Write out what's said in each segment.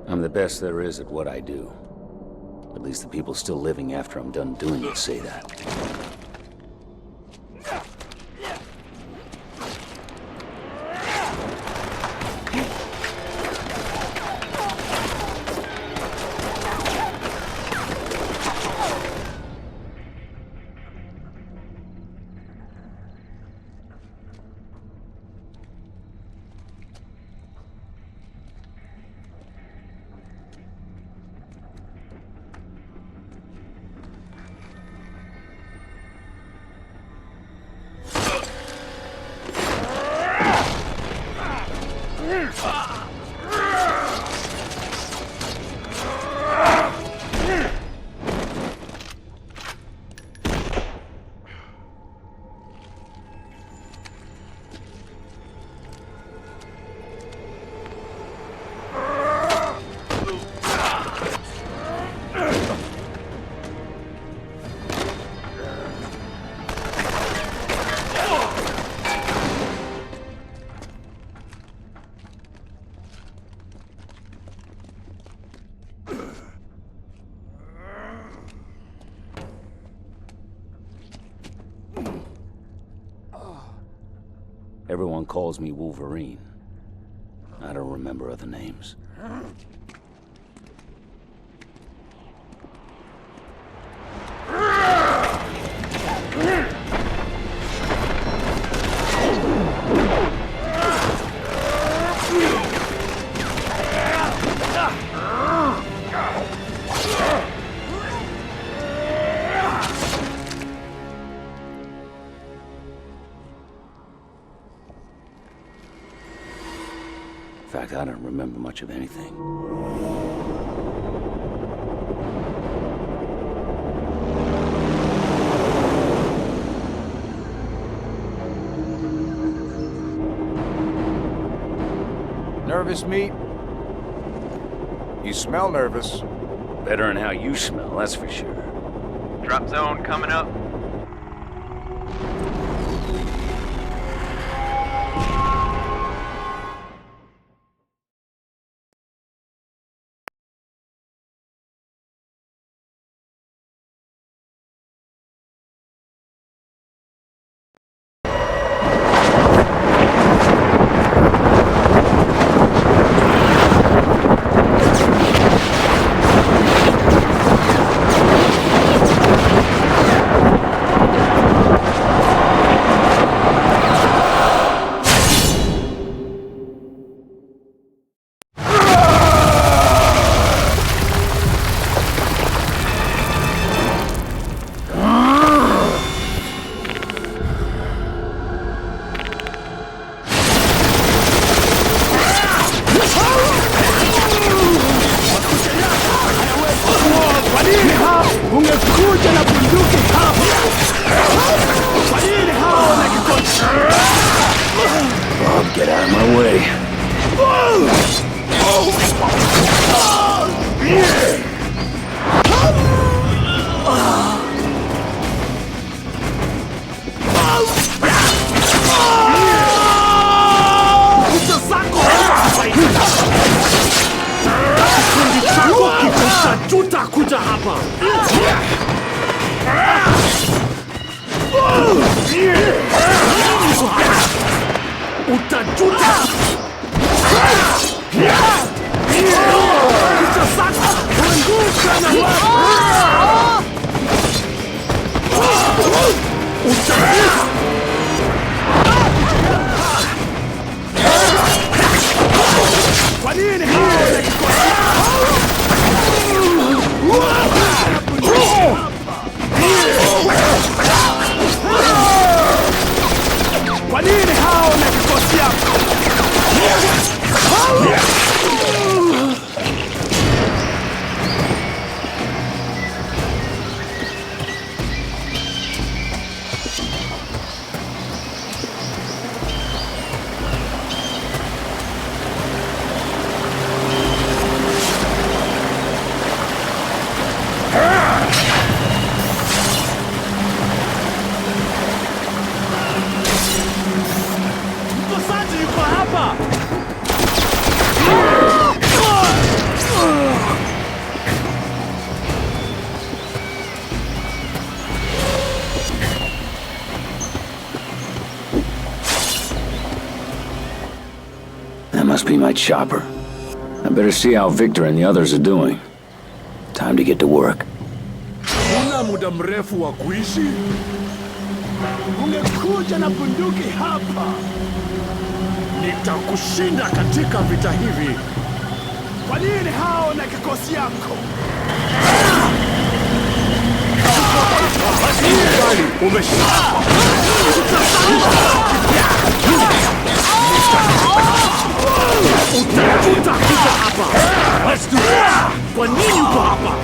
I'm the best there is at what I do. At least the people still living after I'm done doing it say that. Everyone calls me Wolverine. I don't remember other names. In fact, I don't remember much of anything. Nervous, meat? You smell nervous. Better than how you smell, that's for sure. Drop zone coming up. Get out of my way. Kuja hapa. Utajuta. Utasaka kuangusha na utajuta. Kwa nini kwa nini hao na kikosi yako? Mkosaji yuko hapa. must be my chopper. I better see how Victor and the others are doing. Time to get to work. Una muda mrefu wa kuishi? Ungekuja na bunduki hapa. Nitakushinda katika vita hivi. Kwa nini hao na kikosi yako? Utakuja hapa. Kwa nini uko hapa?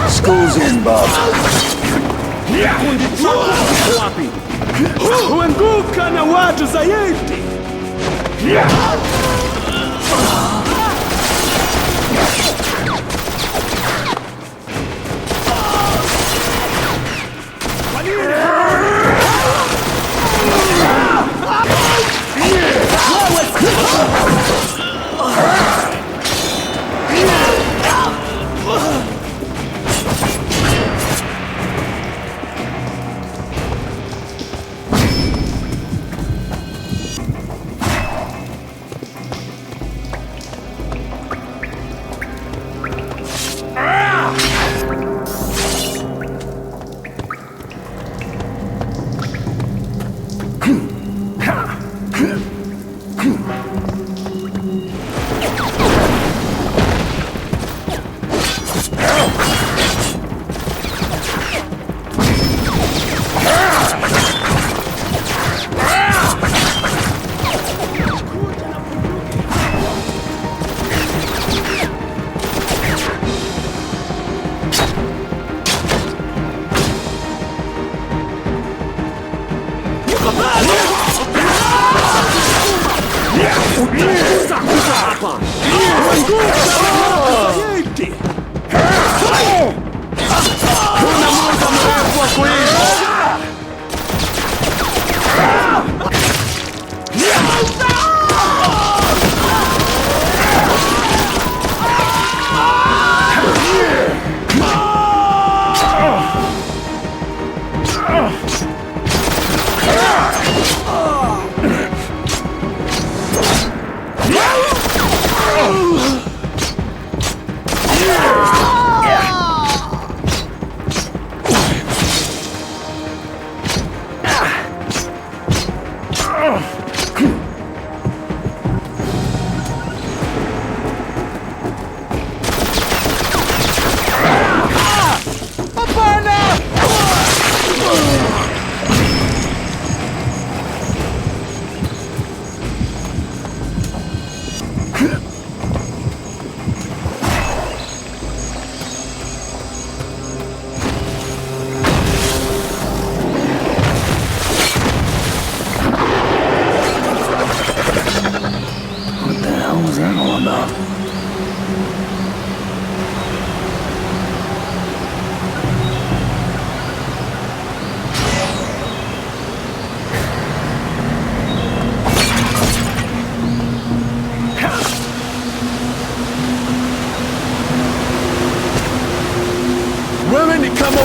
School's in, Bob. Huanguka na watu zaidi.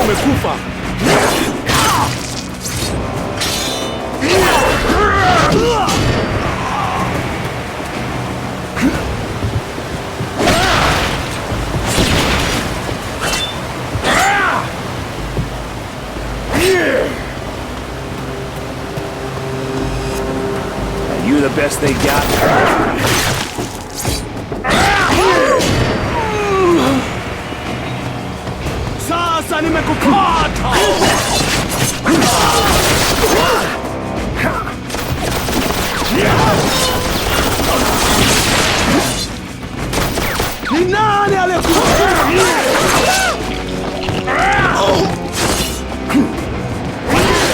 Umekufa. Are you the best they got? Sasa nimekupata. Ni nani aliyekuja?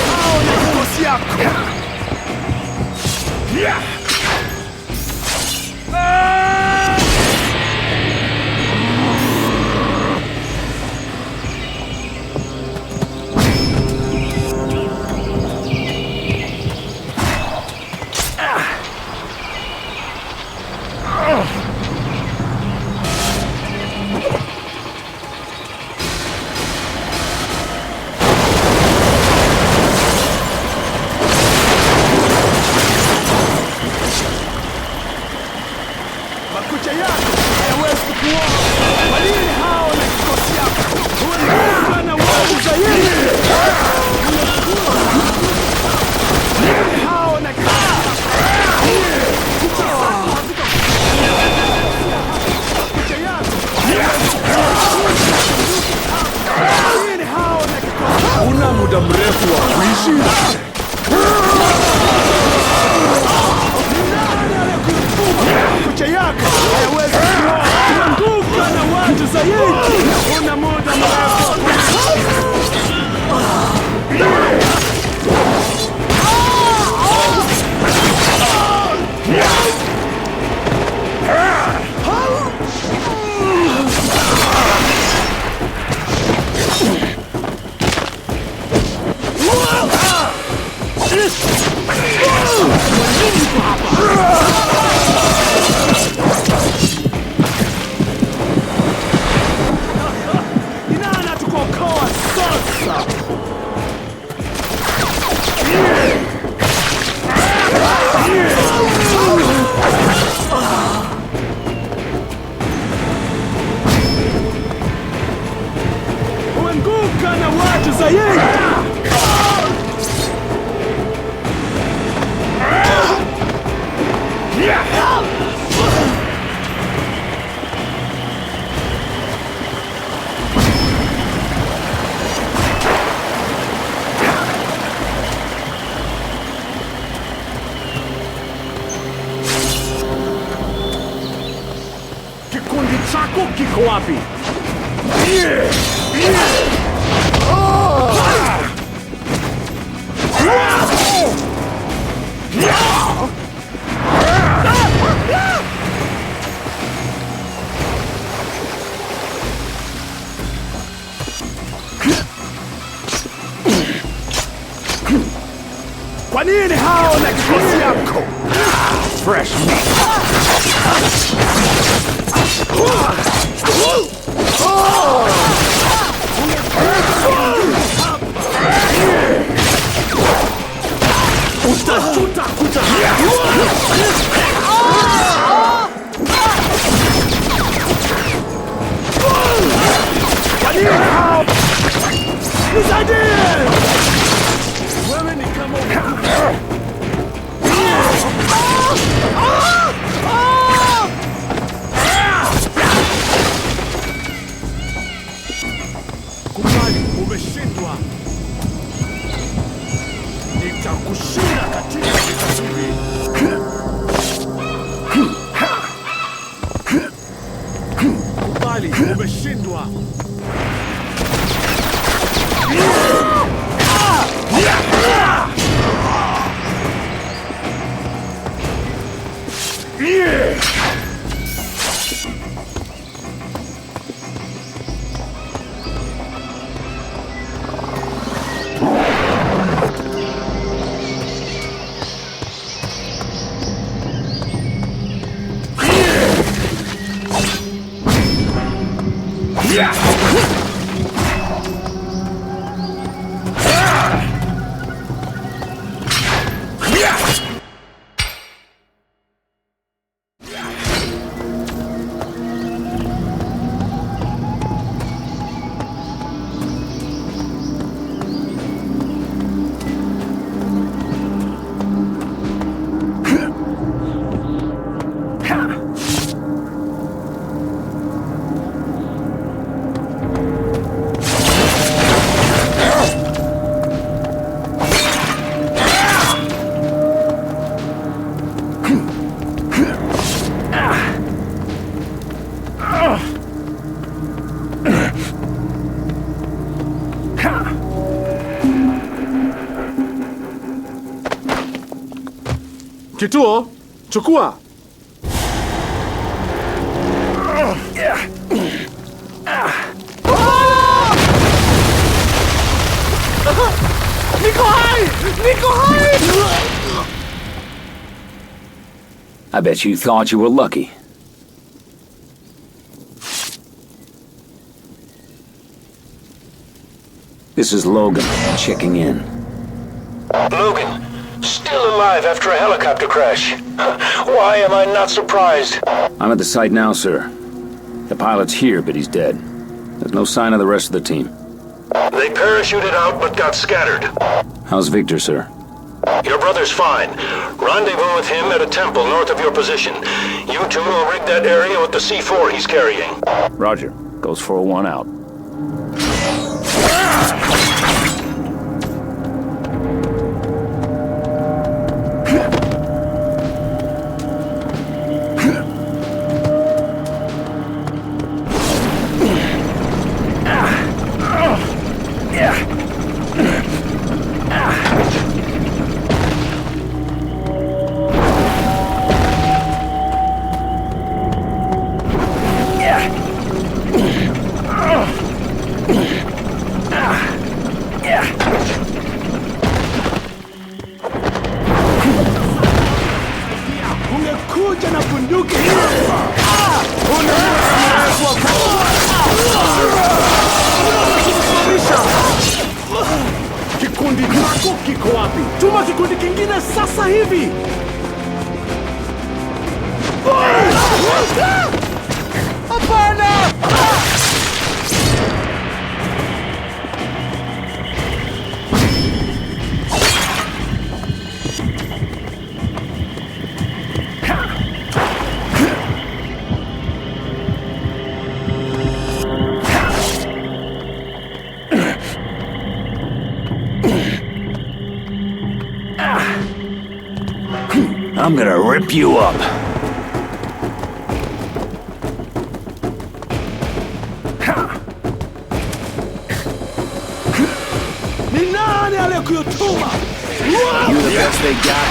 Hao ni kikosi yako. Makucha yako hayawezi kukuona. Kwa nini hao na kikosi yako? Huenda na watu zaidi. Nini hao na kikosi yako? Makucha yako hayawezi kukuona. Nini hao na kikosi yako? Una muda mrefu wa kuishi. Makucha yako hayawezi kuanguka na watu zaidi. Una muda mrefu. Huanguka na watu zaidi. chako kiko wapi? Kwa nini hao na kikosi yako? Fresh meat. Utajuta kuja. Kwa nini hao? Nisaidie! Wewe ni kama kubali, umeshindwa. Nitakushinda katika vita hivi. Kubali, umeshindwa. Kituo, chukua. Niko hai! Niko hai! I bet you thought you were lucky. This is Logan, checking in. Logan, still alive after a helicopter crash. Why am I not surprised? I'm at the site now, sir. The pilot's here, but he's dead. There's no sign of the rest of the team. They parachuted out but got scattered. How's Victor, sir? Your brother's fine. Rendezvous with him at a temple north of your position. You two will rig that area with the C4 he's carrying. Roger. Goes for a 1 out. Ungekuja na bunduki kikundi chako kiko wapi? Tuma kikundi kingine sasa hivi. Hapana! I'm gonna rip you up. kuyutuma. You the best they got?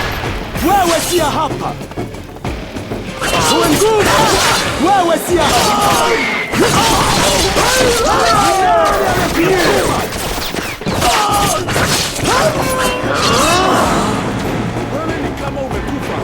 Wewe siya hapa. Uwe nguvu. Wewe siya hapa. Wewe ni kama umekufa.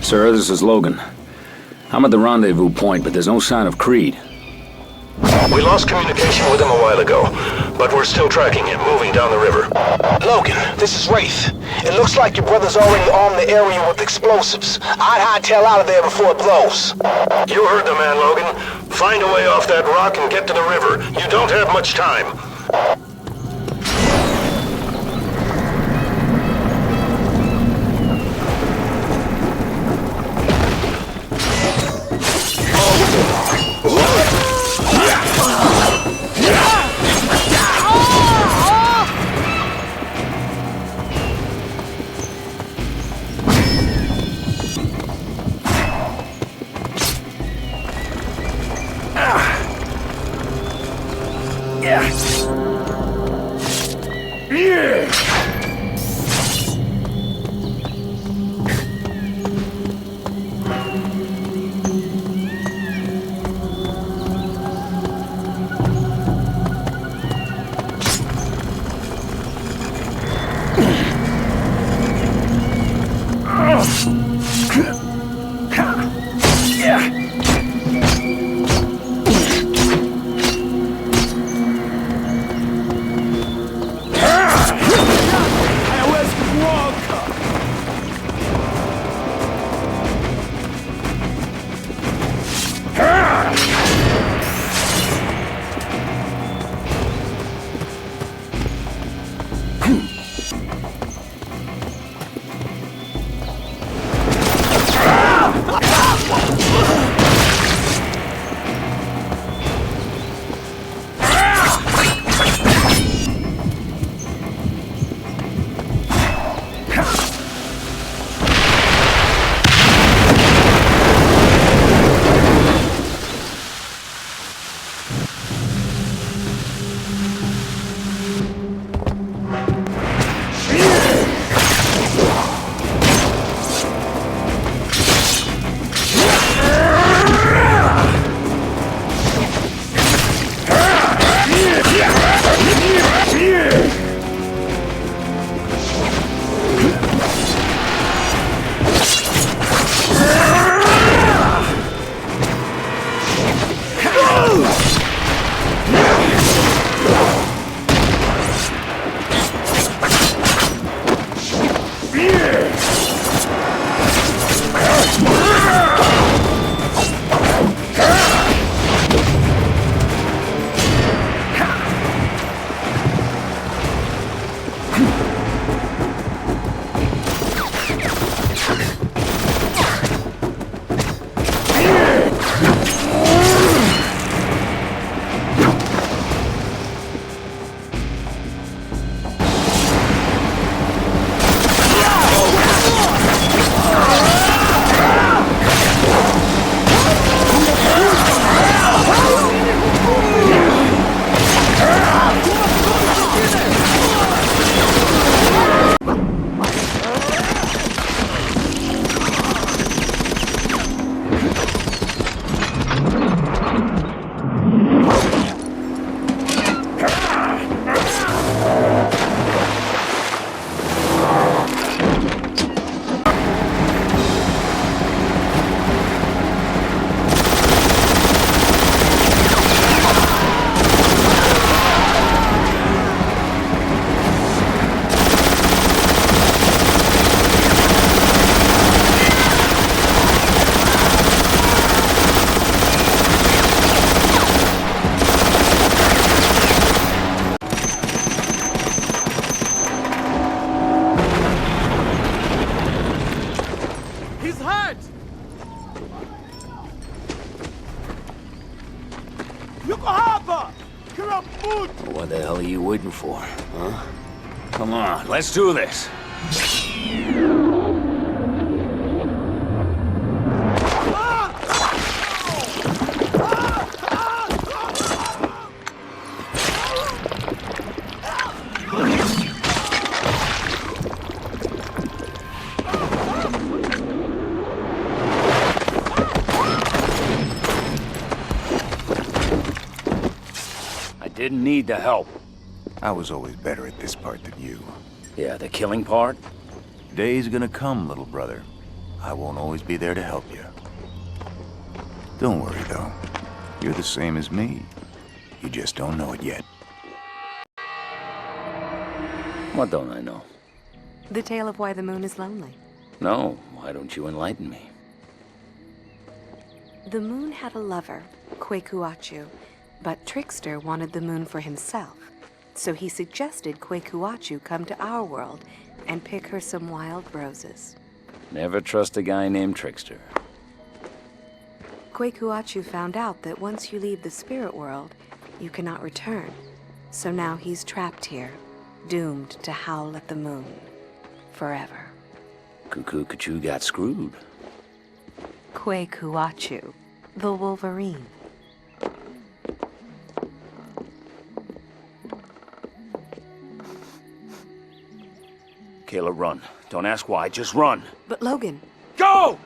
Sir, this is Logan. I'm at the rendezvous point, but there's no sign of Creed. We lost communication with him a while ago, but we're still tracking him, moving down the river. Logan, this is Wraith. It looks like your brother's already armed the area with explosives. I'd hightail out of there before it blows. You heard the man, Logan. Find a way off that rock and get to the river. You don't have much time. What the hell are you waiting for, huh? Come on, let's do this. I didn't need the help. I was always better at this part than you. Yeah, the killing part? Day's gonna come, little brother. I won't always be there to help you. Don't worry, though. You're the same as me. You just don't know it yet. What don't I know? The tale of why the moon is lonely. No, why don't you enlighten me? The moon had a lover, Kwekuachu, but Trickster wanted the moon for himself. So he suggested Kwekuachu come to our world and pick her some wild roses. Never trust a guy named Trickster. Kwekuachu found out that once you leave the spirit world, you cannot return. So now he's trapped here, doomed to howl at the moon. Forever. Cuckoo got screwed. Kwekuachu, the Wolverine. Kayla, run. Don't ask why, just run. But Logan... Go!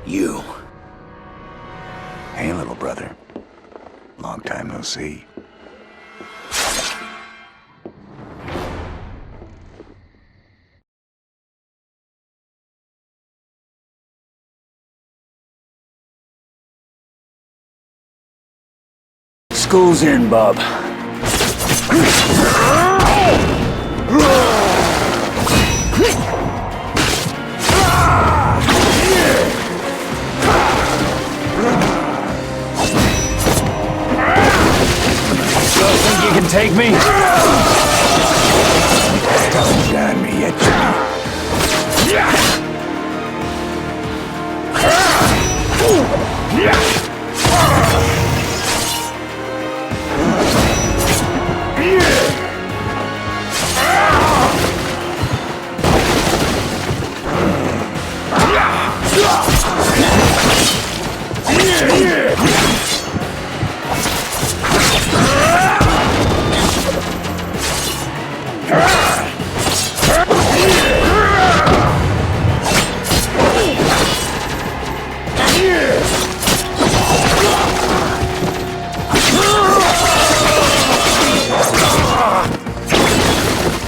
You. Hey, little brother. Long time no see. School's in, bub. Think you can take me? Don't done me yet,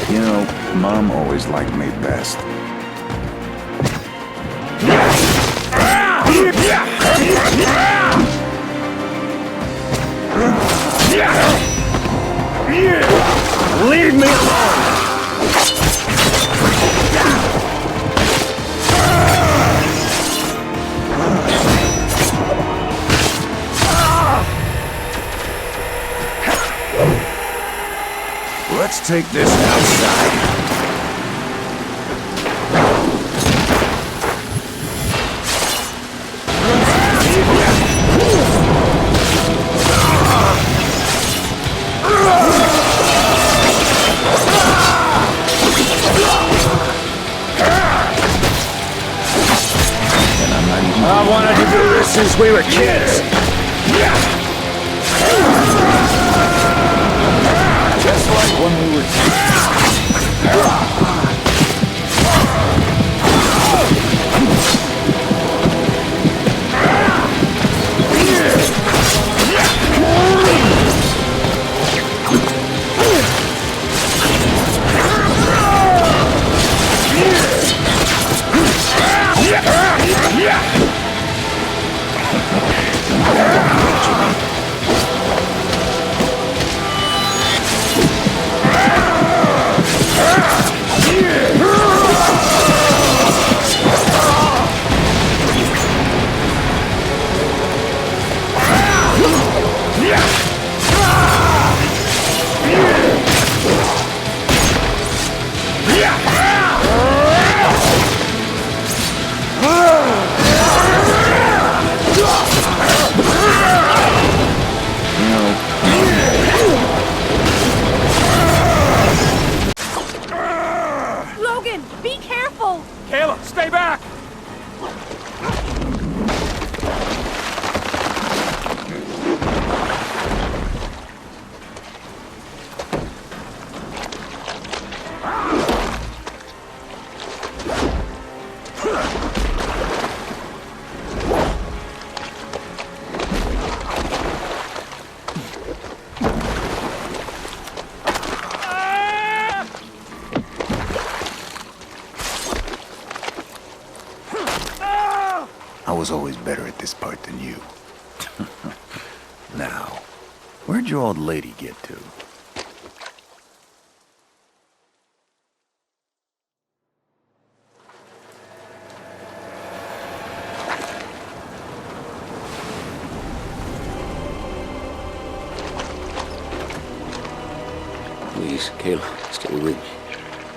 You know, Mom always liked me best. Leave me alone! Let's take this outside. I wanted to do this since we were kids. Just like when we were I was always better at this part than you. Now, where'd your old lady get to? Please, Kayla, stay with me.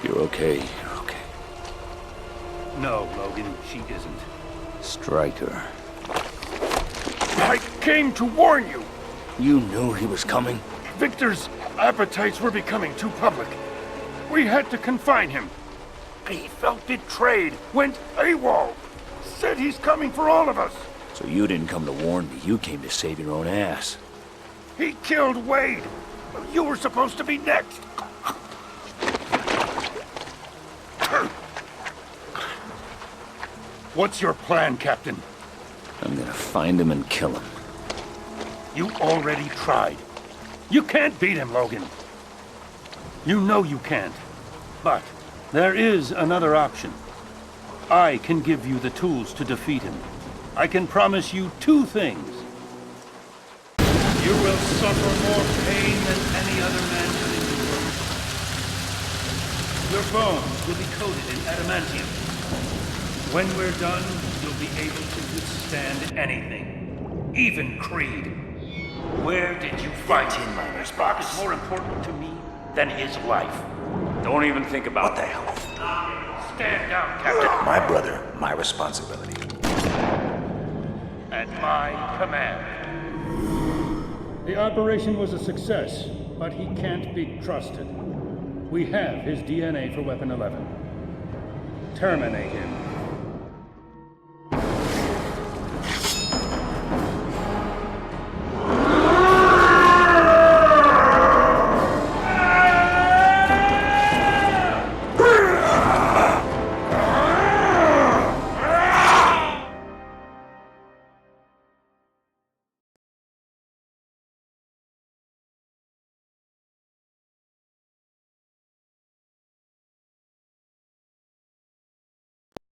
You're okay. You're okay. No, Logan, she isn't. Stryker. I came to warn you! You knew he was coming? Victor's appetites were becoming too public. We had to confine him. He felt betrayed, went AWOL. Said he's coming for all of us. So you didn't come to warn me, you came to save your own ass. He killed Wade. You were supposed to be next. What's your plan, Captain? I'm gonna find him and kill him. You already tried. You can't beat him, Logan. You know you can't. But there is another option. I can give you the tools to defeat him. I can promise you two things. You will suffer more pain than any other man can endure. Your bones will be coated in adamantium. When we're done, you'll be able to withstand anything, even Creed. Where did you find him? This rock is more important to me than his life. Don't even think about What the hell? Stand down, Captain. My brother, my responsibility. At my command. The operation was a success, but he can't be trusted. We have his DNA for Weapon 11. Terminate him.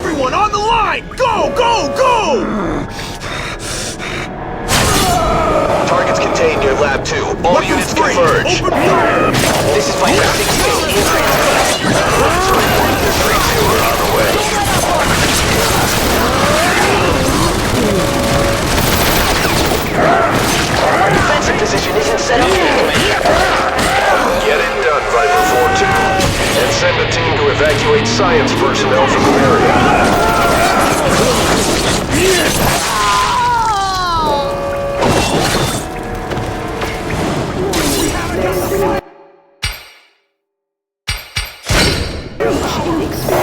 Everyone on the line! Go, go, go! Targets contained near Lab 2. All units converge. Open fire! This is Fighter 16. We're on the way. Our defensive position isn't set up yet. Get it done, Viper 4-2. And send a team to evacuate science personnel from the area.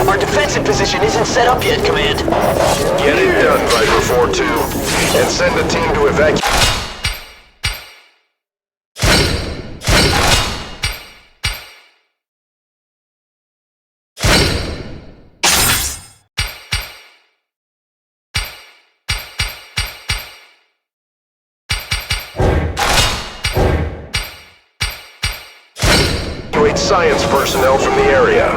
Our defensive position isn't set up yet, Command. Get it done, Viper 4-2. And send a team to evacuate. Science personnel from the area.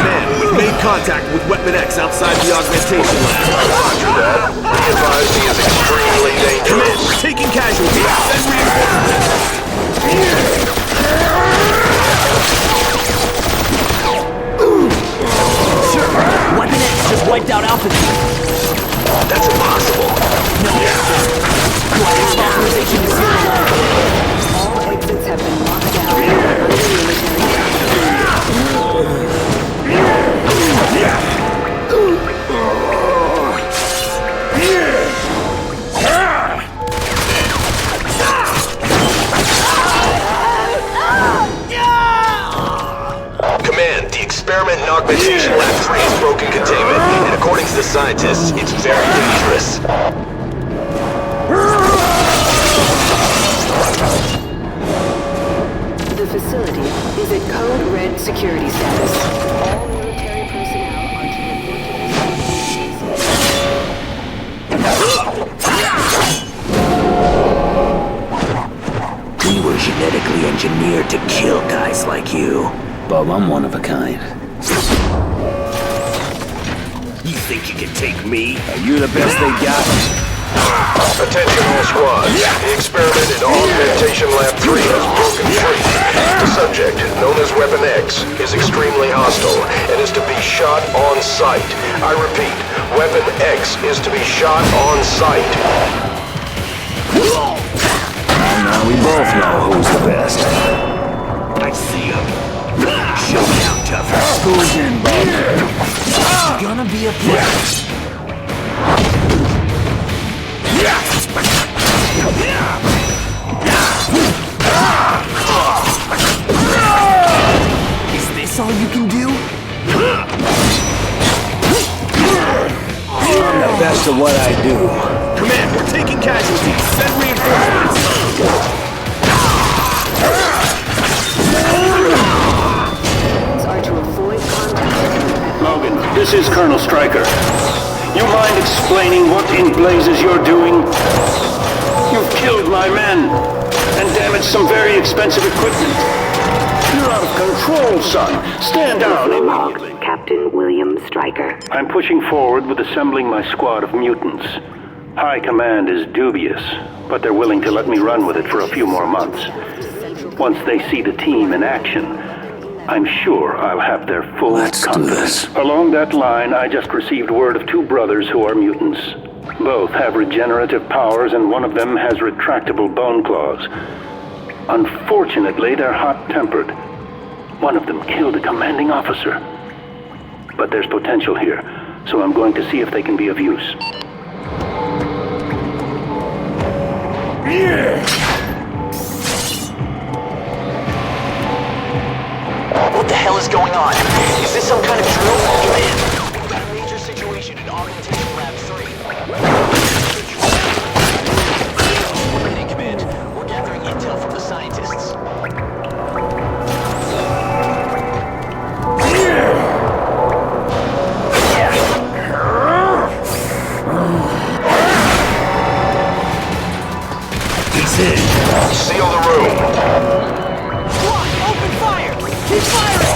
Man, we've made contact with Weapon X outside the augmentation lab. Roger that. Be advised he is extremely dangerous. We're taking casualties. Send reinforcements. Weapon X just wiped out Alpha Team. That's impossible. No, authorization is zero. All exits have been locked down under Command, the experiment in Augmentation Lab 3 has broken containment, and according to the scientists, it's very dangerous. The facility is at Code Red security status. All military personnel are to report to We were genetically engineered to kill guys like you. Bob, I'm one of a kind. think you can take me? Are you the best they got? Attention all squads. The experiment in Augmentation Lab 3 has broken free. The subject, known as Weapon X, is extremely hostile and is to be shot on sight. I repeat, Weapon X is to be shot on sight. Now we both know who's the best. I see him. Show me out, tougher. School's in, bud. It's gonna be a blast. Is this all you can do? I'm the best at what I do. Command, we're taking casualties. Send reinforcements. Are to avoid contact. Logan, this is Colonel Stryker. You mind explaining what in blazes you're doing? You've killed my men and damaged some very expensive equipment. You're out of control, son. Stand down immediately. Captain William Stryker. I'm pushing forward with assembling my squad of mutants. High command is dubious, but they're willing to let me run with it for a few more months. Once they see the team in action, I'm sure I'll have their full confidence. Along that line, I just received word of 2 brothers who are mutants. Both have regenerative powers, and one of them has retractable bone claws. Unfortunately, they're hot-tempered. One of them killed a commanding officer. But there's potential here, so I'm going to see if they can be of use. What the hell is going on? Is this some kind of drill? Command, we've got a major situation in Augmentation Lab 3. Hey, Command. We're gathering intel from the scientists. He's in. Seal the room. Open fire! Keep firing!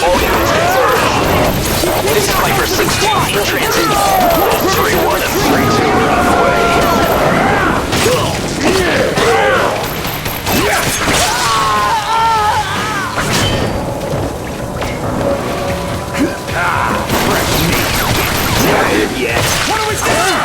All units converge. This is Viper 6-2 in transit. 3-1 and 3-2 are on the way. Tired yet? What are we doing?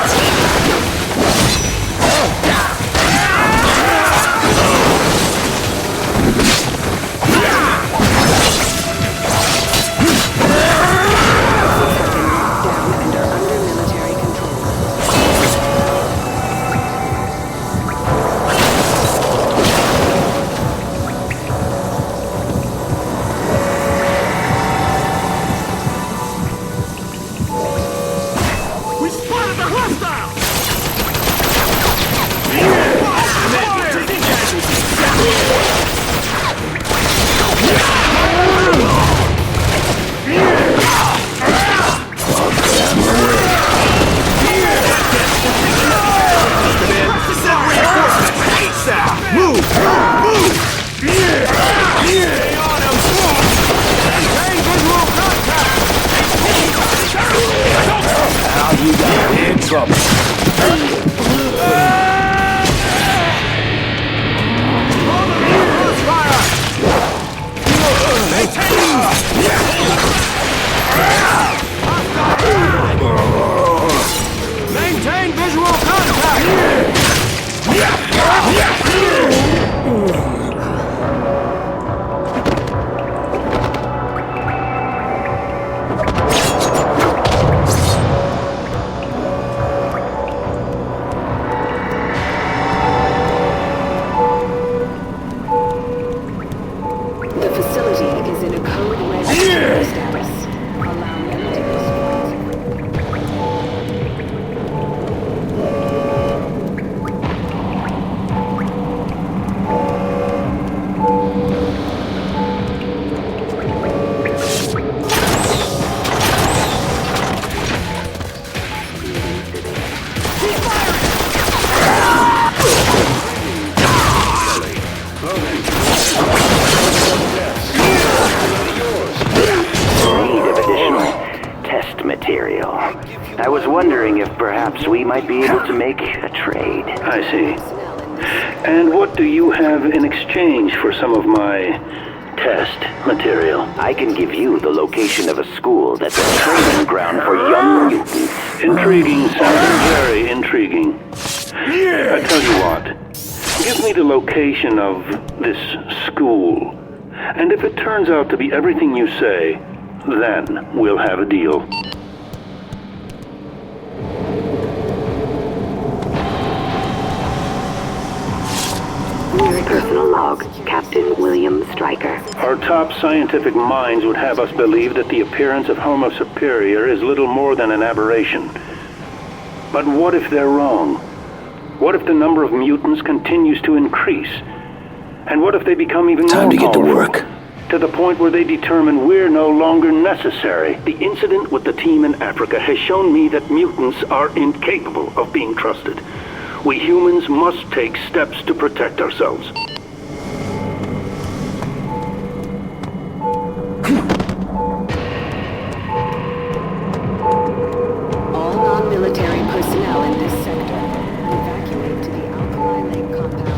Maintain visual contact! The facility is in a code red status. Allow me to material. I was wondering if perhaps we might be able to make a trade. I see. And what do you have in exchange for some of my test material? I can give you the location of a school that's a training ground for young mutants. Intriguing, sounds very intriguing. I tell you what, give me the location of this school, and if it turns out to be everything you say, then we'll have a deal. Personal log, Captain William Stryker. Our top scientific minds would have us believe that the appearance of Homo Superior is little more than an aberration. But what if they're wrong? What if the number of mutants continues to increase? And what if they become even more powerful? Time to get to work. To the point where they determine we're no longer necessary. The incident with the team in Africa has shown me that mutants are incapable of being trusted. We humans must take steps to protect ourselves. All non-military personnel in this sector evacuate to the Alkali Lake compound.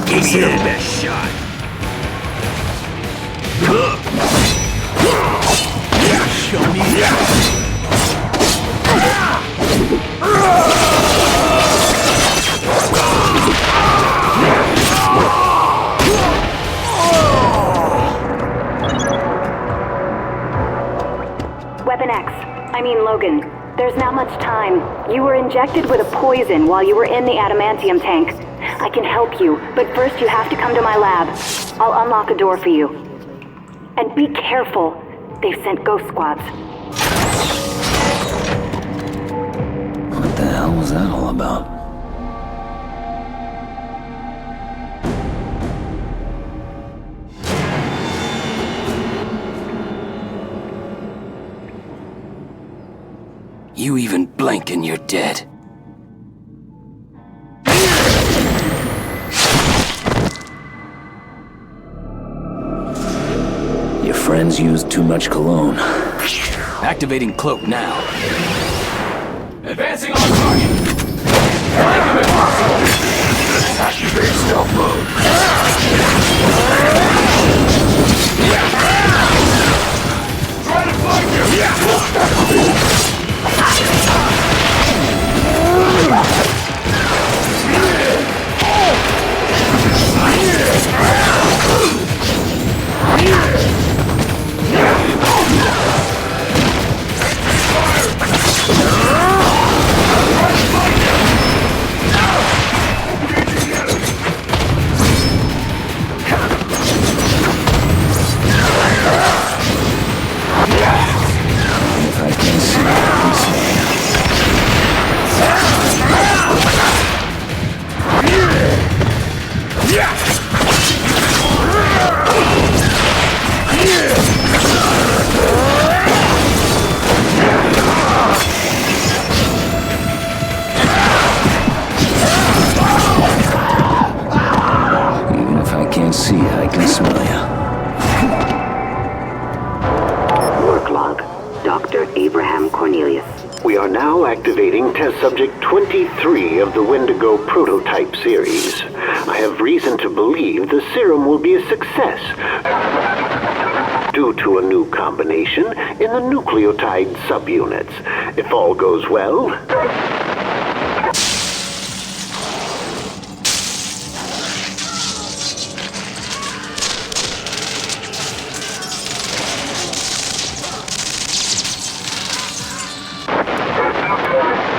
Give me your best shot. Show me. Weapon X. I mean Logan. There's not much time. You were injected with a poison while you were in the adamantium tank. I can help you, but first you have to come to my lab. I'll unlock a door for you. And be careful. They've sent ghost squads. What the hell was that all about? You even blink and you're dead. Your friends used too much cologne. Activating cloak now. Advancing on target. Activate stealth mode. Try to find you. We are now activating test subject 23 of the Wendigo prototype series. I have reason to believe the serum will be a success due to a new combination in the nucleotide subunits. If all goes well...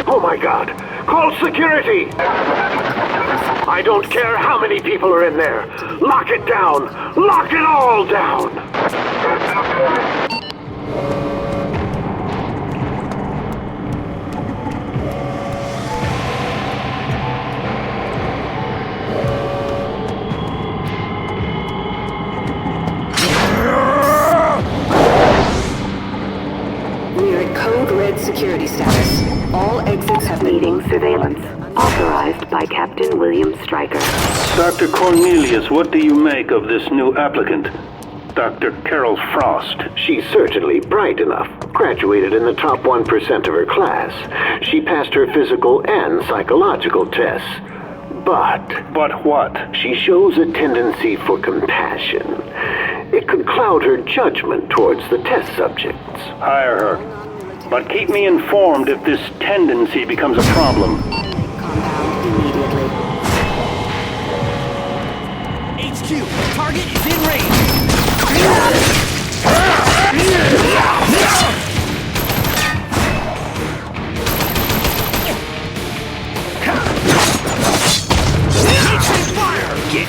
Oh my God! Call security! I don't care how many people are in there. Lock it down! Lock it all down! We're at code red security status. All exits have meeting surveillance. Authorized by Captain William Stryker. Dr. Cornelius, what do you make of this new applicant? Dr. Carol Frost. She's certainly bright enough. Graduated in the top 1% of her class. She passed her physical and psychological tests. But what? She shows a tendency for compassion. It could cloud her judgment towards the test subjects. Hire her. But keep me informed if this tendency becomes a problem. Compound immediately. HQ, target is in range. Fire! Get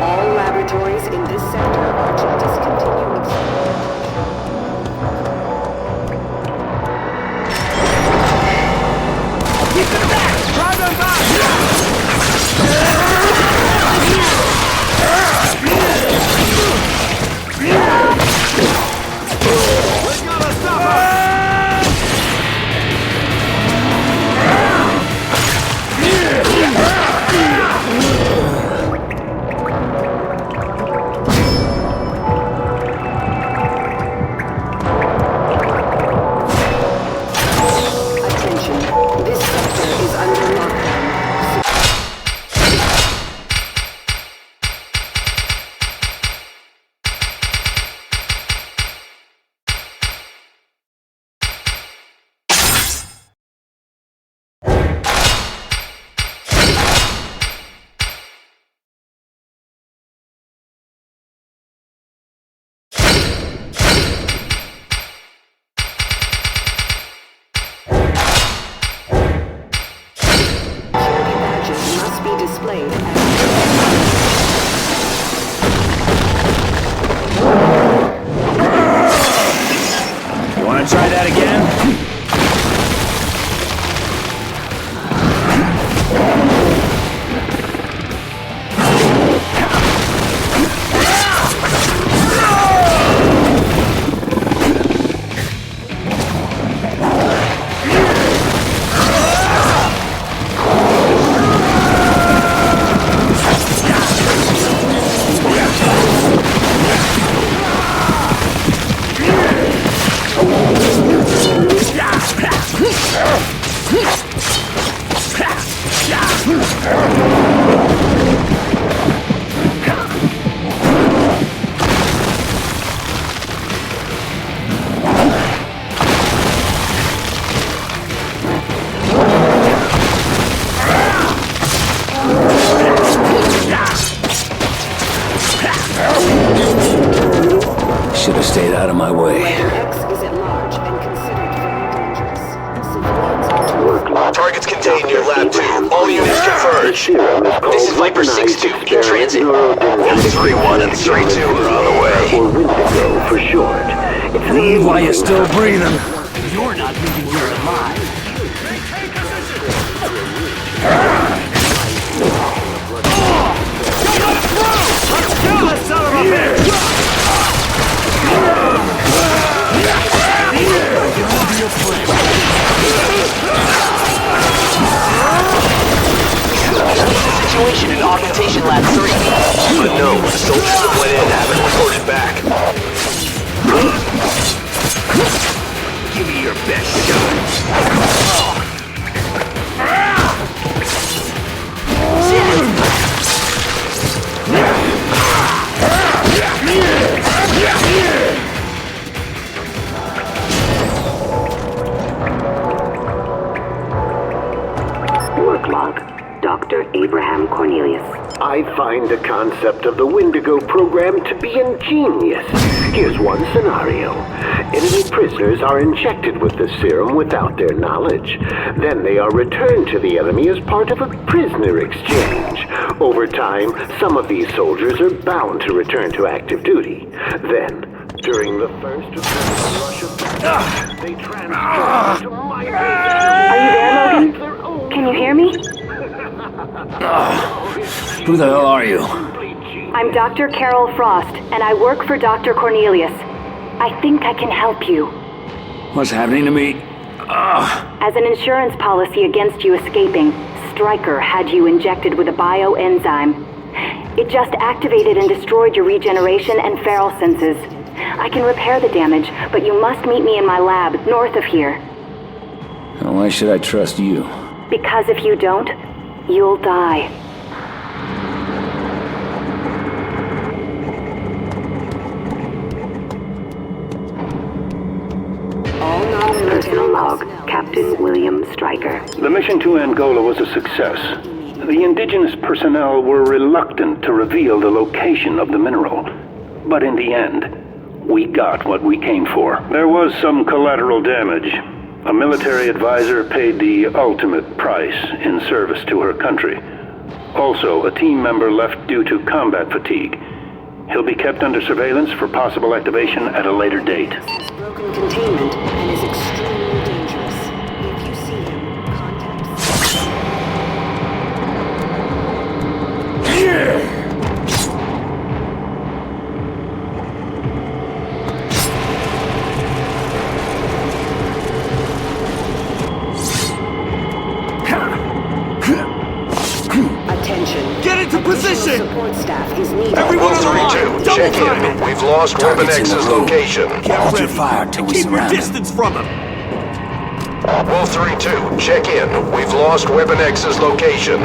All laboratories in this sector are to discontinue Keep them back! Drive them back! We're gonna stop us! Attention. This sector is under lockdown. Security badges must be displayed at You wanna try that again? Should have stayed out of my way. X is at large and considered very dangerous. Civilians are to work. Targets contained near Lab 2. All units converge. This is Viper 6-2, in transit. 3-1 and 3-2 are on the way. Or Wendigo for short. It's an Leave while you're still breathing. You're not leaving here alive. Let's kill this son of a bitch! Situation in Augmentation Lab 3. Unknown. The soldiers that went in haven't reported back. Give me your best shot. Work log. Dr. Abraham Cornelius. I find the concept of the Wendigo program to be ingenious. Here's one scenario. Enemy prisoners are injected with the serum without their knowledge. Then they are returned to the enemy as part of a prisoner exchange. Over time, some of these soldiers are bound to return to active duty. Then, During the first rush of battle, they transformed into mighty... Are you there, Logan? Can you hear me? Who the hell are you? I'm Dr. Carol Frost, and I work for Dr. Cornelius. I think I can help you. What's happening to me? As an insurance policy against you escaping, Stryker had you injected with a bioenzyme. It just activated and destroyed your regeneration and feral senses. I can repair the damage, but you must meet me in my lab, north of here. Why should I trust you? Because if you don't, you'll die. Personal log, Captain William Stryker. The mission to Angola was a success. The indigenous personnel were reluctant to reveal the location of the mineral. But in the end, we got what we came for. There was some collateral damage. A military advisor paid the ultimate price in service to her country. Also, a team member left due to combat fatigue. He'll be kept under surveillance for possible activation at a later date. Broken containment and is extremely dangerous. If you see him, contact... Attention. Get into position! Support staff is needed. Everyone on the line! 3-2, check in. We've lost Weapon X's location. Hold your fire till we Keep your surround him. distance from him! Wolf 3-2, check in. We've lost Weapon X's location.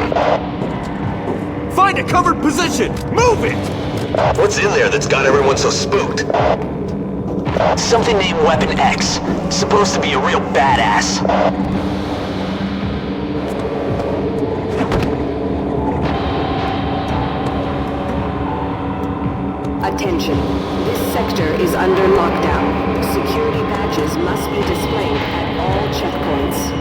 Find a covered position! Move it! What's in there that's got everyone so spooked? Something named Weapon X. Supposed to be a real badass. Attention. This sector is under lockdown. Security badges must be displayed at all checkpoints.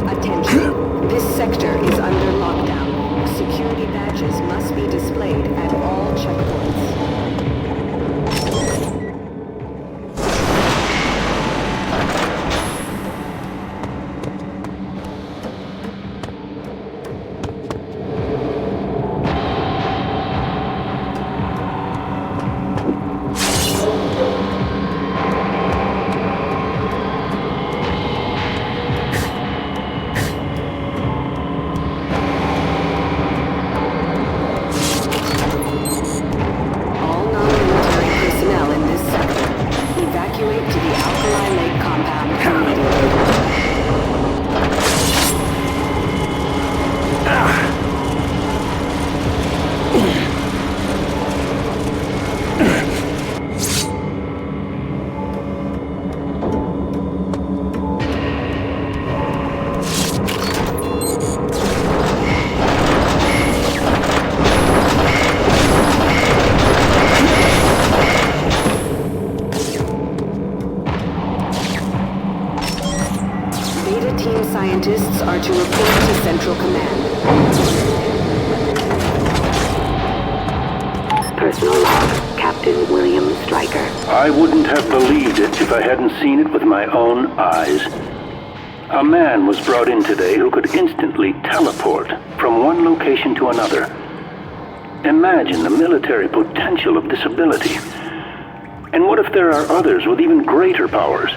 Attention. This sector is under lockdown. Security badges must be displayed at all checkpoints. All non-military personnel in this sector, evacuate to the Alkali Lake compound immediately. Beta team scientists are to report to Central Command. Personal log, Captain William Stryker. I wouldn't have believed it if I hadn't seen it with my own eyes. A man was brought in today who could instantly teleport from one location to another. Imagine the military potential of this ability. And what if there are others with even greater powers?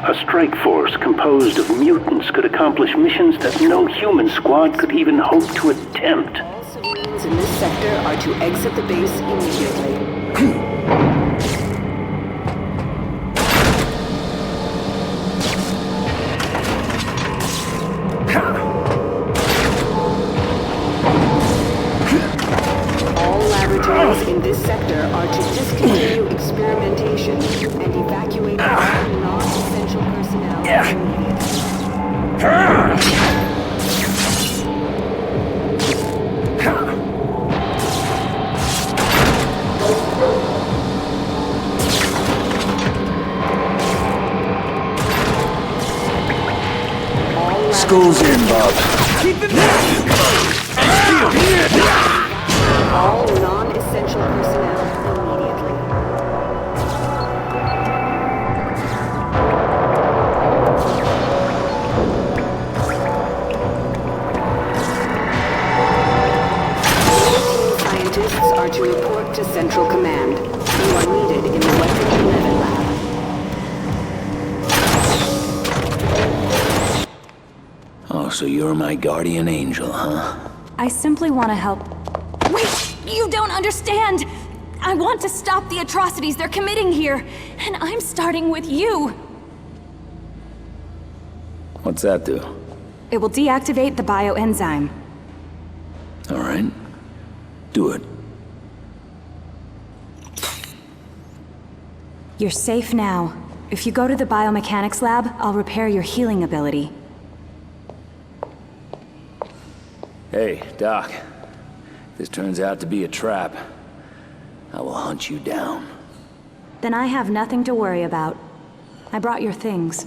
A strike force composed of mutants could accomplish missions that no human squad could even hope to attempt. All civilians in this sector are to exit the base immediately. All laboratories in this sector are to discontinue experimentation and School's in, Bob. Keep him there! All non-essential personnel immediately. Scientists are to report to Central Command. You are needed in the Weapon 11 lab. Oh, so you're my guardian angel, huh? I simply want to help. Wait! You don't understand! I want to stop the atrocities they're committing here, and I'm starting with you! What's that do? It will deactivate the bioenzyme. All right. Do it. You're safe now. If you go to the biomechanics lab, I'll repair your healing ability. Hey, Doc. If this turns out to be a trap, I will hunt you down. Then I have nothing to worry about. I brought your things.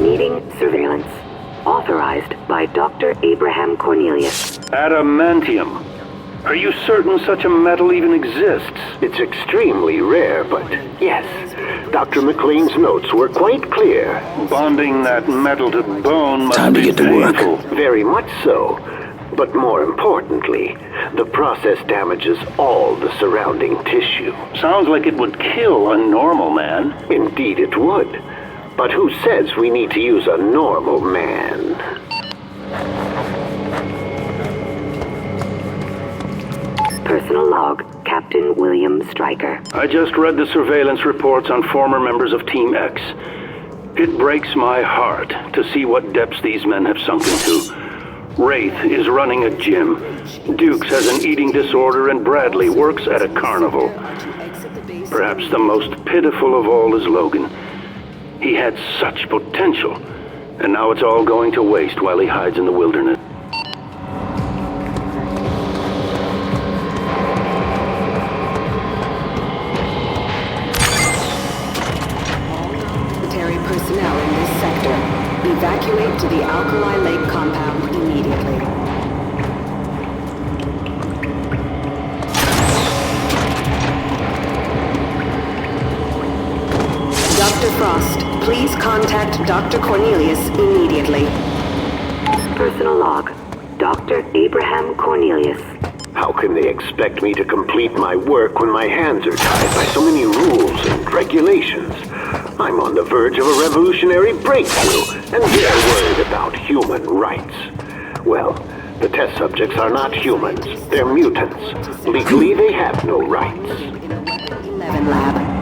Needing surveillance. Authorized by Dr. Abraham Cornelius. Adamantium. Are you certain such a metal even exists? It's extremely rare, but yes. Dr. McLean's notes were quite clear. Bonding that metal to bone must Time to be get to work. painful. Very much so. But more importantly, the process damages all the surrounding tissue. Sounds like it would kill a normal man. Indeed it would. But who says we need to use a normal man? Personal log, Captain William Stryker. I just read the surveillance reports on former members of Team X. It breaks my heart to see what depths these men have sunk into. Wraith is running a gym. Dukes has an eating disorder, and Bradley works at a carnival. Perhaps the most pitiful of all is Logan. He had such potential, and now it's all going to waste while he hides in the wilderness. Military personnel in this sector. Evacuate to the Alkali Lake compound immediately. Dr. Frost, please contact Dr. Cornelius immediately. Personal log, Dr. Abraham Cornelius. How can they expect me to complete my work when my hands are tied by so many rules and regulations? I'm on the verge of a revolutionary breakthrough, and they're worried about human rights. Well, the test subjects are not humans, they're mutants. Legally, they have no rights. 11 lab.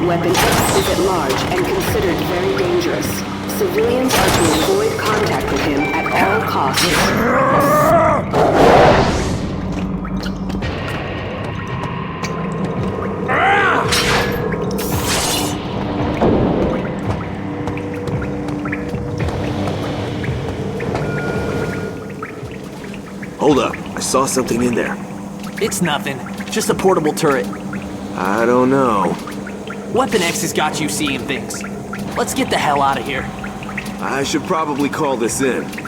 Weapon X is at large and considered very dangerous. Civilians are to avoid contact with him at all costs. Hold up. I saw something in there. It's nothing. Just a portable turret. I don't know. Weapon X has got you seeing things. Let's get the hell out of here. I should probably call this in. Warning,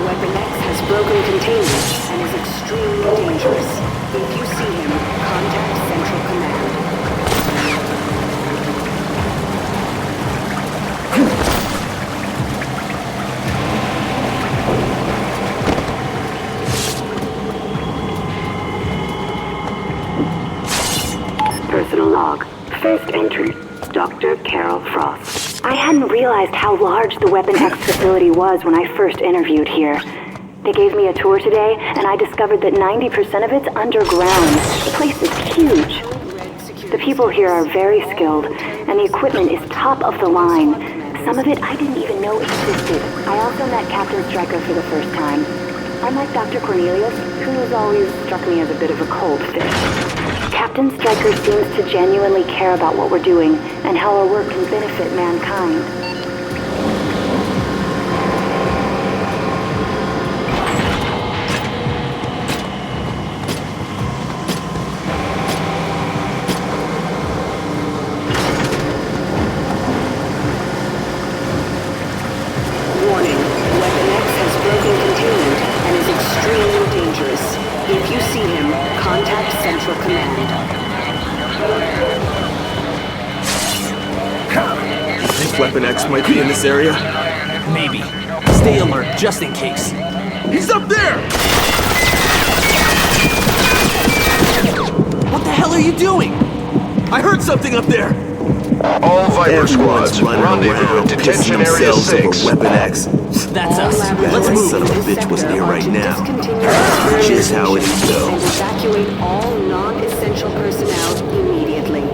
Weapon X has broken containment and is extremely dangerous. If you see him, contact Central Command. First entry, Dr. Carol Frost. I hadn't realized how large the Weapon X facility was when I first interviewed here. They gave me a tour today, and I discovered that 90% of it's underground. The place is huge. The people here are very skilled, and the equipment is top of the line. Some of it I didn't even know existed. I also met Captain Stryker for the first time. Unlike Dr. Cornelius, who has always struck me as a bit of a cold fish, Captain Stryker seems to genuinely care about what we're doing and how our work can benefit mankind. Warning, Weapon X has broken containment and is extremely dangerous. If you see him, contact Central Command. You think Weapon X might be in this area? Maybe. Stay alert, just in case. He's up there! What the hell are you doing? I heard something up there! All Viper squads, rendezvous at Detention Area 6. Weapon X. That's us. Let's move. Son of a bitch wasn't here right now. Just how it go. And evacuate all non-essential personnel immediately.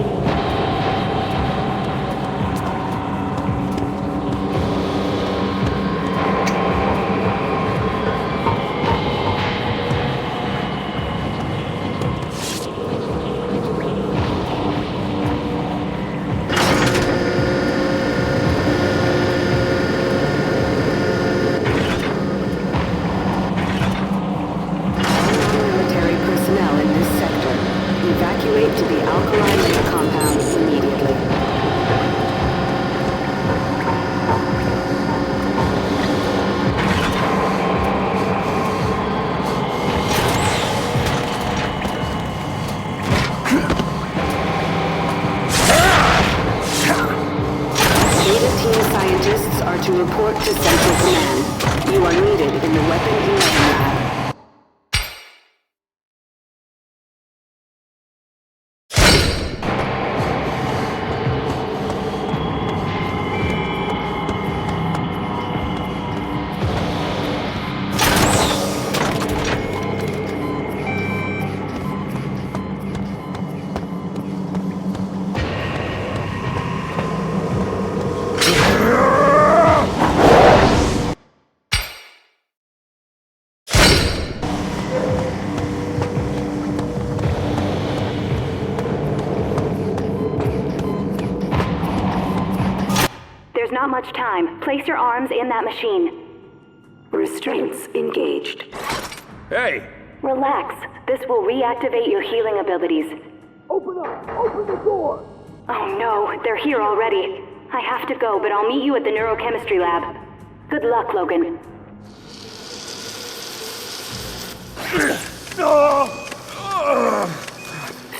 Military personnel in this sector. Evacuate to the Alkali Lake compound immediately. Beta team scientists are to report to Central Command. You are needed in the Weapon Engineering Lab. There's not much time. Place your arms in that machine. Restraints engaged. Hey! Relax. This will reactivate your healing abilities. Open up! Open the door! Oh no, they're here already. I have to go, but I'll meet you at the neurochemistry lab. Good luck, Logan.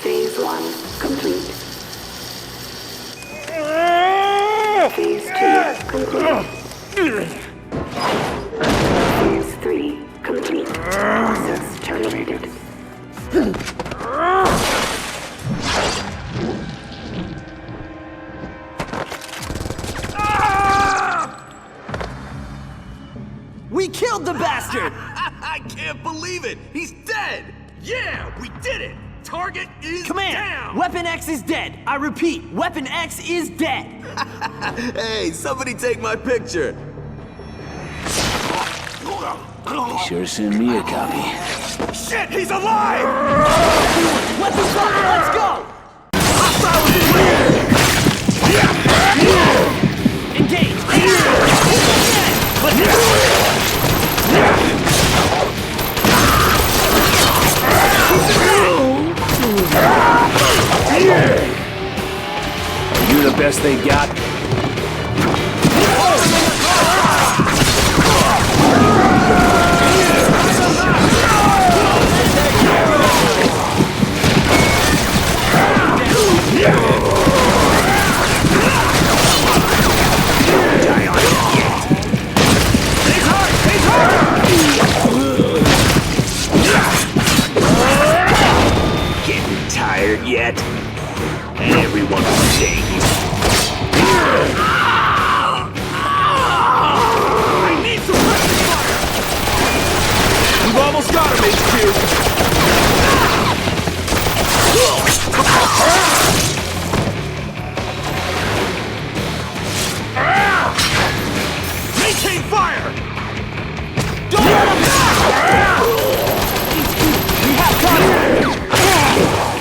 Phase 1 complete. Phase 2 complete. Phase 3 complete. Process terminated. We killed the bastard! I can't believe it! He's dead! Yeah, we did it! Target is Command! down! Weapon X is dead! I repeat, Weapon X is dead! Hey, somebody take my picture! Be sure to send me a copy. Shit, he's alive! Weapons up, let's go! Engage! Let's go! Are you the best they got? Getting tired yet? Everyone one mistake. I need some rapid fire! We've almost got him, HQ! Maintain fire! Don't let him down! We have contact!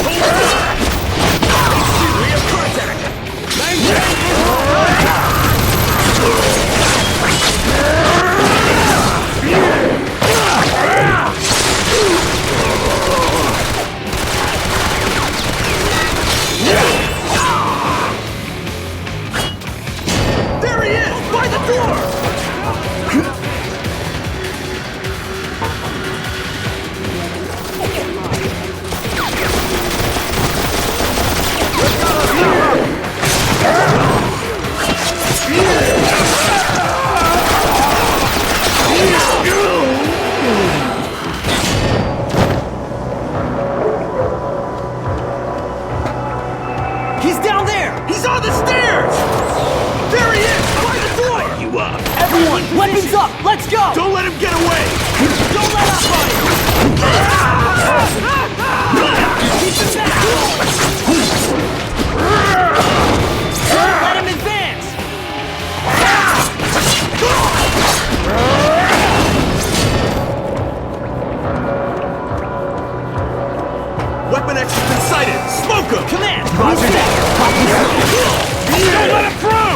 We have contact! There he is! By the door! He's down there! He's on the stairs! There he is! By the door! You up! Everyone, weapons up! Let's go! Don't let him get away! Don't let up on him! Keep him back! Don't let him advance! Weapon X has been sighted! Smoke him! Command! Roger that! Don't let him through!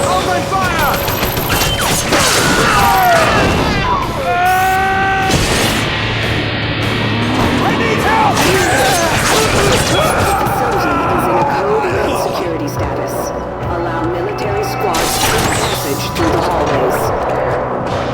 Open fire! I need help! Security status. Allow military squads passage through the hallways.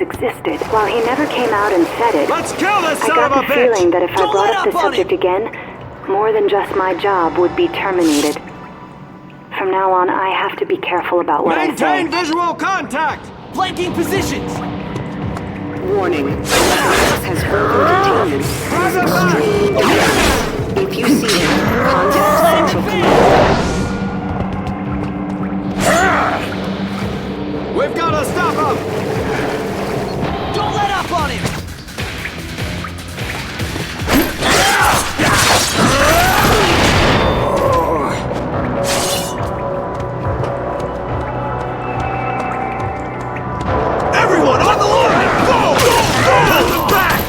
Existed. While he never came out and said it, let's kill this I son got of a the bitch! feeling that if Don't I brought let up the on subject him. again, more than just my job would be terminated. From now on, I have to be careful about what I say. Maintain visual contact! Flanking positions! Warning. Has broken containment. If you see him, contact Sentinel. We've got to stop him! Don't let up on him! Everyone on the line! Go! Go! Hold him back!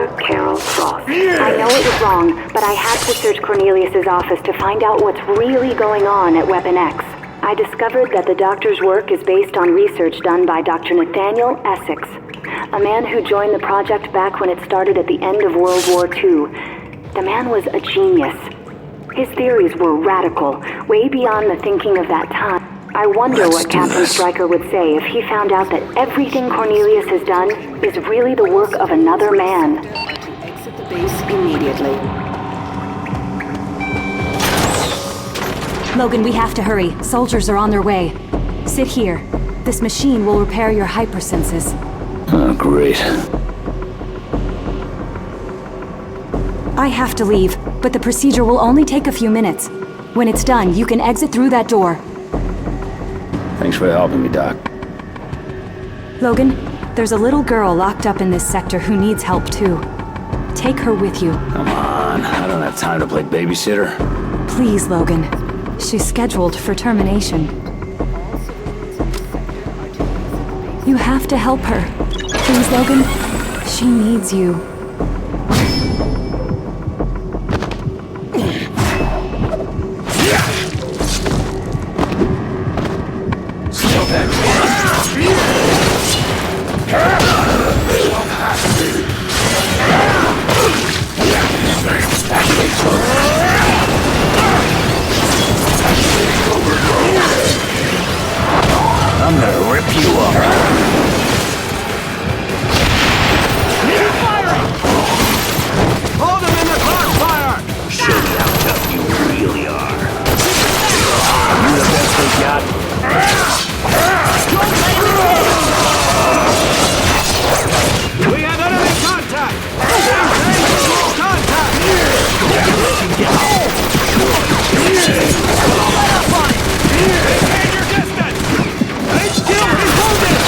Dr. Carol Frost. I know it was wrong, but I had to search Cornelius's office to find out what's really going on at Weapon X. I discovered that the doctor's work is based on research done by Dr. Nathaniel Essex, a man who joined the project back when it started at the end of World War II. The man was a genius. His theories were radical, way beyond the thinking of that time. I wonder what Captain Stryker would say if he found out that everything Cornelius has done is really the work of another man. Exit the base immediately. Logan, we have to hurry. Soldiers are on their way. Sit here. This machine will repair your hypersenses. Oh, great. I have to leave, but the procedure will only take a few minutes. When it's done, you can exit through that door. Thanks for helping me, Doc. Logan, there's a little girl locked up in this sector who needs help too. Take her with you. Come on, I don't have time to play babysitter. Please, Logan. She's scheduled for termination. You have to help her. Please, Logan. She needs you. I'm gonna rip you up. Hold him in the crossfire! Show me how tough you really are. You the best we got? We have enemy contact! Contact! Let up on it! Maintain your distance! HQ, he's wounded!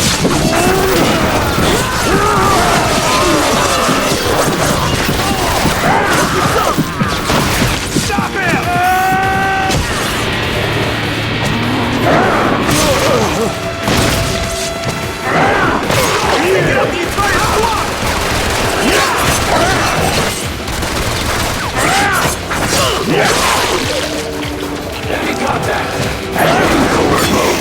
Stop him! Get up the entire squad! Enemy contact! Covert mode!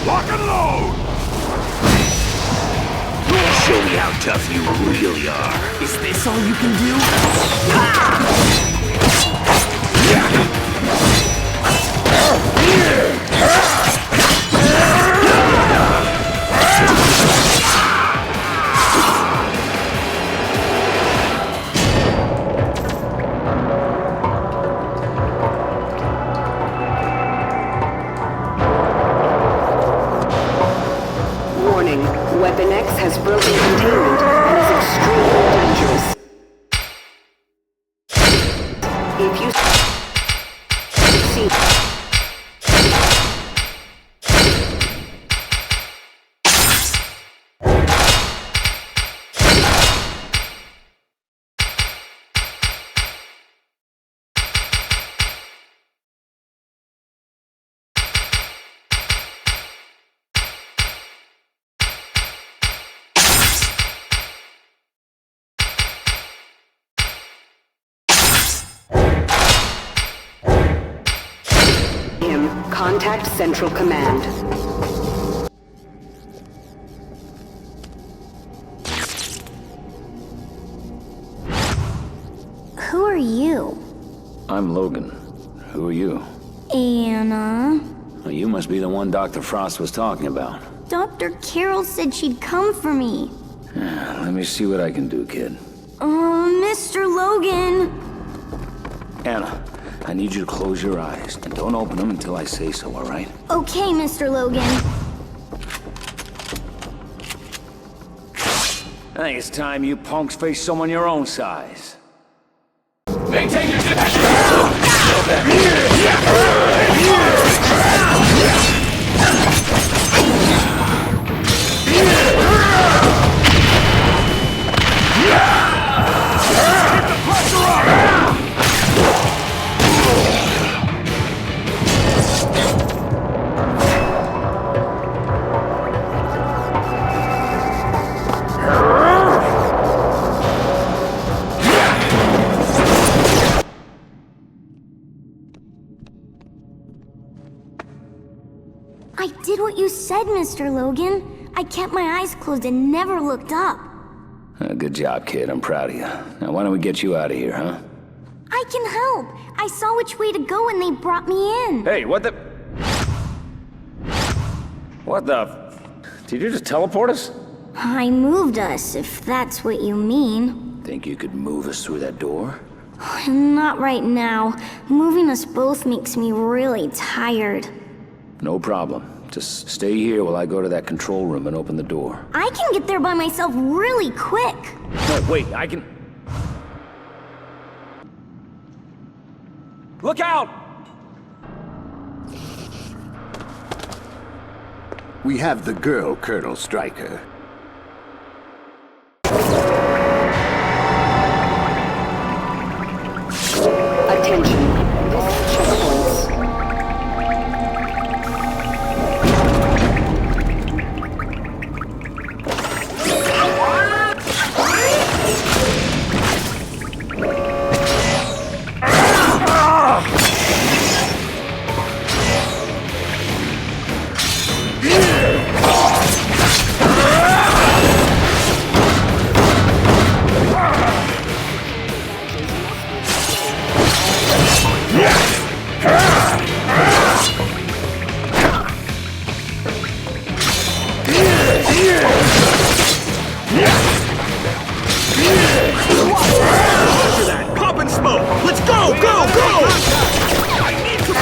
Lock and load! Show me how tough you really are. Is this all you can do? Warning, Weapon X has broken containment and is extremely dangerous. If you see Contact Central Command. Who are you? I'm Logan. Who are you? Anna. Well, you must be the one Dr. Frost was talking about. Dr. Carroll said she'd come for me. Let me see what I can do, kid. Mr. Logan. Anna, I need you to close your eyes, and don't open them until I say so, all right? Okay, Mr. Logan. I think it's time you punks face someone your own size. Maintain your I did what you said, Mr. Logan. I kept my eyes closed and never looked up. Good job, kid. I'm proud of you. Now, why don't we get you out of here, huh? I can help. I saw which way to go and they brought me in. Hey, what the... What the... Did you just teleport us? I moved us, if that's what you mean. Think you could move us through that door? Not right now. Moving us both makes me really tired. No problem. Just stay here while I go to that control room and open the door. I can get there by myself really quick. No, wait, I can... Look out! We have the girl, Colonel Stryker. Attention. Visit checkpoints. Pop and smoke! Let's go! Go! Go! I need to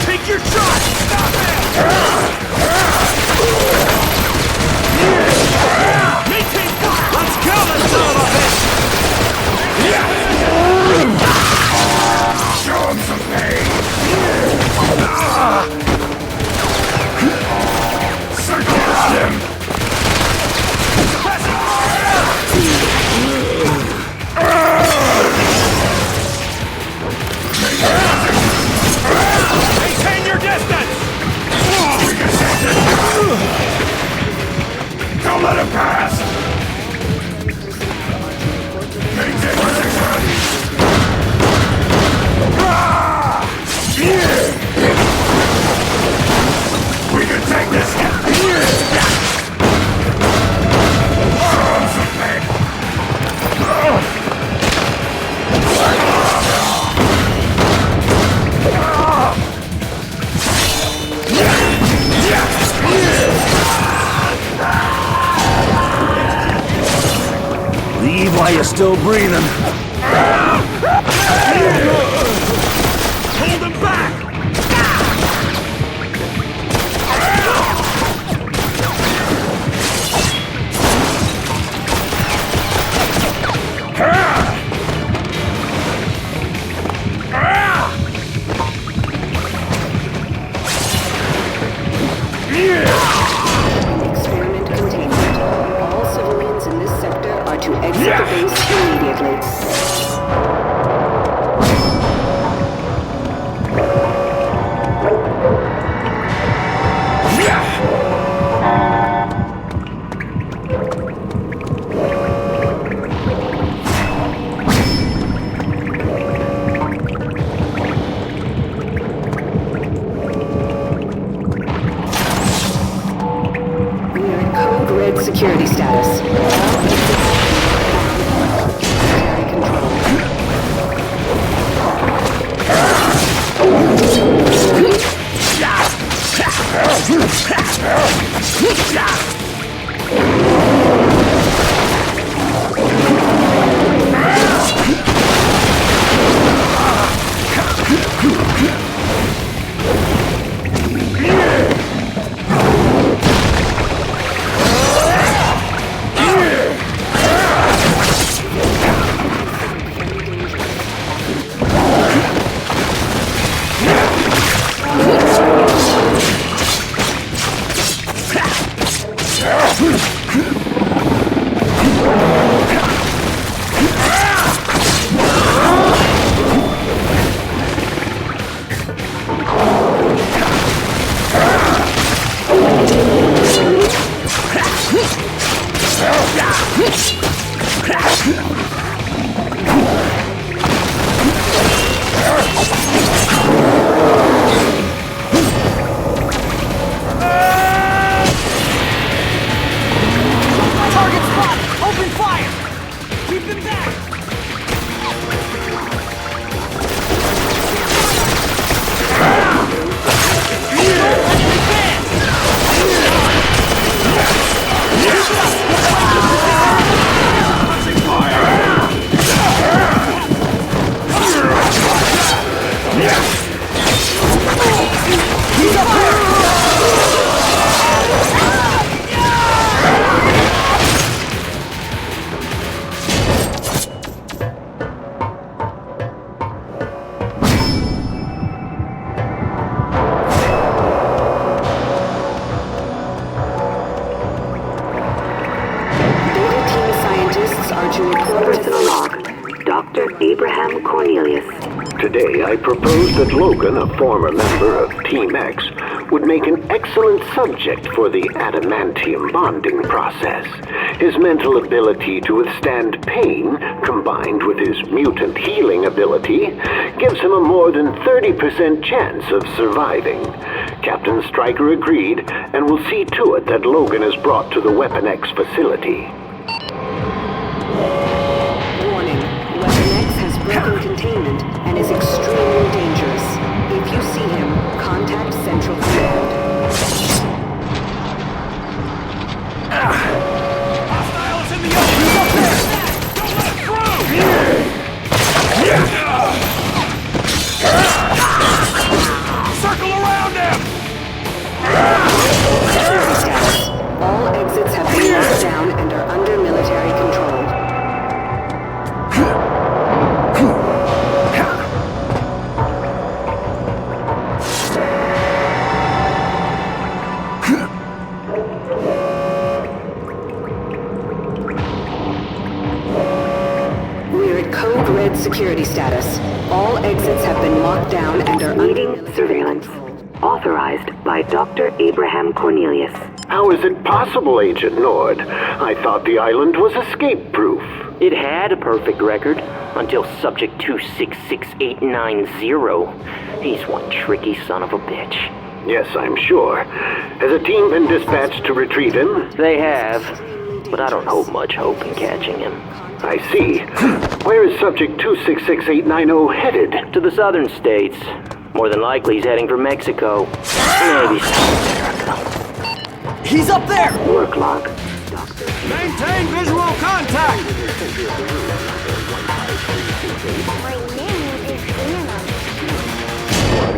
take your shot! Stop it! Maintain fire! Let's kill this son of a bitch! Show him some pain! Circle him! Maintain your distance! Don't let him pass! Maintain position! We can take this! Leave while you're still breathing. Hold him back! Experiment containment. All civilians in this sector are to exit the base immediately. security status. Today, I propose that Logan, a former member of Team X, would make an excellent subject for the adamantium bonding process. His mental ability to withstand pain, combined with his mutant healing ability, gives him a more than 30% chance of surviving. Captain Stryker agreed, and will see to it that Logan is brought to the Weapon X facility. Warning, Weapon X has broken containment and is extremely dangerous. If you see him, contact Central Command. Hostiles in the open! He's up there! Don't let him through! Circle around him! Security status. All exits have been locked down and are under military control. Security status. All exits have been locked down and are needing surveillance. Authorized by Dr. Abraham Cornelius. How is it possible, Agent Nord? I thought the island was escape-proof. It had a perfect record until Subject 266890. He's one tricky son of a bitch. Yes, I'm sure. Has a team been dispatched to retrieve him? They have, but I don't hold much hope in catching him. I see. Where is Subject 266890 headed? To the southern states. More than likely he's heading for Mexico. Maybe South America. He's up there! Work log. Maintain visual contact!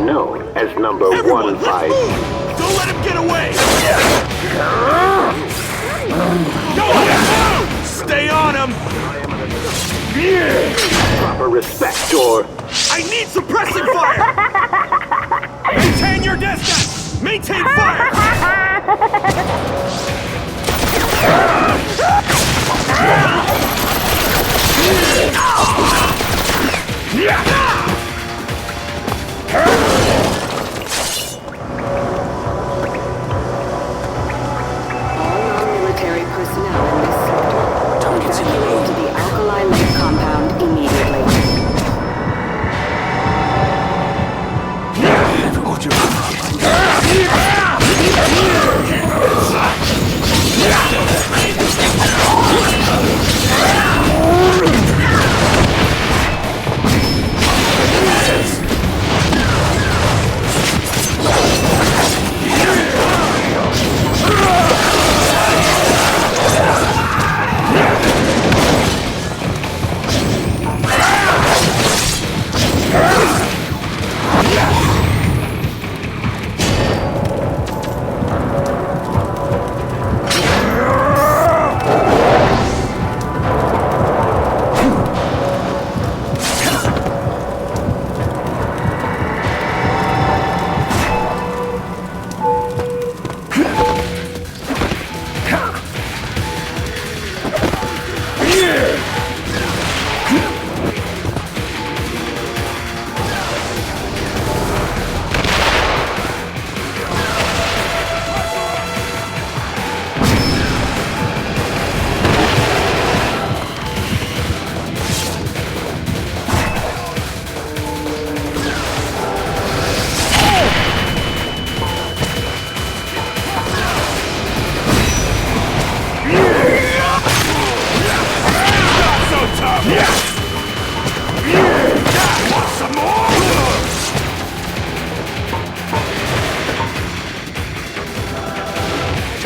Known as number 15. Don't let him get away! Don't let him move! Stay on him! Proper respect, or... I need suppressing fire! Maintain your distance! Maintain fire! all non-military personnel in this sector. Evacuate to the Alkali Lake compound immediately.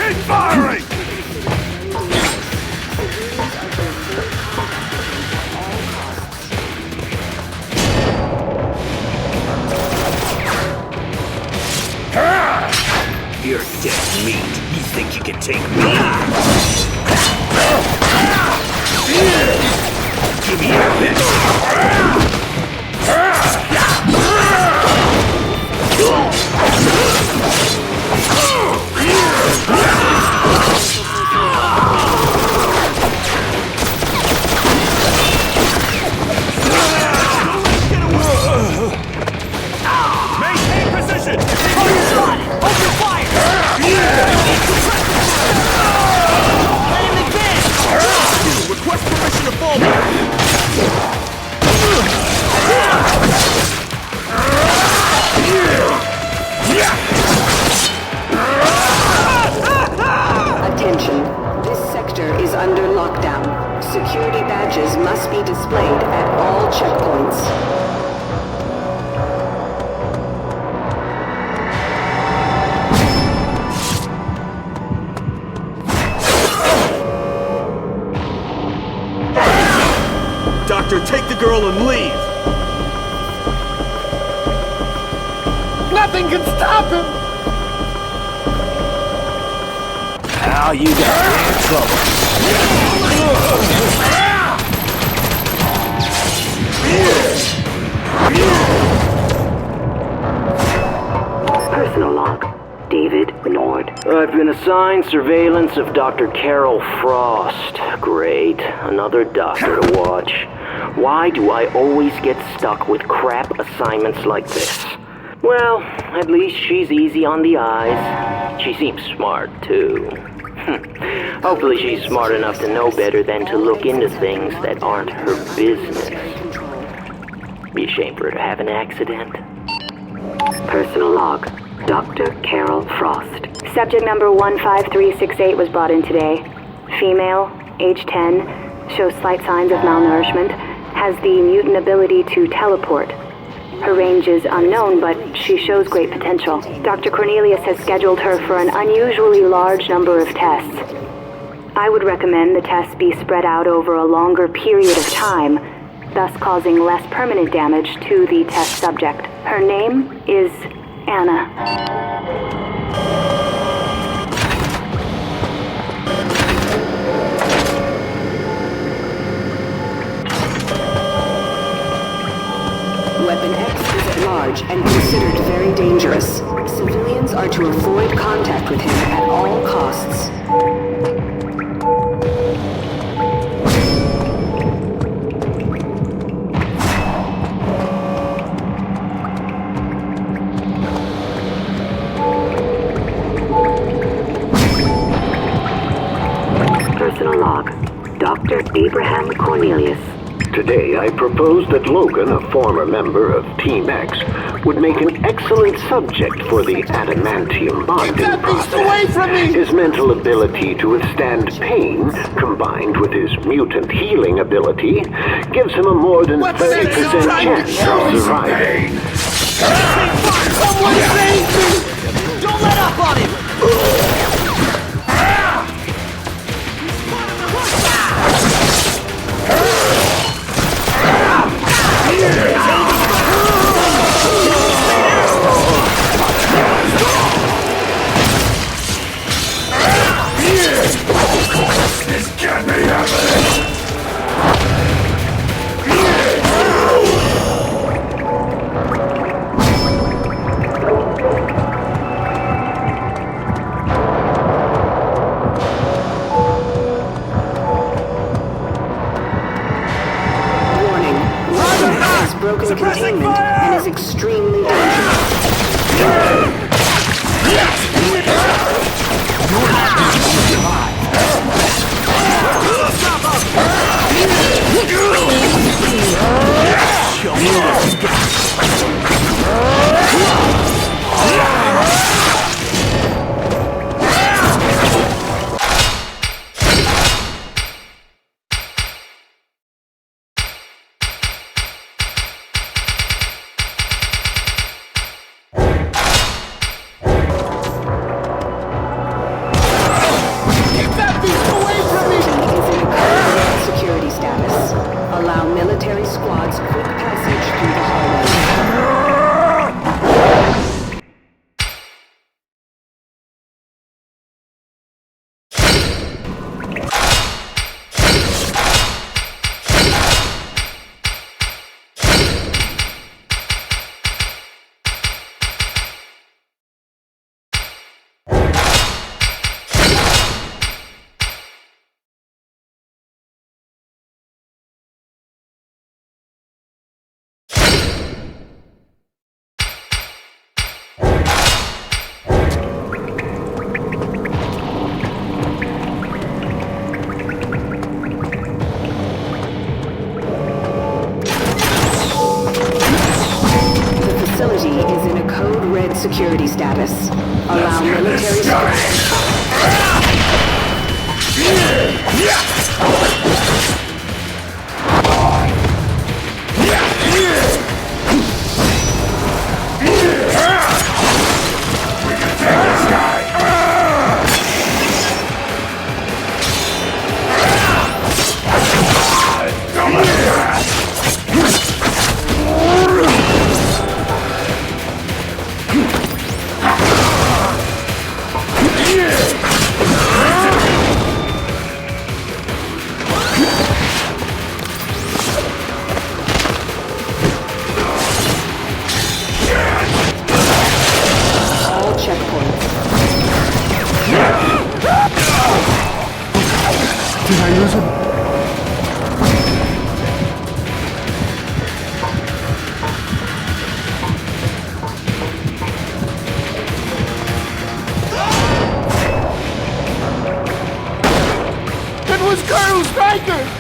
Keep firing! You're dead meat. You think you can take me? Give me your best. Maintain position! Hold your shot! Open fire! Let him advance! Request permission to fall back! Attention. This sector is under lockdown. Security badges must be displayed at all checkpoints. Doctor, take the girl and leave! Nothing can stop him! Now you got in trouble. Personal log. David Nord. I've been assigned surveillance of Dr. Carol Frost. Great. Another doctor to watch. Why do I always get stuck with crap assignments like this? Well, at least she's easy on the eyes. She seems smart, too. Hopefully she's smart enough to know better than to look into things that aren't her business. Be a shame for her to have an accident. Personal log. Dr. Carol Frost. Subject number 15368 was brought in today. Female, age 10, shows slight signs of malnourishment, has the mutant ability to teleport. Her range is unknown, but she shows great potential. Dr. Cornelius has scheduled her for an unusually large number of tests. I would recommend the tests be spread out over a longer period of time, thus causing less permanent damage to the test subject. Her name is Anna. Weapon X is at large and considered very dangerous. Civilians are to avoid contact with him at all costs. Personal log. Dr. Abraham Cornelius. Today, I propose that Logan, a former member of Team X, would make an excellent subject for the adamantium bonding process. Away from me! His mental ability to withstand pain, combined with his mutant healing ability, gives him a more than 30% chance of surviving. Someone save me! Don't let up on him! This can't be happening! Broken containment and is extremely dangerous. military squad's quick passage through the hallway. Security status. Allow military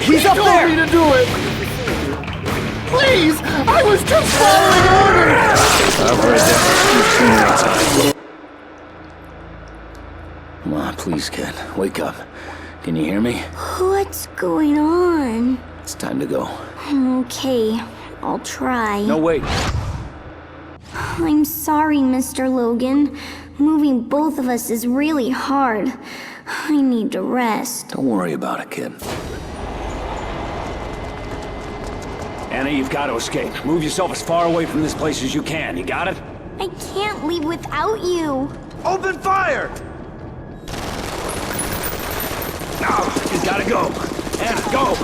He's up there! He told me to do it! Please! I was just following orders! I've heard that too many times. Come on, please, kid. Wake up. Can you hear me? What's going on? It's time to go. Okay, I'll try. No, wait. I'm sorry, Mr. Logan. Moving both of us is really hard. I need to rest. Don't worry about it, kid. Anna, you've got to escape. Move yourself as far away from this place as you can. You got it? I can't leave without you. Open fire! No, you gotta go. Anna, go!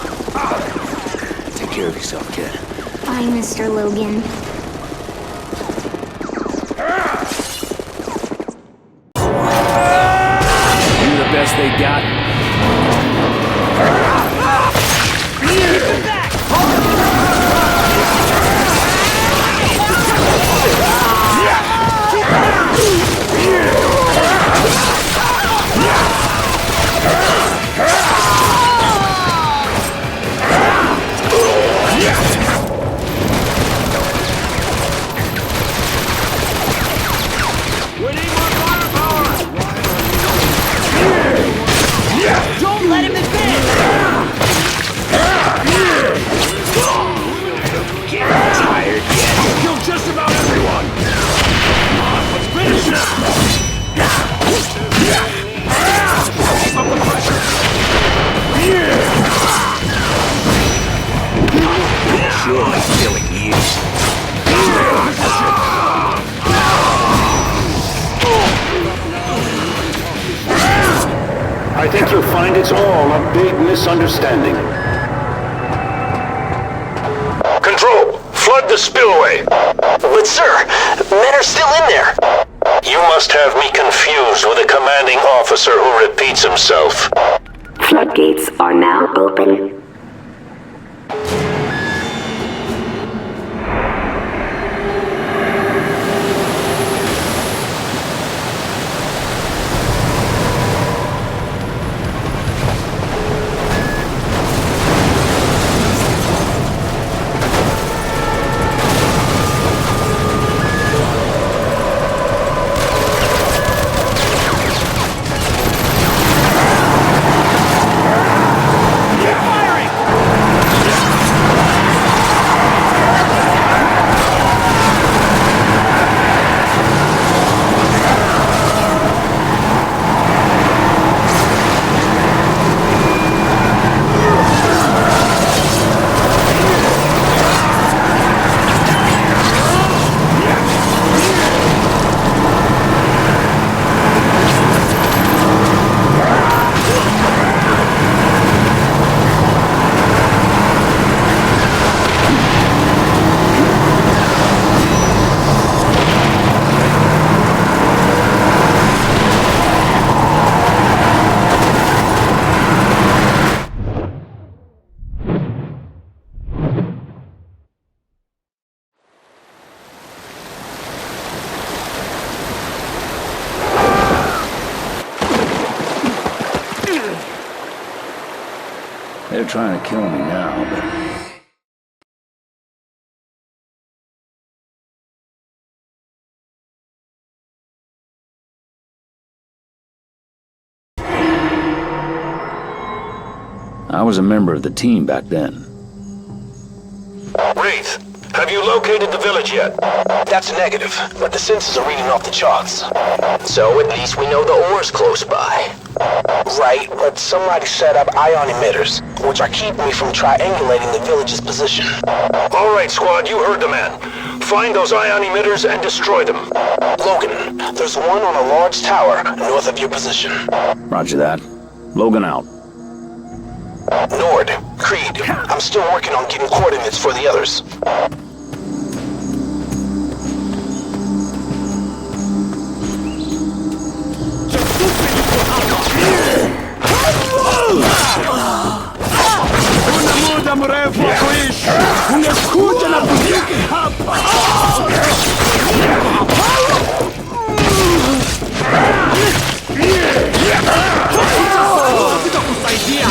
Take care of yourself, kid. Bye, Mr. Logan. You the best they got? Don't let him advance! Get tired yet? Killed just about everyone! Come on, let's finish him! Keep up the pressure! Sure, I'm killing you. I think you'll find it's all a big misunderstanding. Control, flood the spillway. But sir, men are still in there. You must have me confused with a commanding officer who repeats himself. Floodgates are now open. They're trying to kill me now, but... I was a member of the team back then. Wraith, have you located the village yet? That's negative, but the sensors are reading off the charts. So at least we know the ore's close by. Right, but somebody set up ion emitters, which are keeping me from triangulating the village's position. All right, squad, you heard the man. Find those ion emitters and destroy them. Logan, there's one on a large tower north of your position. Roger that. Logan out. Nord, Creed, I'm still working on getting coordinates for the others. Una muda mrefu wa kuishi. Ungekuja na kuziki hapa. Sitakusaidia.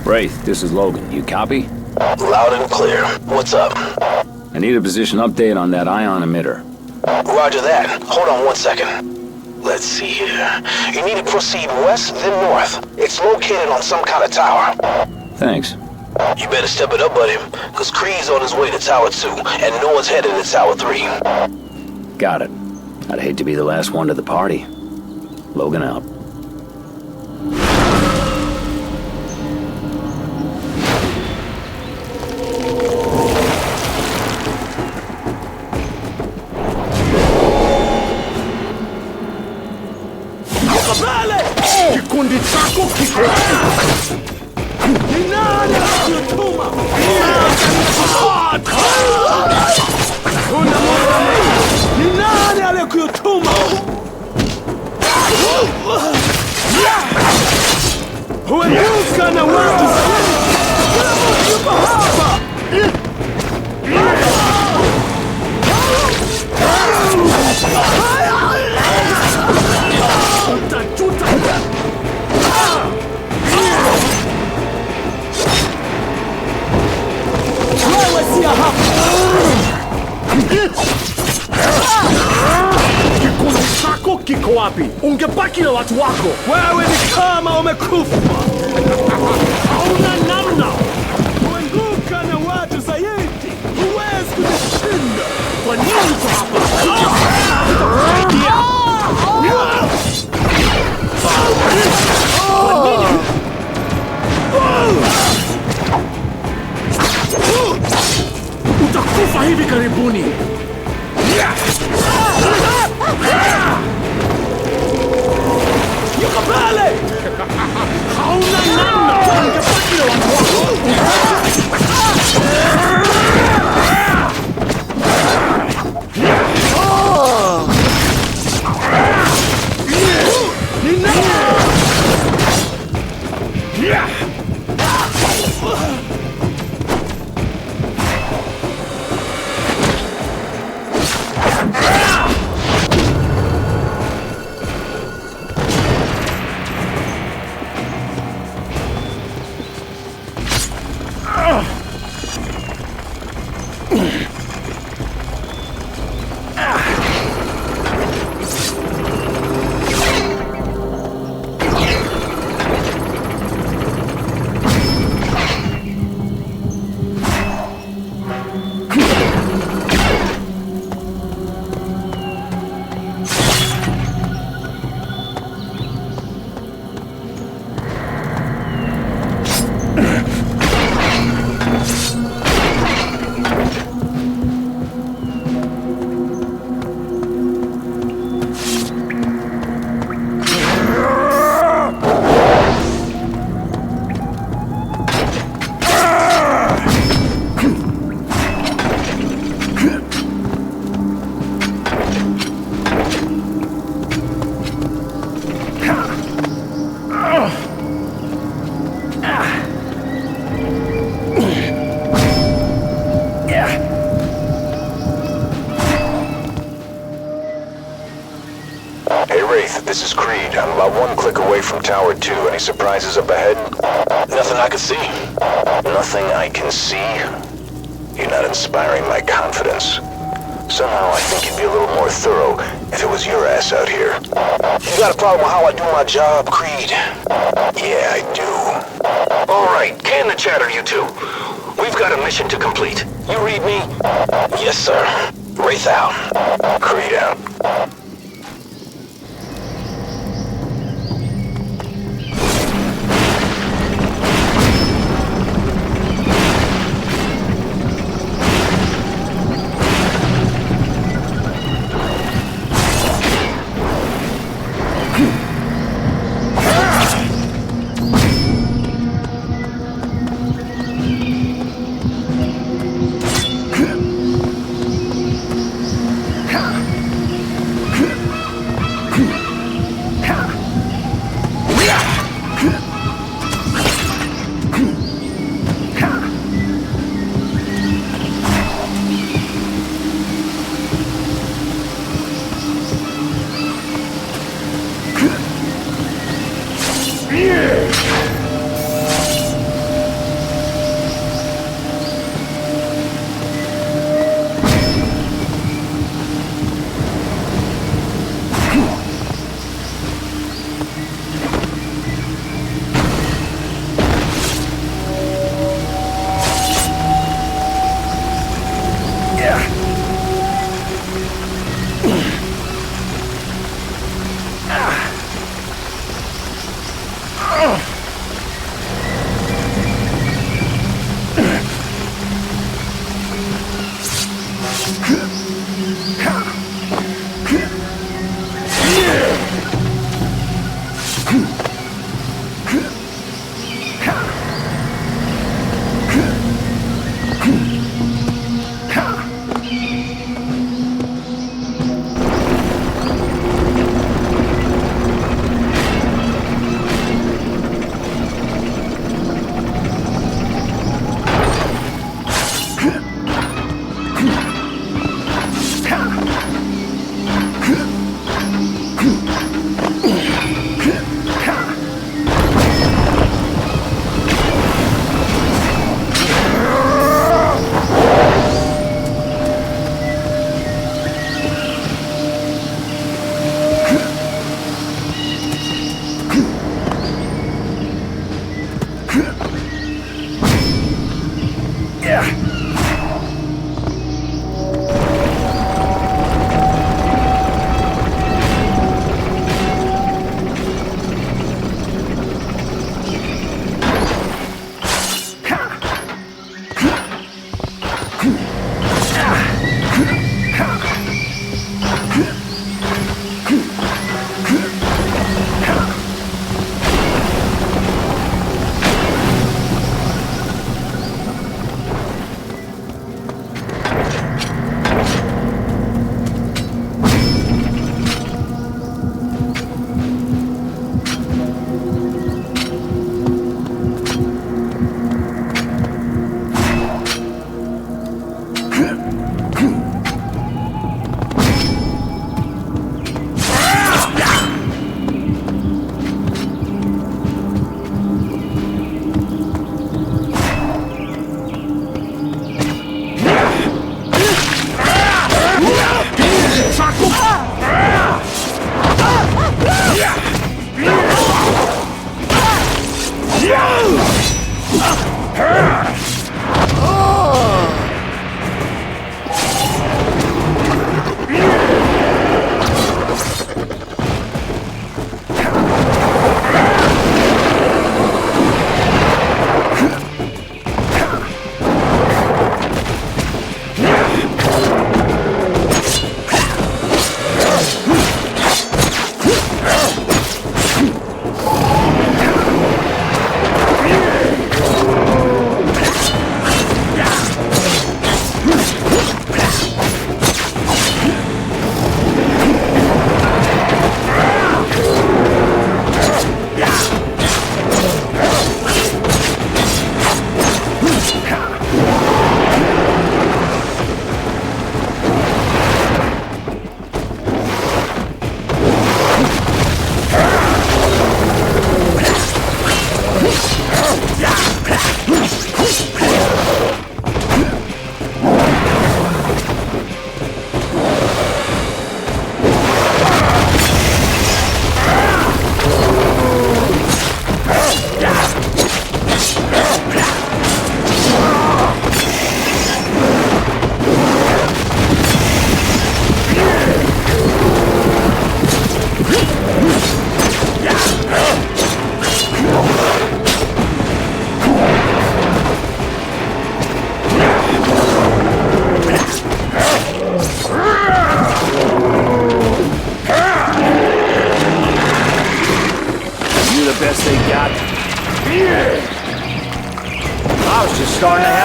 Wraith, this is Logan. You copy? Loud and clear. What's up? I need a position update on that ion emitter. Roger that. Hold on 1 second. Let's see here. You need to proceed west, then north. It's located on some kind of tower. Thanks. You better step it up, buddy, because Kree's on his way to Tower 2, and no one's headed to Tower 3. Got it. I'd hate to be the last one to the party. Logan out. Kikundi chako kiko ni nani aliyotuma? Ni nani aliyotuma? Huepuka na watu yupo hapa. Utajuta. Wewe si hapa. Kikundi chako kiko wapi? Ungebaki na watu wako. Wewe ni kama umekufa. Hauna namna. Kuanguka na watu zaidi. Huwezi kushinda. Kwa nini uko hapa? Utakufa hivi karibuni. Yuko pale. Hauna namna. Ungebaki na watu wako. from Tower 2. Any surprises up ahead? Nothing I can see. Nothing I can see? You're not inspiring my confidence. Somehow I think you'd be a little more thorough if it was your ass out here. You got a problem with how I do my job, Creed? Yeah, I do. All right, can the chatter, you two. We've got a mission to complete. You read me? Yes, sir. Wraith out. Creed out.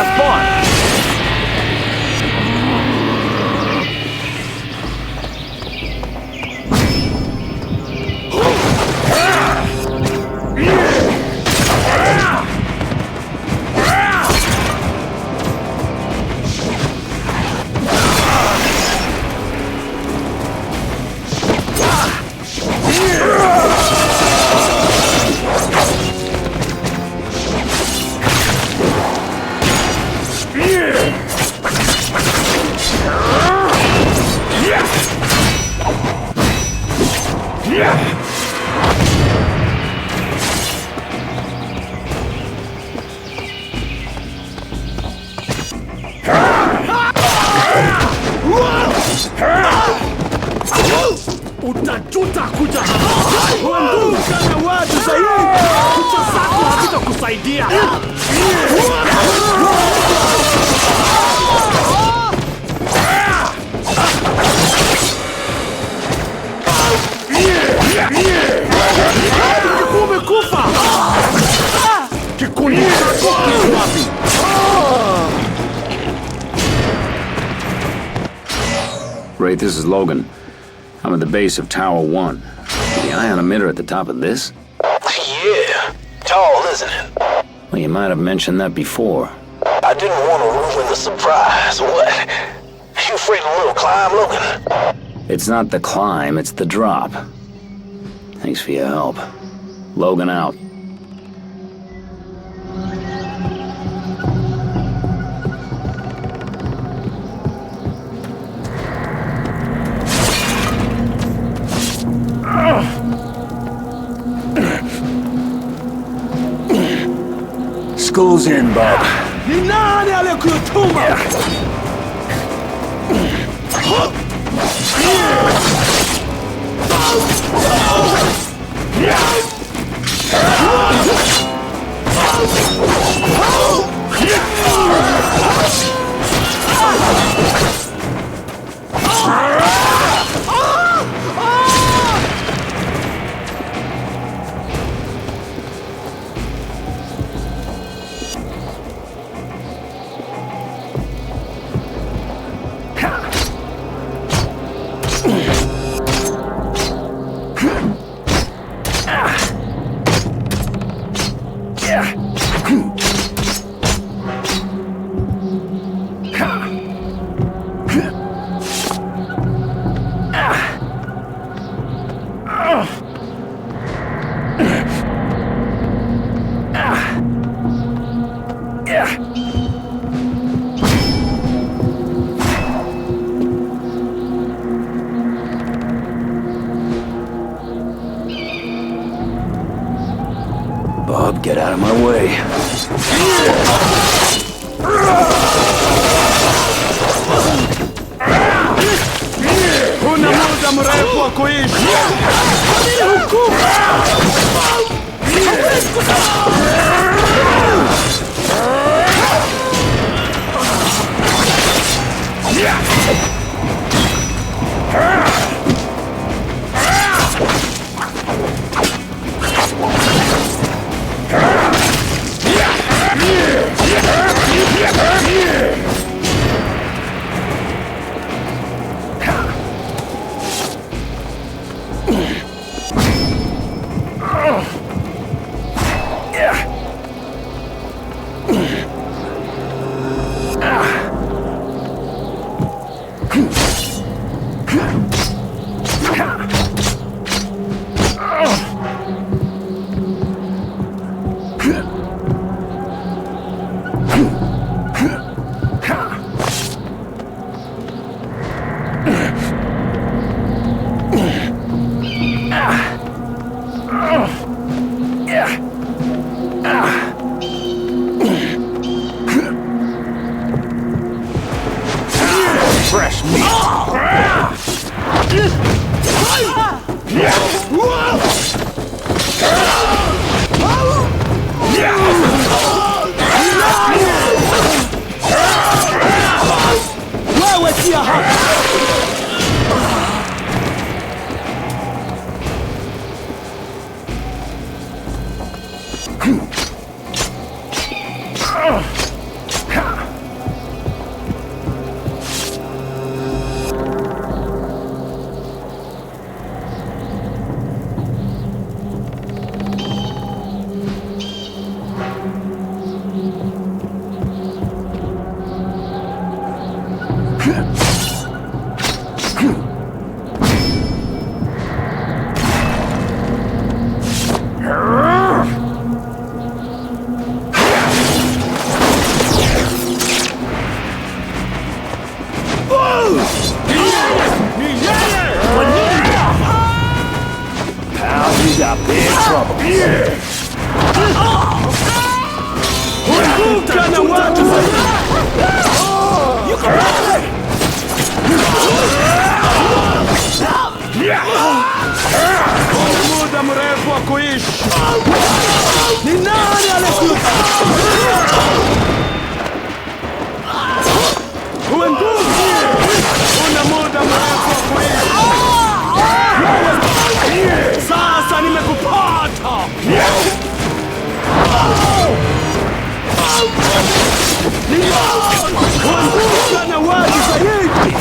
Have fun! Utajuta kuja hapa. Kuanguka na watu zaidi. Kucha zako hazitakusaidia. Umekufa. Kikundi chako kiko wapi? Wraith, this is Logan. I'm at the base of Tower 1. The ion emitter at the top of this? Yeah. Tall, isn't it? Well, you might have mentioned that before. I didn't want to ruin the surprise. What? You afraid of a little climb, Logan? It's not the climb, it's the drop. Thanks for your help. Logan out. School's in, Bob. Ni nani aliyekutuma? Bob, get out of my way. Huna muda mrefu wa kuishi. Hukumu. Pal, you got big trouble. Muda mrefu wa kuishi. Ni nani alikufa? Uwe nguvu. Una muda mrefu wa kuishi. Sasa nimekupata. Kuanguka na watu zaidi.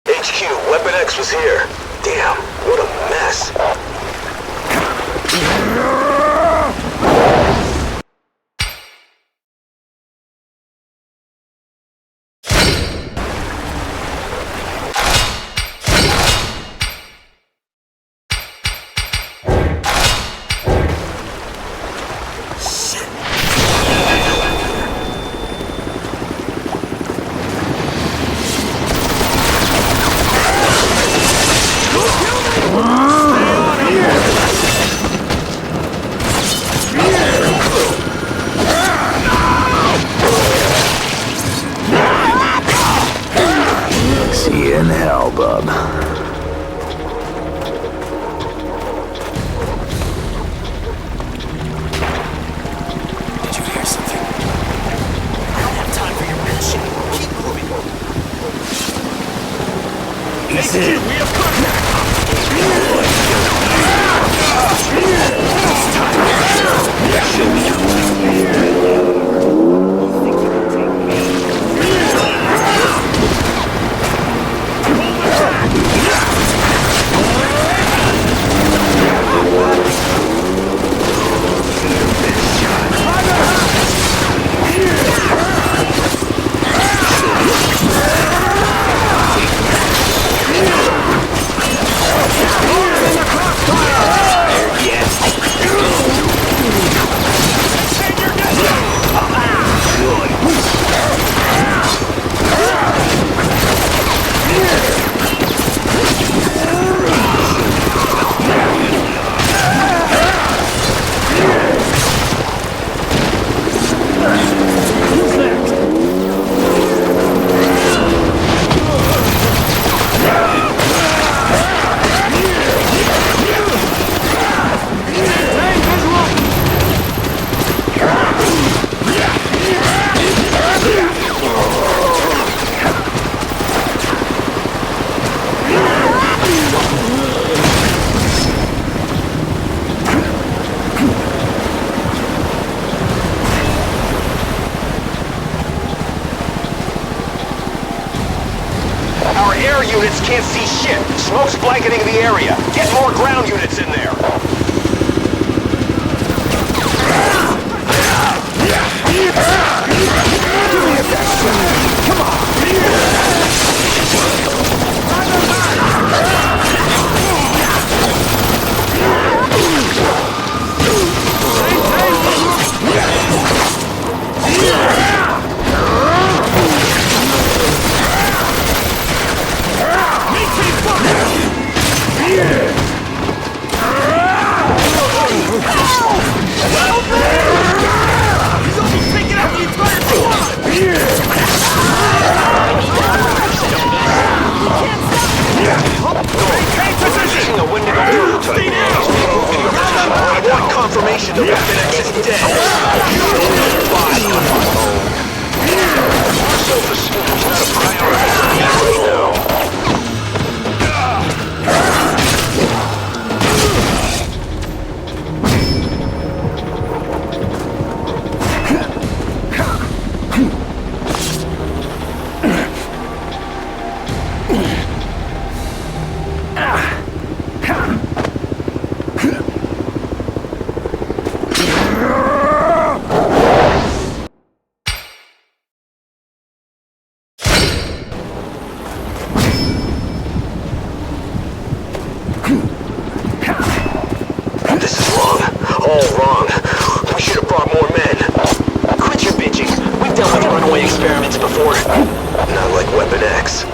HQ, Weapon X was here. Damn, what a mess. See you in hell, bub. Did you hear something? I don't have time for your bullshit. Keep moving. He's in. We have contact. Air units can't see shit. Smoke's blanketing the area. Get more ground units in there. Come on. confirmation the Weapon X is dead. Self-esteem's not a priority for me right now. This is wrong. All wrong. We should have brought more men. Quit your bitching. We've dealt with runaway experiments before. Not like Weapon X.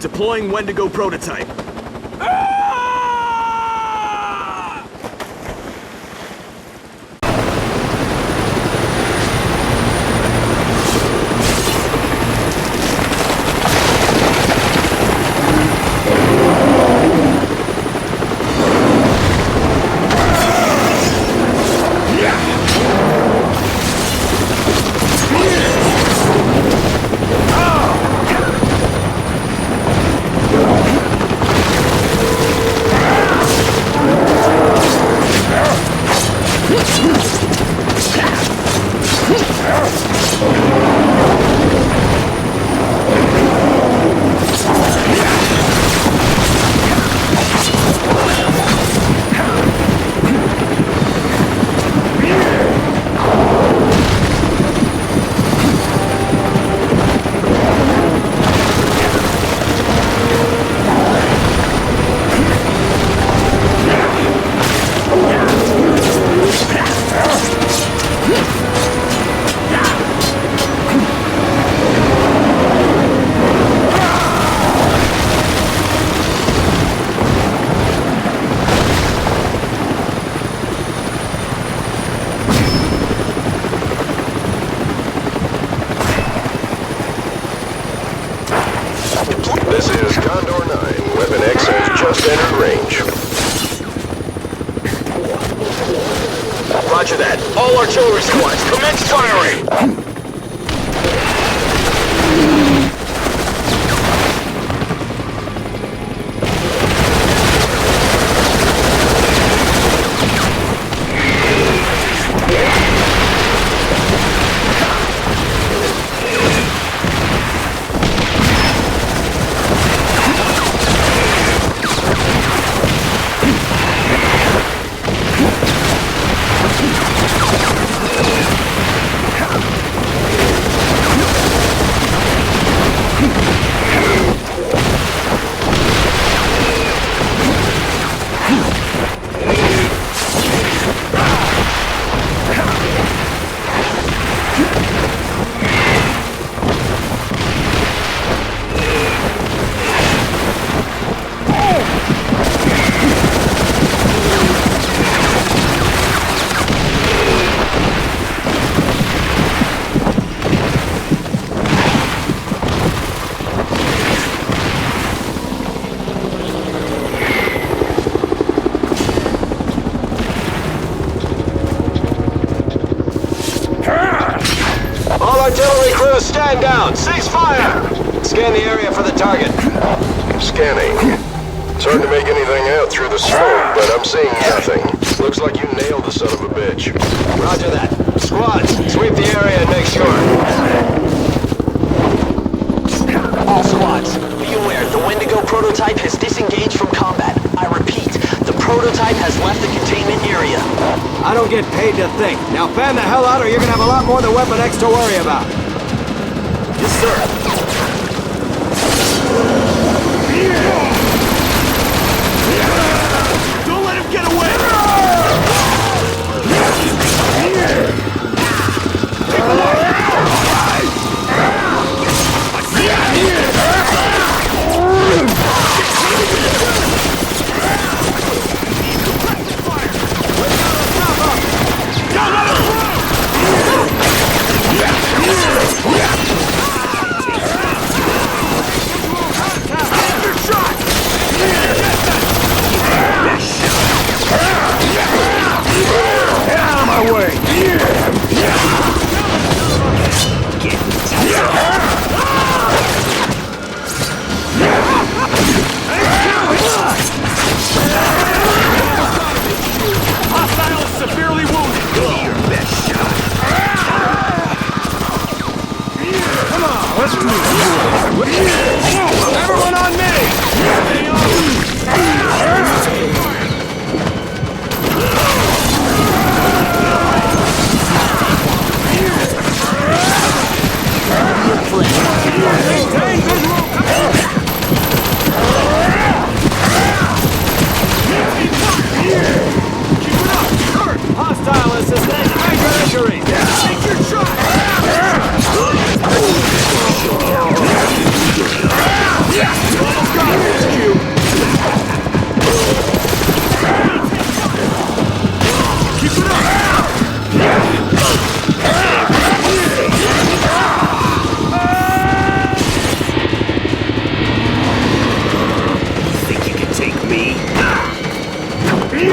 Deploying Wendigo prototype. This is Condor 9. Weapon X has just entered range. Roger that. All artillery squads, commence firing! Artillery crew, stand down! Cease fire! Scan the area for the target. Scanning. It's hard to make anything out through the smoke, but I'm seeing nothing. Looks like you nailed the son of a bitch. Roger that. Squads, sweep the area and make sure. All squads, be aware, the Wendigo prototype has disengaged from combat. I repeat, the prototype has left the containment area. I don't get paid to think. Now fan the hell out or you're gonna have a lot more than Weapon X to worry about. Yes, sir. Don't let him get away!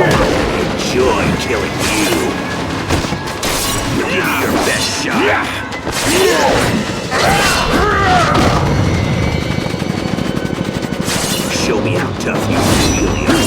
Enjoy killing you. Give me your best shot. Show me how tough you really are.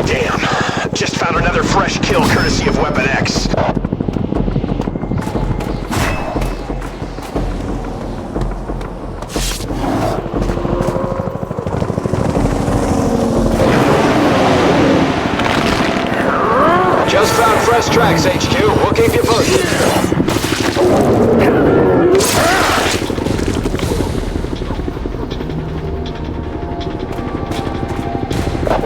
Damn, just found another fresh kill courtesy of Weapon X. Just found fresh tracks, HQ. We'll keep you posted.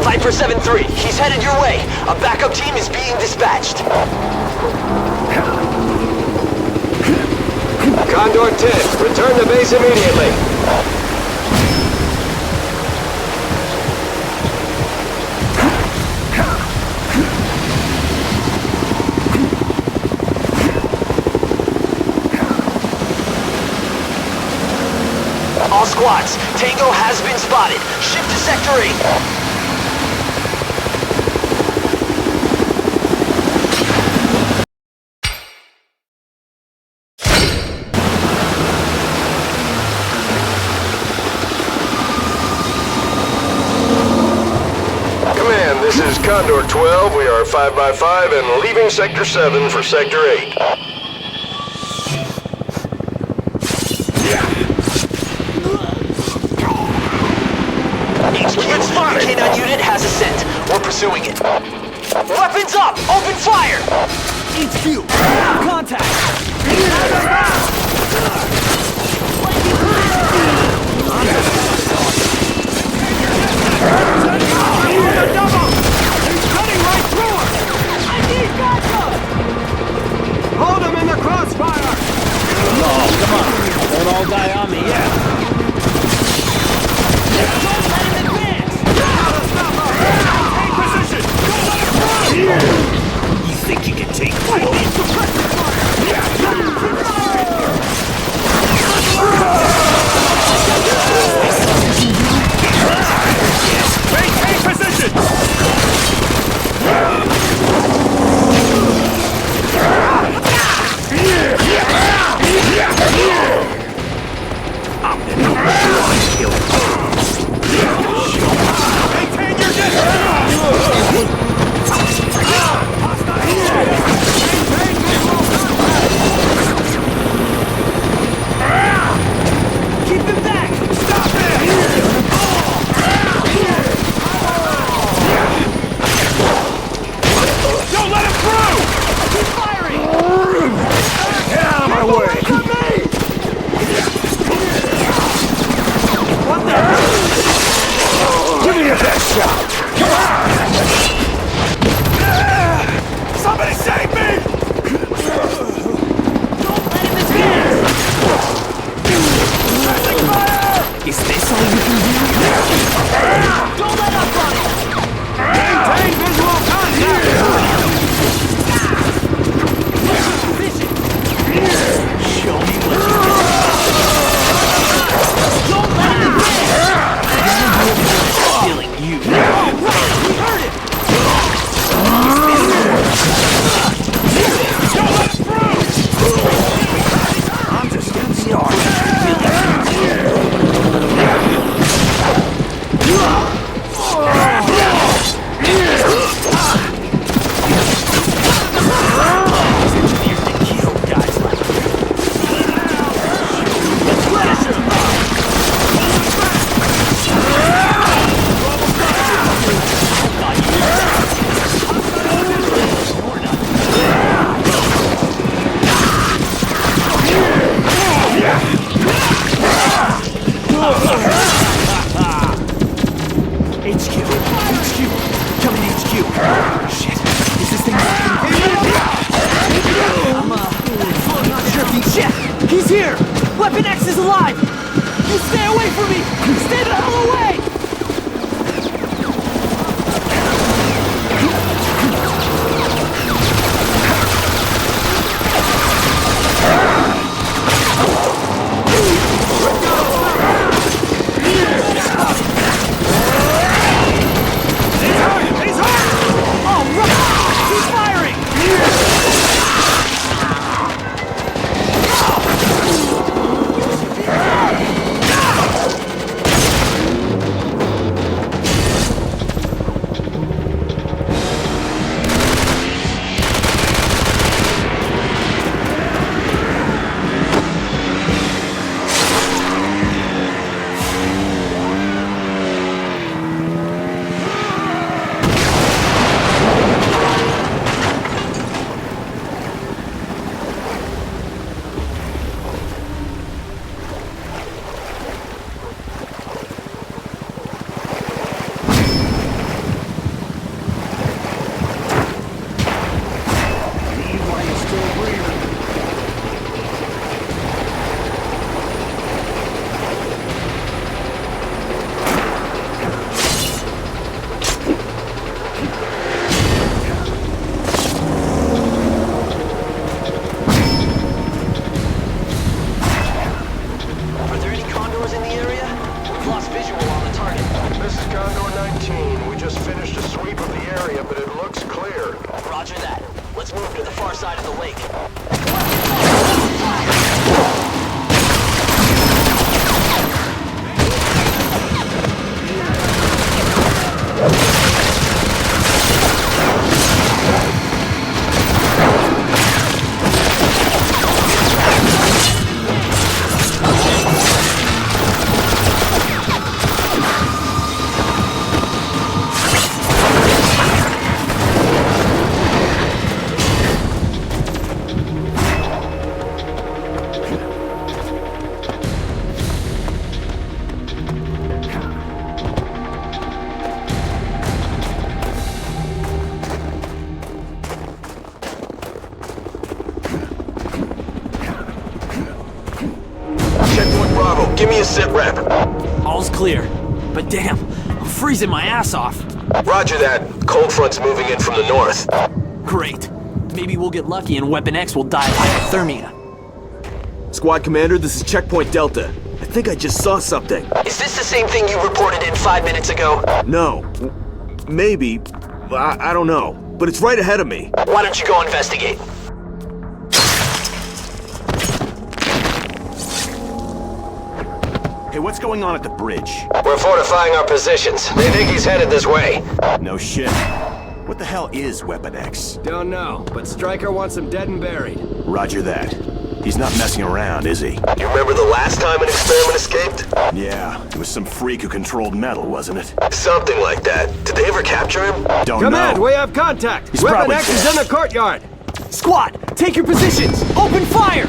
Viper 7-3, he's headed your way. A backup team is being dispatched. Condor 10, return to base immediately. All squads, Tango has been spotted. Shift to Sector 8. This is Condor 12. We are 5x5 and leaving Sector 7 for Sector 8. HQ spotted. K9 unit has ascent. We're pursuing it. Weapons up! Open fire! HQ! Contact! Hold him in the crossfire! No, come on. Don't all die on me yet. Don't let him advance! Take position! Don't let him through! You think you can take I need suppressive fire! Stay the hell away! Give me a sit rep. All's clear. But damn, I'm freezing my ass off. Roger that. Cold front's moving in from the north. Great. Maybe we'll get lucky and Weapon X will die of hypothermia. Squad Commander, this is Checkpoint Delta. I think I just saw something. Is this the same thing you reported in 5 minutes ago? No. Maybe. I don't know. But it's right ahead of me. Why don't you go investigate? Hey, what's going on at the bridge? We're fortifying our positions. They think he's headed this way. No shit. What the hell is Weapon X? Don't know, but Stryker wants him dead and buried. Roger that. He's not messing around, is he? You remember the last time an experiment escaped? Yeah, it was some freak who controlled metal, wasn't it? Something like that. Did they ever capture him? Don't Command, know. we have contact! He's Weapon probably X is dead. in the courtyard! Squad, take your positions! Open fire!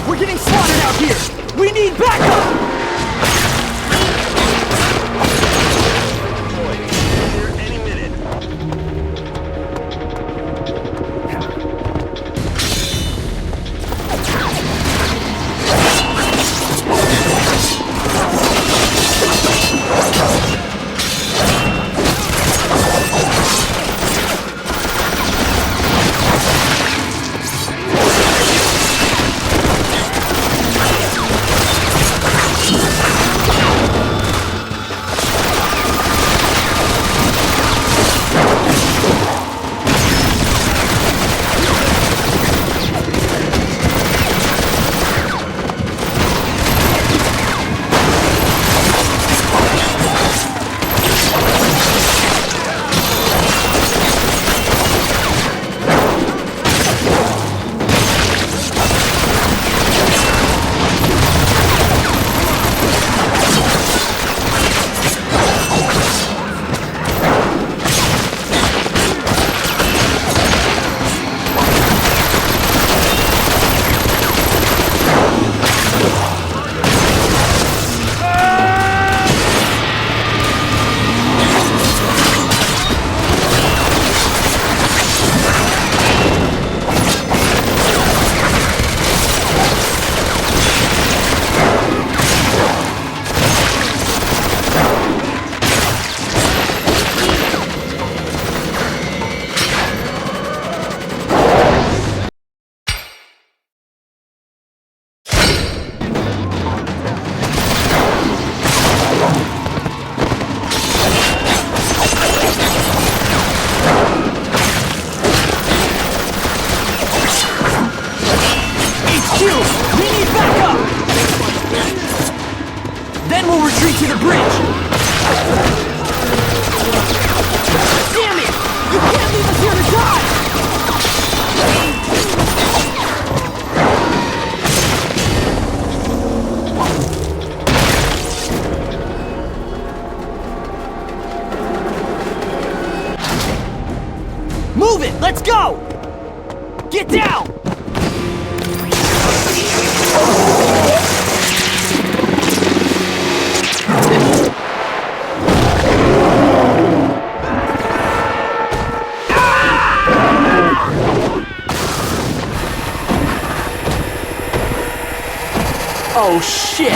We're getting slaughtered out here! We need backup! Oh, shit!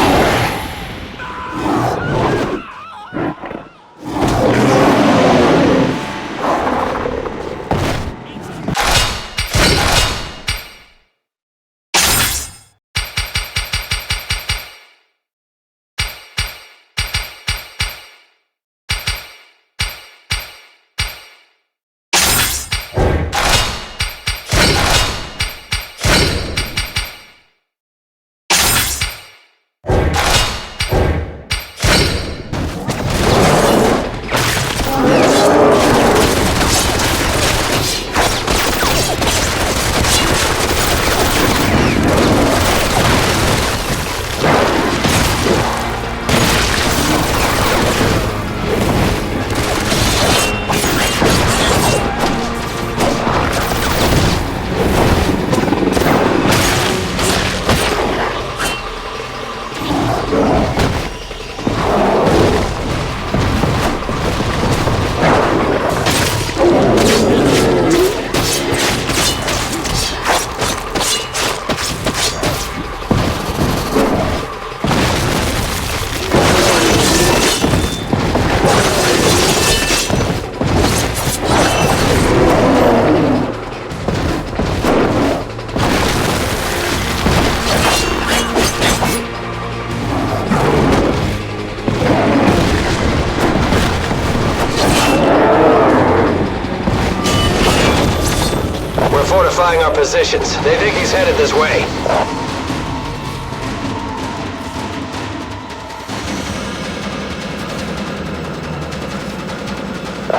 Fortifying our positions. They think he's headed this way.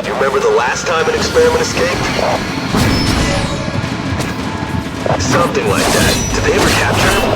Do you remember the last time an experiment escaped? Something like that. Did they ever capture him?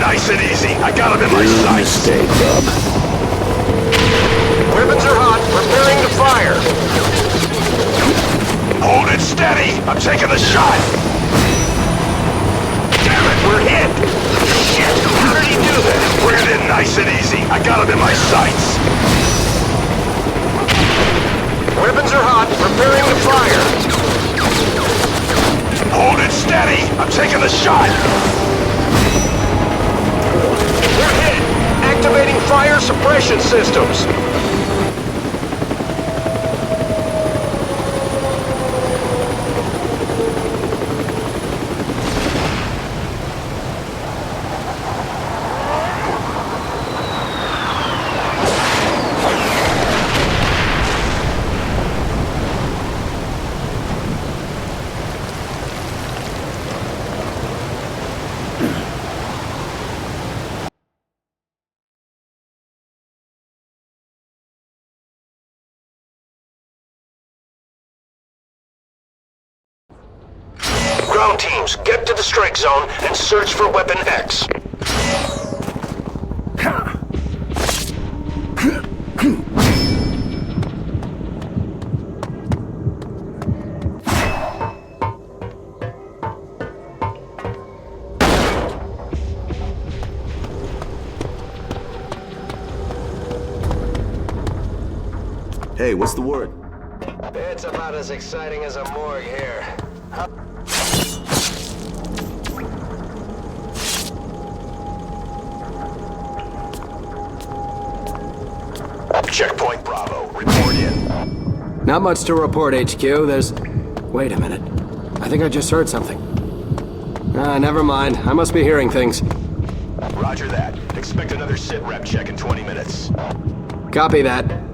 nice and easy. I got him in my Big sights. mistake, bub. Weapons are hot. Preparing to fire. Hold it steady. I'm taking the shot. Damn it, we're hit. Shit, how did he do that? Bring it in nice and easy. I got him in my sights. Weapons are hot. Preparing to fire. Hold it steady. I'm taking the shot. We're hit. Activating fire suppression systems. Ground teams, get to the strike zone and search for Weapon X. Hey, what's the word? It's about as exciting as a morgue here. Checkpoint Bravo, report in. Not much to report, HQ. There's... Wait a minute. I think I just heard something. Never mind. I must be hearing things. Roger that. Expect another sit rep check in 20 minutes. Copy that.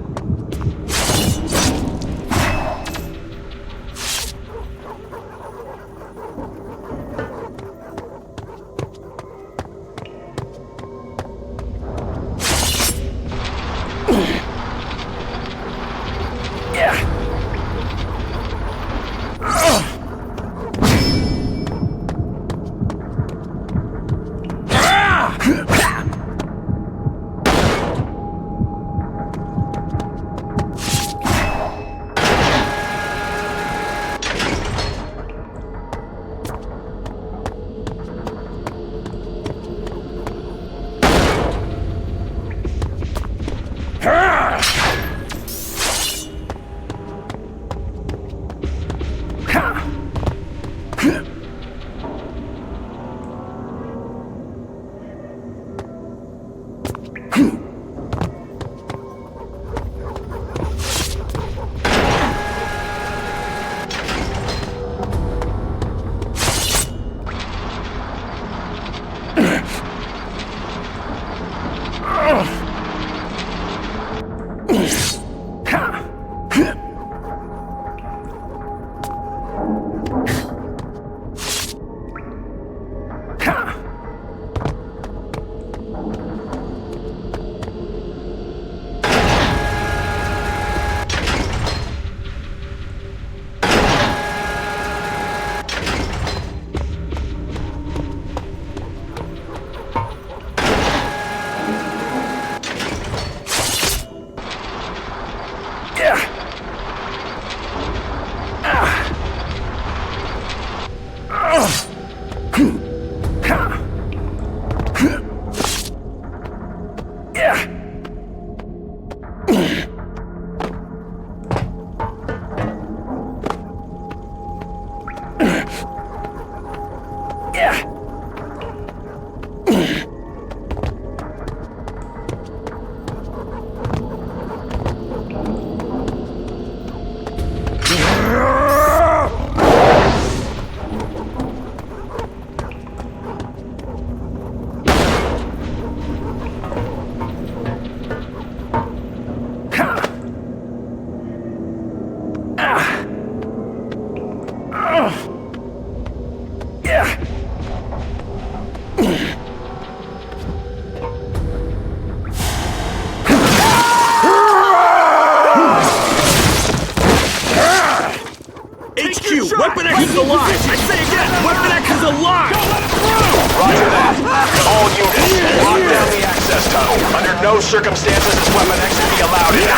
no circumstances is Weapon X to be allowed in.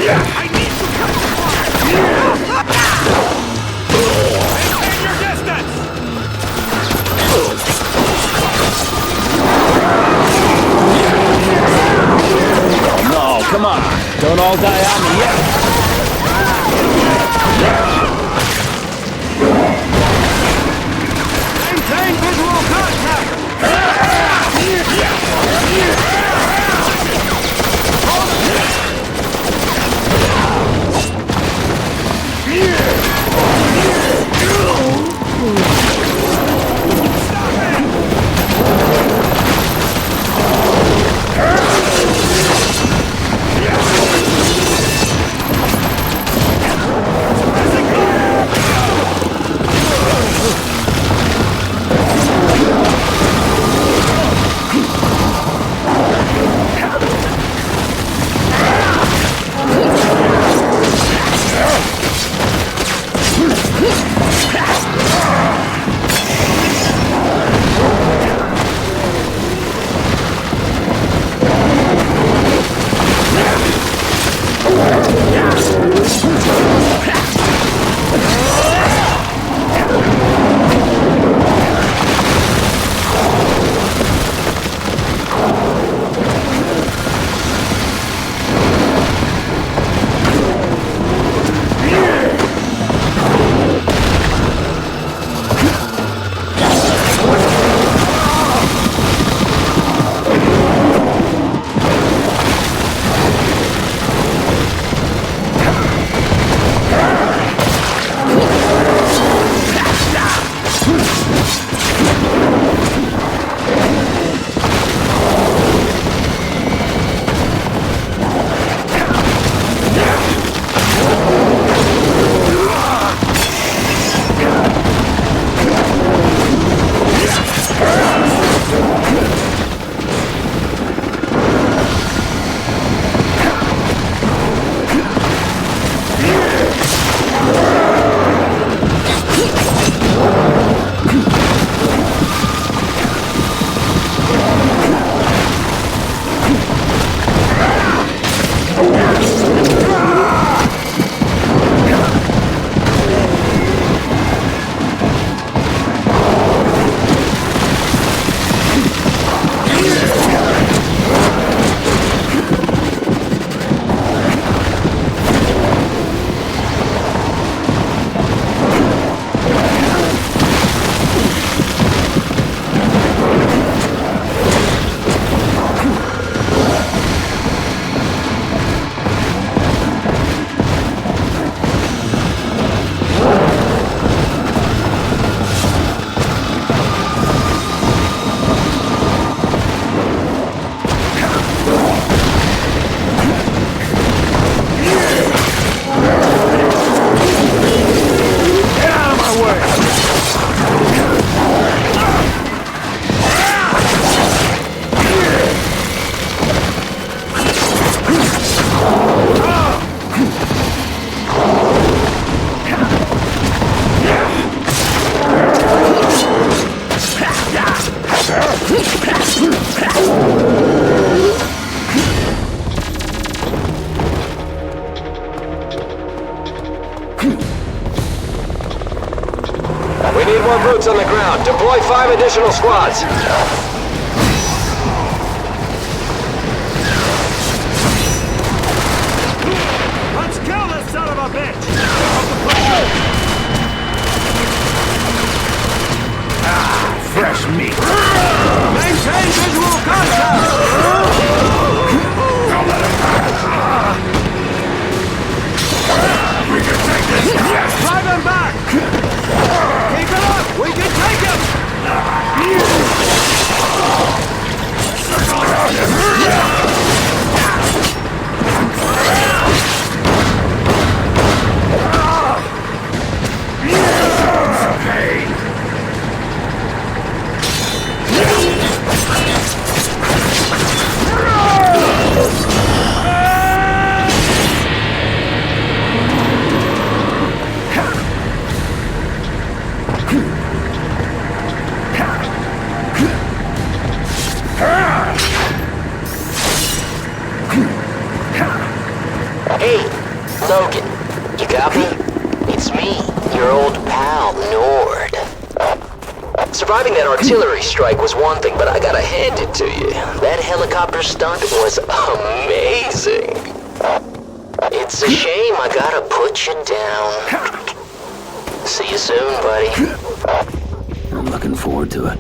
I need to cut the fire! Maintain your distance! Oh no, come on. Don't all die on me yet. Maintain visual contact! We need more boots on the ground. Deploy 5 additional squads. Let's kill this son of a bitch! Fresh meat. Maintain visual contact! Don't let him pass. We can take this. Drive him back! Keep it up! We can take him! Circle around him. Pain. Surviving that artillery strike was one thing, but I gotta hand it to you. That helicopter stunt was amazing. It's a shame I gotta put you down. See you soon, buddy. I'm looking forward to it.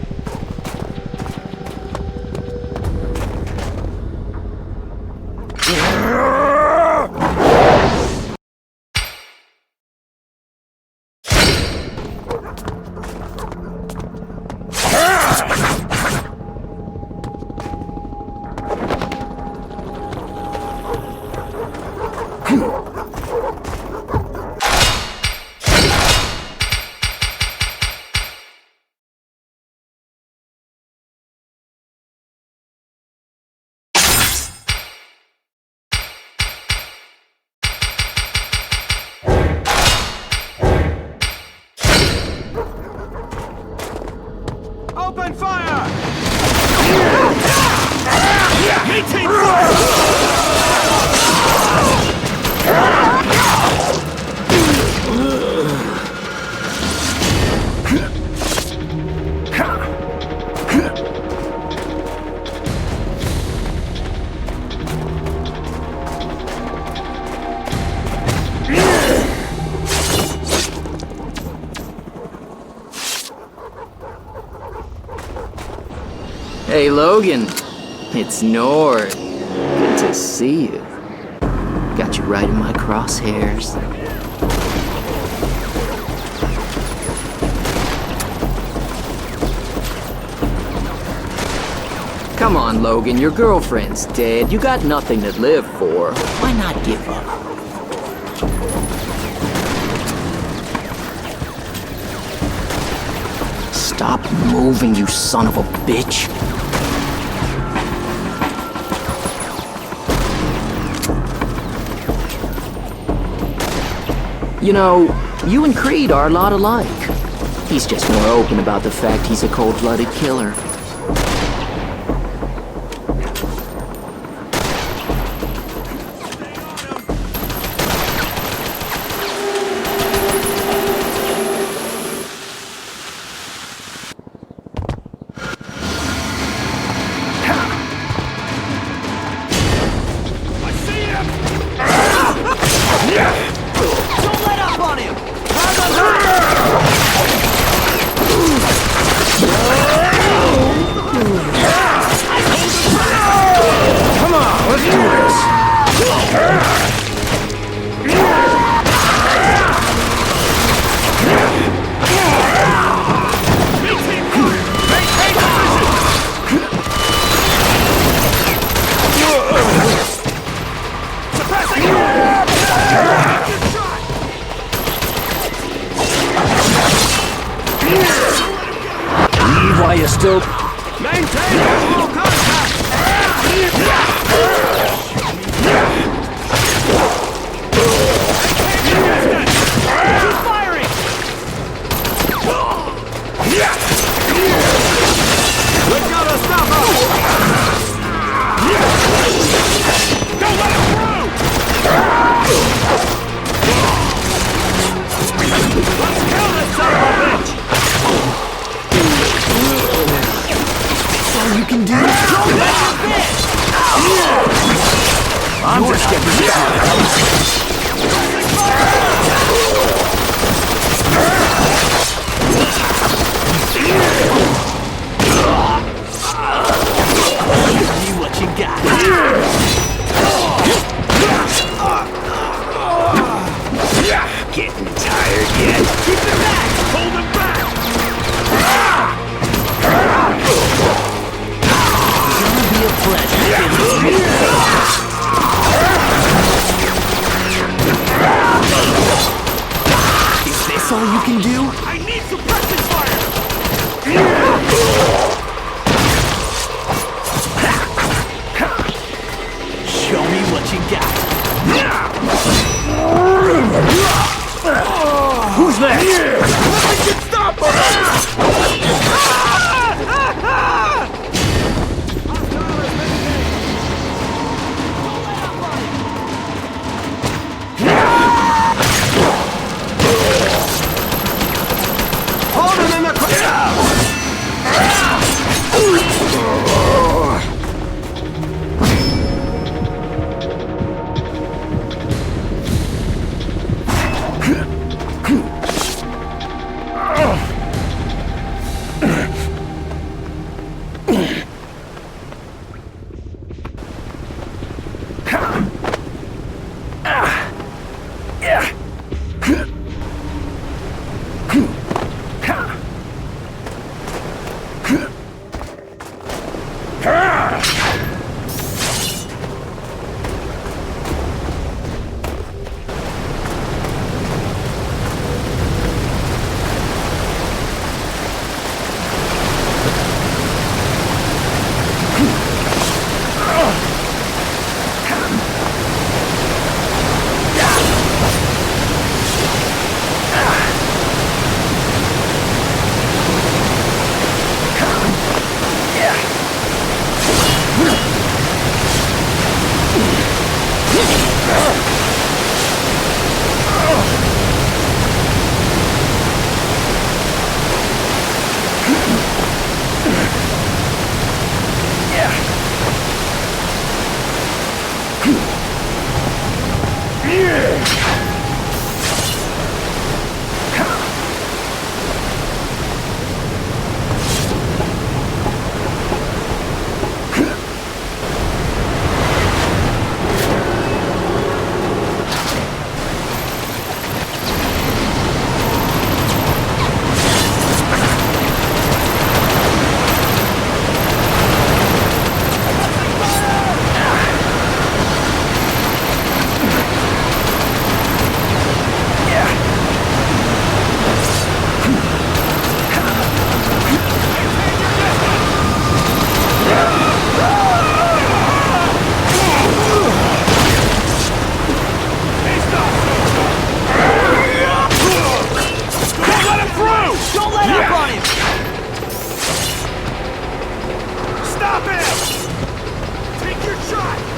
Open fire! Maintain fire! Hey, Logan. It's Nord. Good to see you. Got you right in my crosshairs. Come on, Logan. Your girlfriend's dead. You got nothing to live for. Why not give up? Stop moving, you son of a bitch. You know, you and Creed are a lot alike. He's just more open about the fact he's a cold-blooded killer. Why you still... Maintain visual contact! Keep firing! We've got to stop us! Don't let him through! Let's kill this son of a bitch! You can do it. I'm just getting started. See what you got. Getting tired yet? Keep it back! Hold it back! Be a pleasure.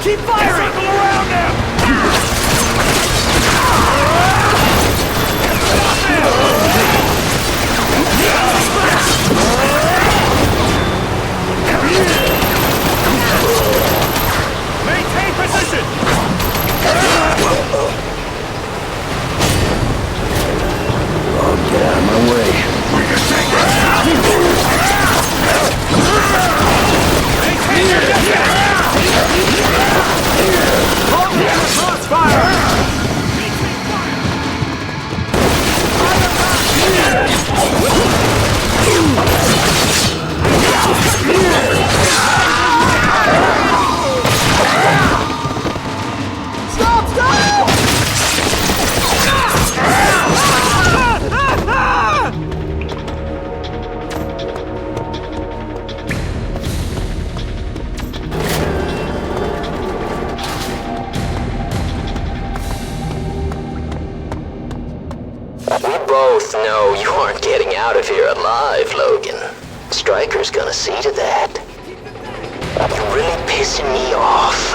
Keep firing! Circle around them! Maintain position! Oh, get out of my way. We can take that! Maintain your distance! Hold me with crossfire! Stop! Stop! We both know you aren't getting out of here alive, Logan. Stryker's gonna see to that. You're really pissing me off.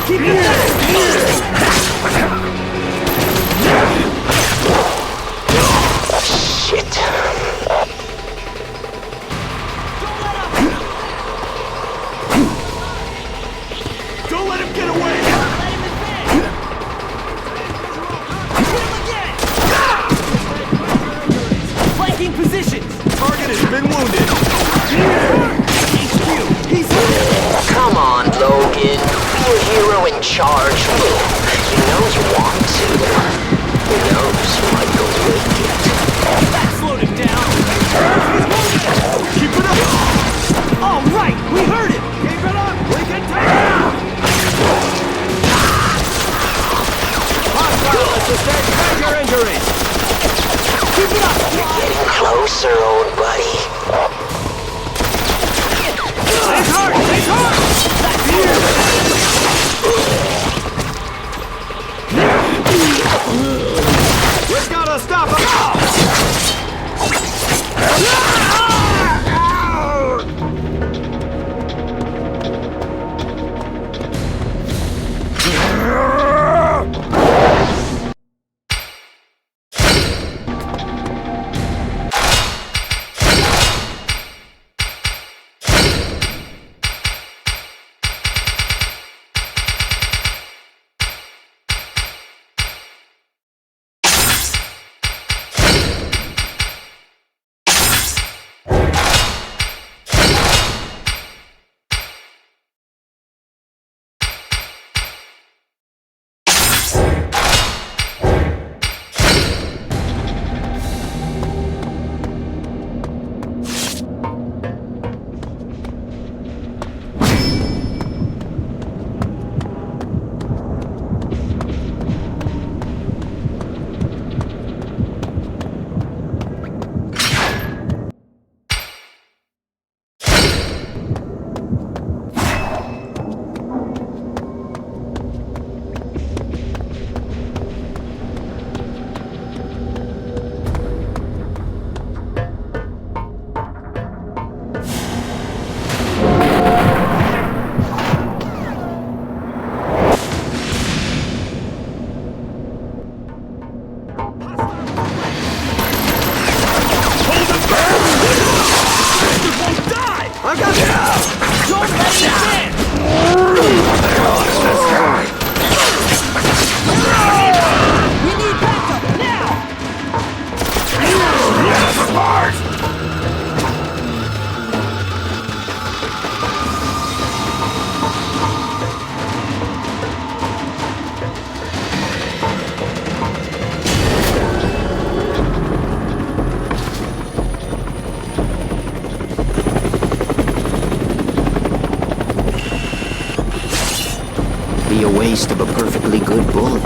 Keep it Shit. Don't let him get away! Flanking positions! Target has been wounded! HQ, he's Come on, Logan. Be a hero in charge. You know you want to. Who knows, you might go make it. that slowed him down! Keep it up! All right, we heard it! Keep it up! We can take it out! Hostile has sustained major injuries! Keep it up! You're getting closer, old buddy. It's hard! It's hard! That's we gotta stop him! Be a waste of a perfectly good bullet.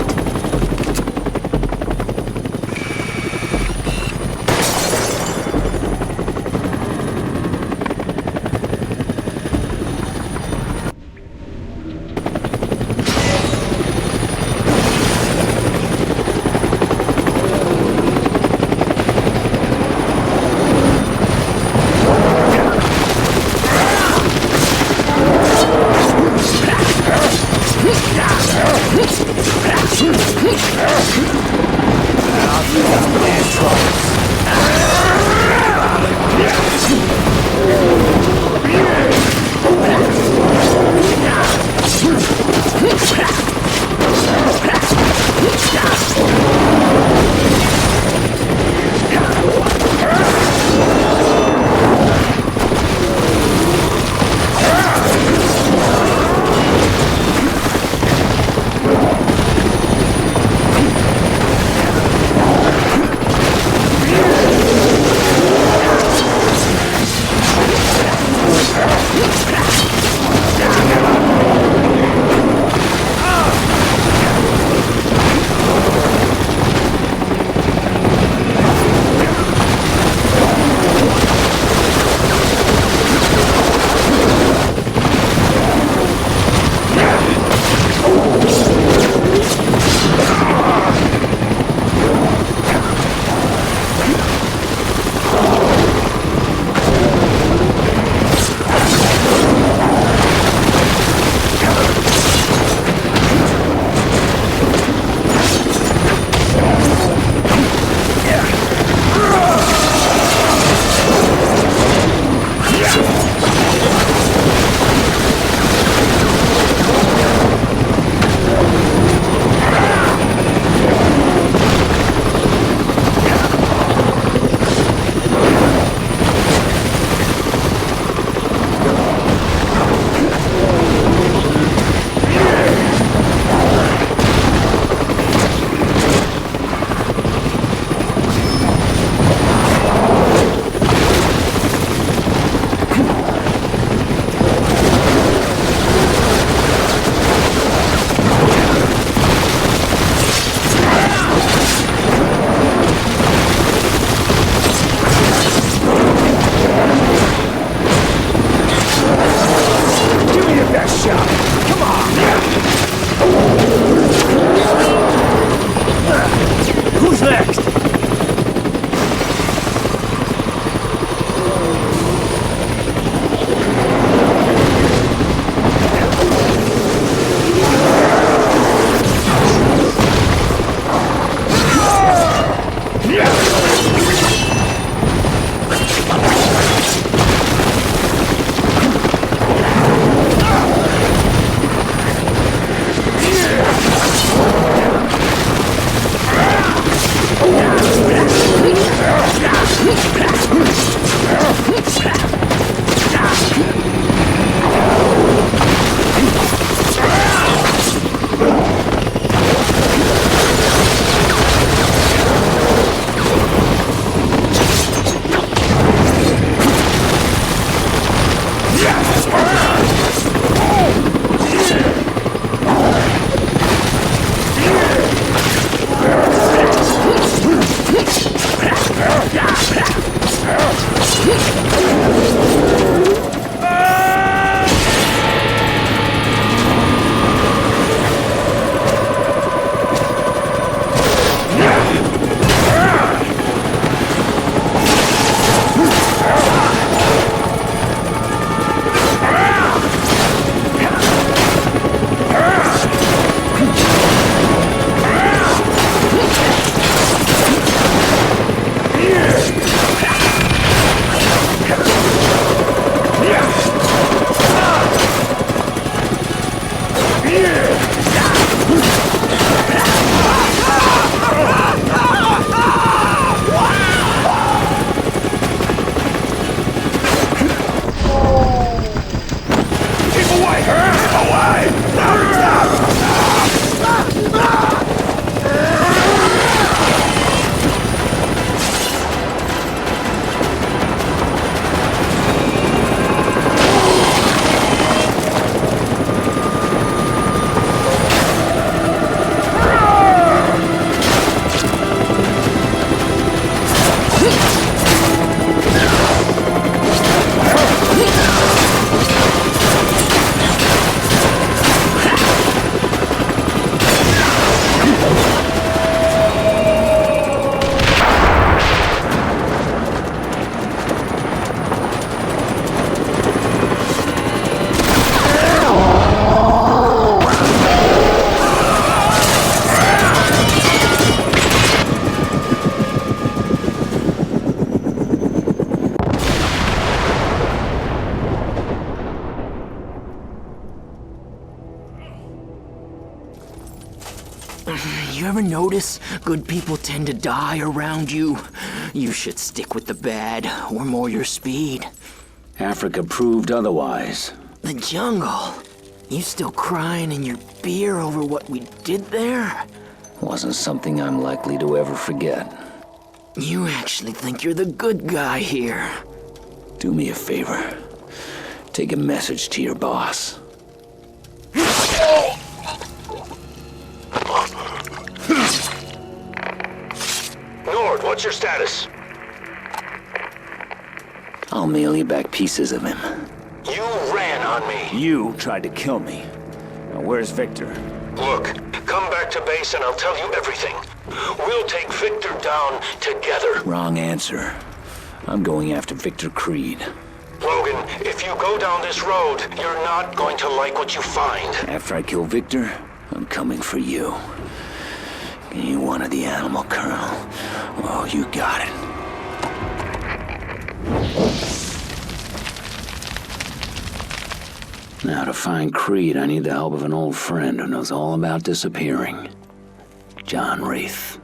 You ever notice good people tend to die around you? You should stick with the bad, or more your speed. Africa proved otherwise. The jungle. You still crying in your beer over what we did there? Wasn't something I'm likely to ever forget. You actually think you're the good guy here. Do me a favor. Take a message to your boss. Nord, what's your status? I'll mail you back pieces of him. You ran on me. You tried to kill me. Now where's Victor? Look, come back to base and I'll tell you everything. We'll take Victor down together. Wrong answer. I'm going after Victor Creed. Logan, if you go down this road, you're not going to like what you find. After I kill Victor, I'm coming for you. You wanted the animal, Colonel. Oh, you got it. Now, to find Creed, I need the help of an old friend who knows all about disappearing. John Wraith.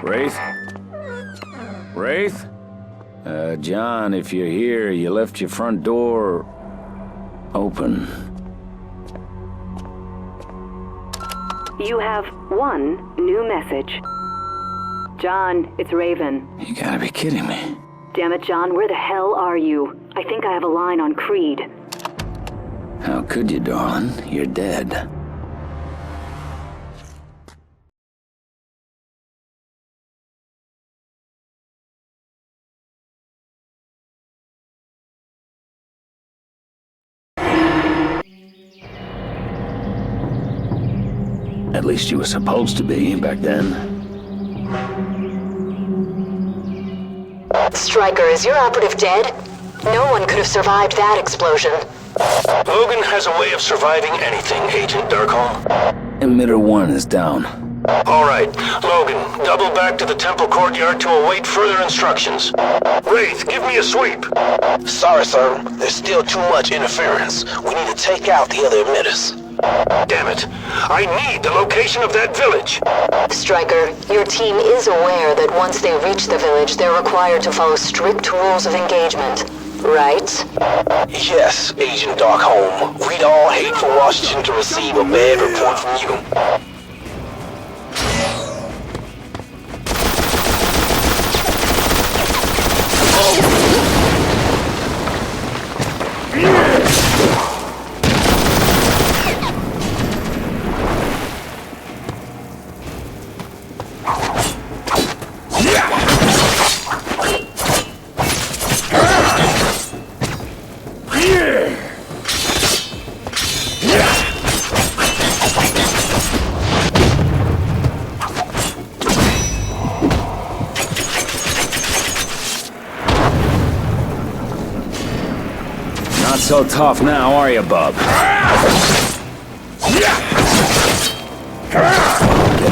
Wraith? Wraith? John, if you're here, you left your front door open. You have one new message. John, it's Raven. You gotta be kidding me. Damn it, John, where the hell are you? I think I have a line on Creed. How could you, darling? You're dead. At least you were supposed to be back then. Stryker, is your operative dead? No one could have survived that explosion. Logan has a way of surviving anything, Agent Darkholme. Emitter 1 is down. All right, Logan, double back to the temple courtyard to await further instructions. Wraith, give me a sweep. Sorry, sir. There's still too much interference. We need to take out the other emitters. Damn it. I need the location of that village. Stryker, your team is aware that once they reach the village, they're required to follow strict rules of engagement, right? Yes, Agent Darkholme. We'd all hate for Washington to receive a bad report from you. Not so tough now, are you, bub? Get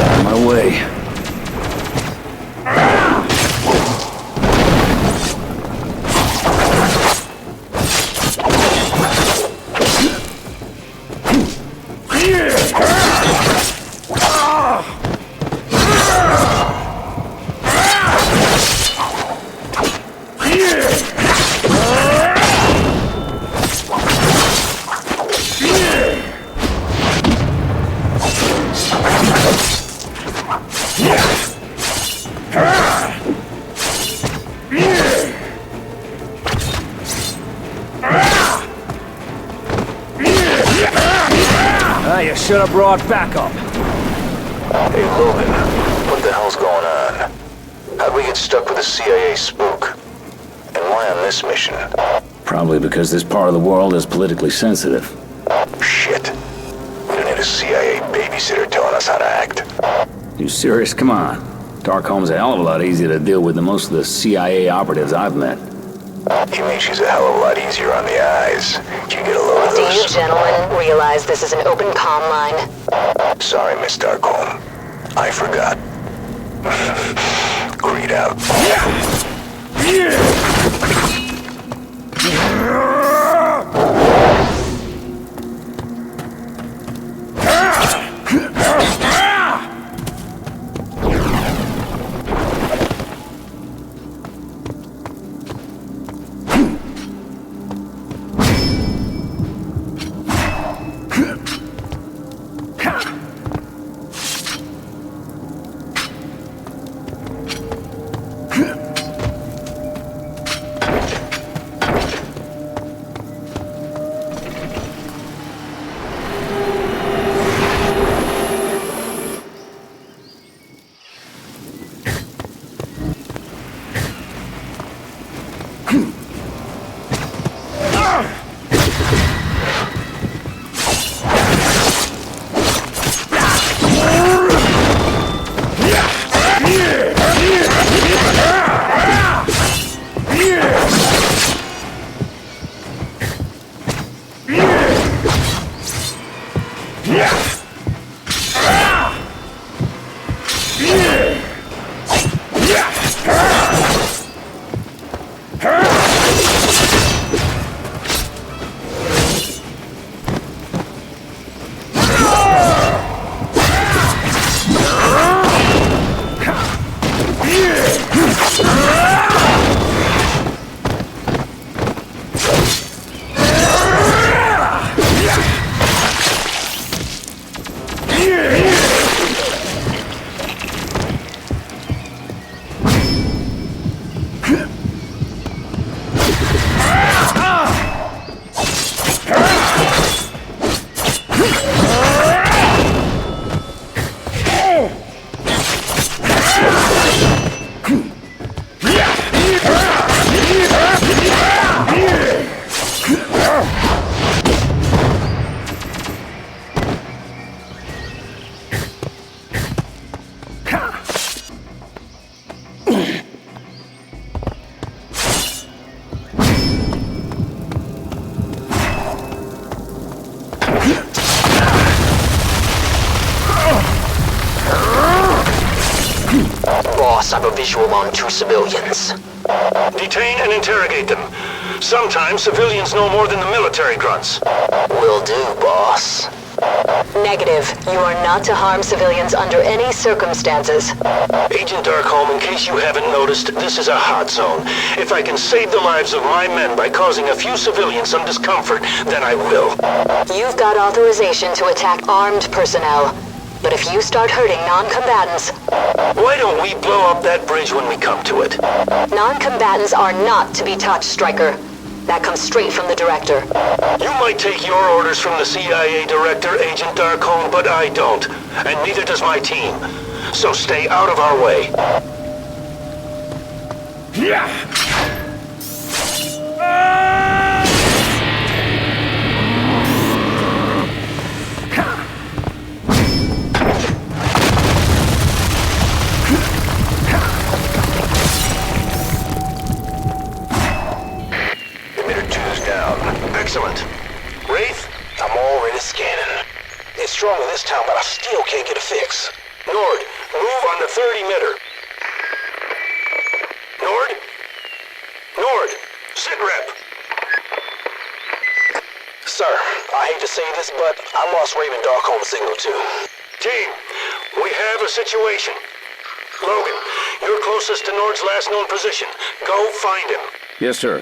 out of my way. You should have brought backup. Hey, Logan, what the hell's going on? How'd we get stuck with a CIA spook? And why on this mission? Probably because this part of the world is politically sensitive. Shit. We don't need a CIA babysitter telling us how to act. You serious? Come on. Darkholme's a hell of a lot easier to deal with than most of the CIA operatives I've met. You mean she's a hell of a lot easier on the eyes? Can you get a load of Do those? you gentlemen realize this is an open comm line? Sorry, Miss Darkholme. I forgot. Creed out. Boss, I have a visual on 2 civilians. Detain and interrogate them. Sometimes civilians know more than the military grunts. Will do, boss. Negative. You are not to harm civilians under any circumstances. Agent Darkholm, in case you haven't noticed, this is a hot zone. If I can save the lives of my men by causing a few civilians some discomfort, then I will. You've got authorization to attack armed personnel. But if you start hurting non-combatants... Why don't we blow up that bridge when we come to it? Non-combatants are not to be touched, Stryker. That comes straight from the director. You might take your orders from the CIA director, Agent Darkholm, but I don't. And neither does my team. So stay out of our way. Yeah! Excellent. Wraith? I'm already scanning. It's stronger this time, but I still can't get a fix. Nord, move on the 30-meter. Nord? Nord, sit rep. Sir, I hate to say this, but I lost Raven Darkholm's signal too. Team, we have a situation. Logan, you're closest to Nord's last known position. Go find him. Yes, sir.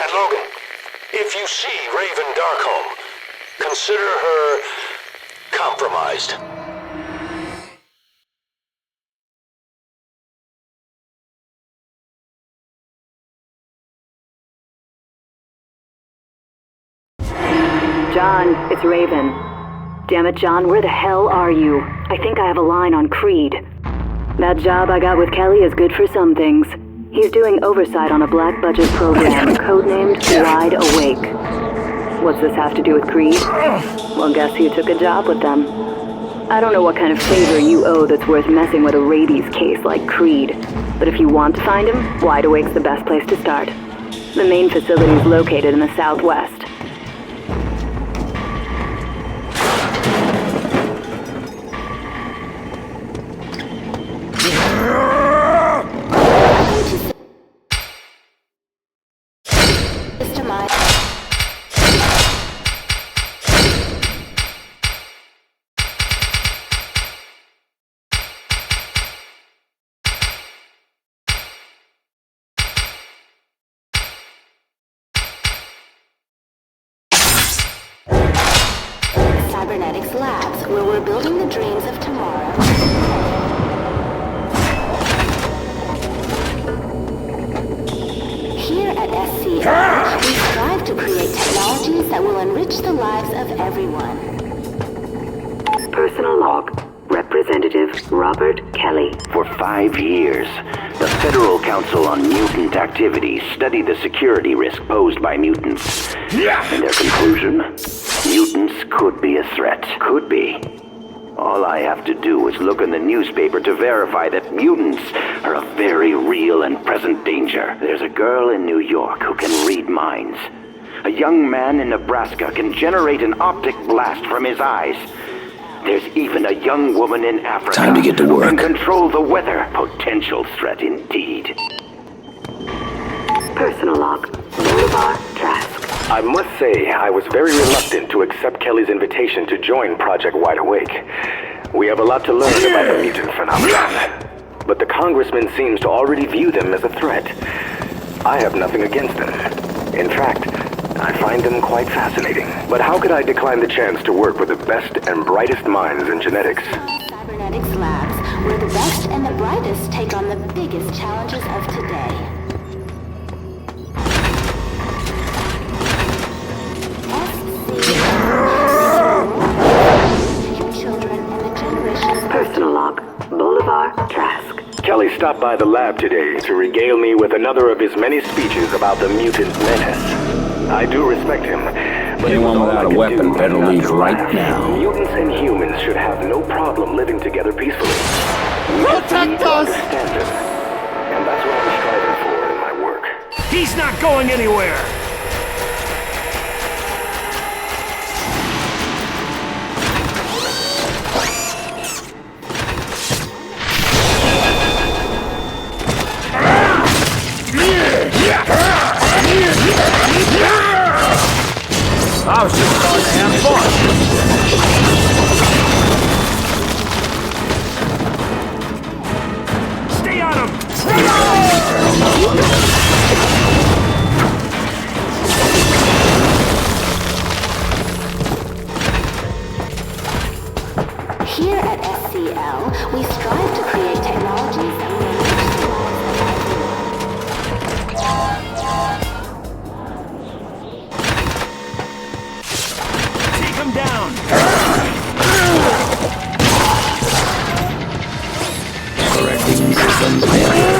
And Logan, if you see Raven Darkholm, consider her compromised. John, it's Raven. Damn it, John, where the hell are you? I think I have a line on Creed. That job I got with Kelly is good for some things. He's doing oversight on a black-budget program, codenamed Wide Awake. What's this have to do with Creed? Well, guess who took a job with them? I don't know what kind of favor you owe that's worth messing with a rabies case like Creed. But if you want to find him, Wide Awake's the best place to start. The main facility's located in the southwest. Cybernetics Labs, where we're building the dreams of tomorrow. Here at SCA, we strive to create technologies that will enrich the lives of everyone. Personal log. Representative Robert Kelly. For 5 years, the Federal Council on Mutant Activities studied the security risk posed by mutants. And their conclusion? Mutants could be a threat. Could be. All I have to do is look in the newspaper to verify that mutants are a very real and present danger. There's a girl in New York who can read minds. A young man in Nebraska can generate an optic blast from his eyes. There's even a young woman in Africa Time to get to work. who can control the weather. Potential threat indeed. Personal log. Boulevard Trask. I must say, I was very reluctant to accept Kelly's invitation to join Project Wide Awake. We have a lot to learn about the mutant phenomenon. But the Congressman seems to already view them as a threat. I have nothing against them. In fact, I find them quite fascinating. But how could I decline the chance to work with the best and brightest minds in genetics? Cybernetics Labs, where the best and the brightest take on the biggest challenges of today. Personal log. Boulevard Trask. Kelly stopped by the lab today to regale me with another of his many speeches about the mutant menace. I do respect him, but anyone without a weapon better leave right now. Mutants and humans should have no problem living together peacefully. Protect us! Standards. And that's what I'm striving for in my work. He's not going anywhere! I was just going to have fun. Stay on him! Here at SCL, we strive to create technologies that will enrich the lives of everyone. Take him down! Correcting systems failure.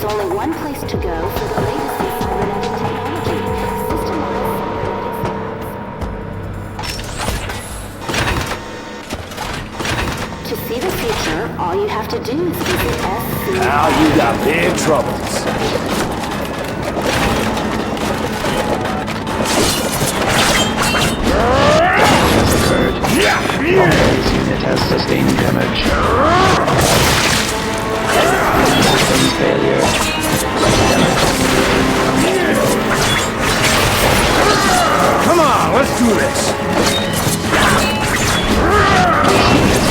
only one place to go for the latest in cybernetic technology. To see the future, all you have to do is visit SC. Now you got big troubles. This unit has sustained damage. Systems failure. Come on, let's do this.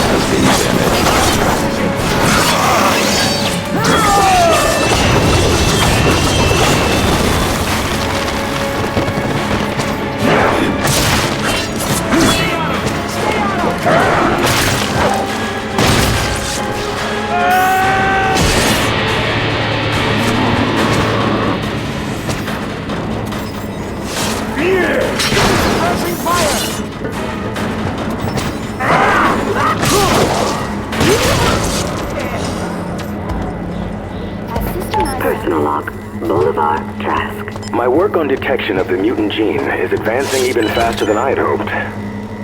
Has been damaged. Personal log. Boulevard Trask. My work on detection of the mutant gene is advancing even faster than I had hoped.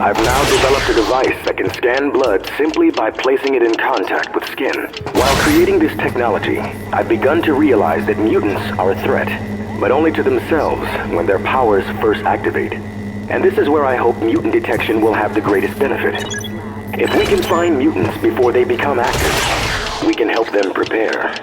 I've now developed a device that can scan blood simply by placing it in contact with skin. While creating this technology, I've begun to realize that mutants are a threat, but only to themselves when their powers first activate. And this is where I hope mutant detection will have the greatest benefit. If we can find mutants before they become active, we can help them prepare.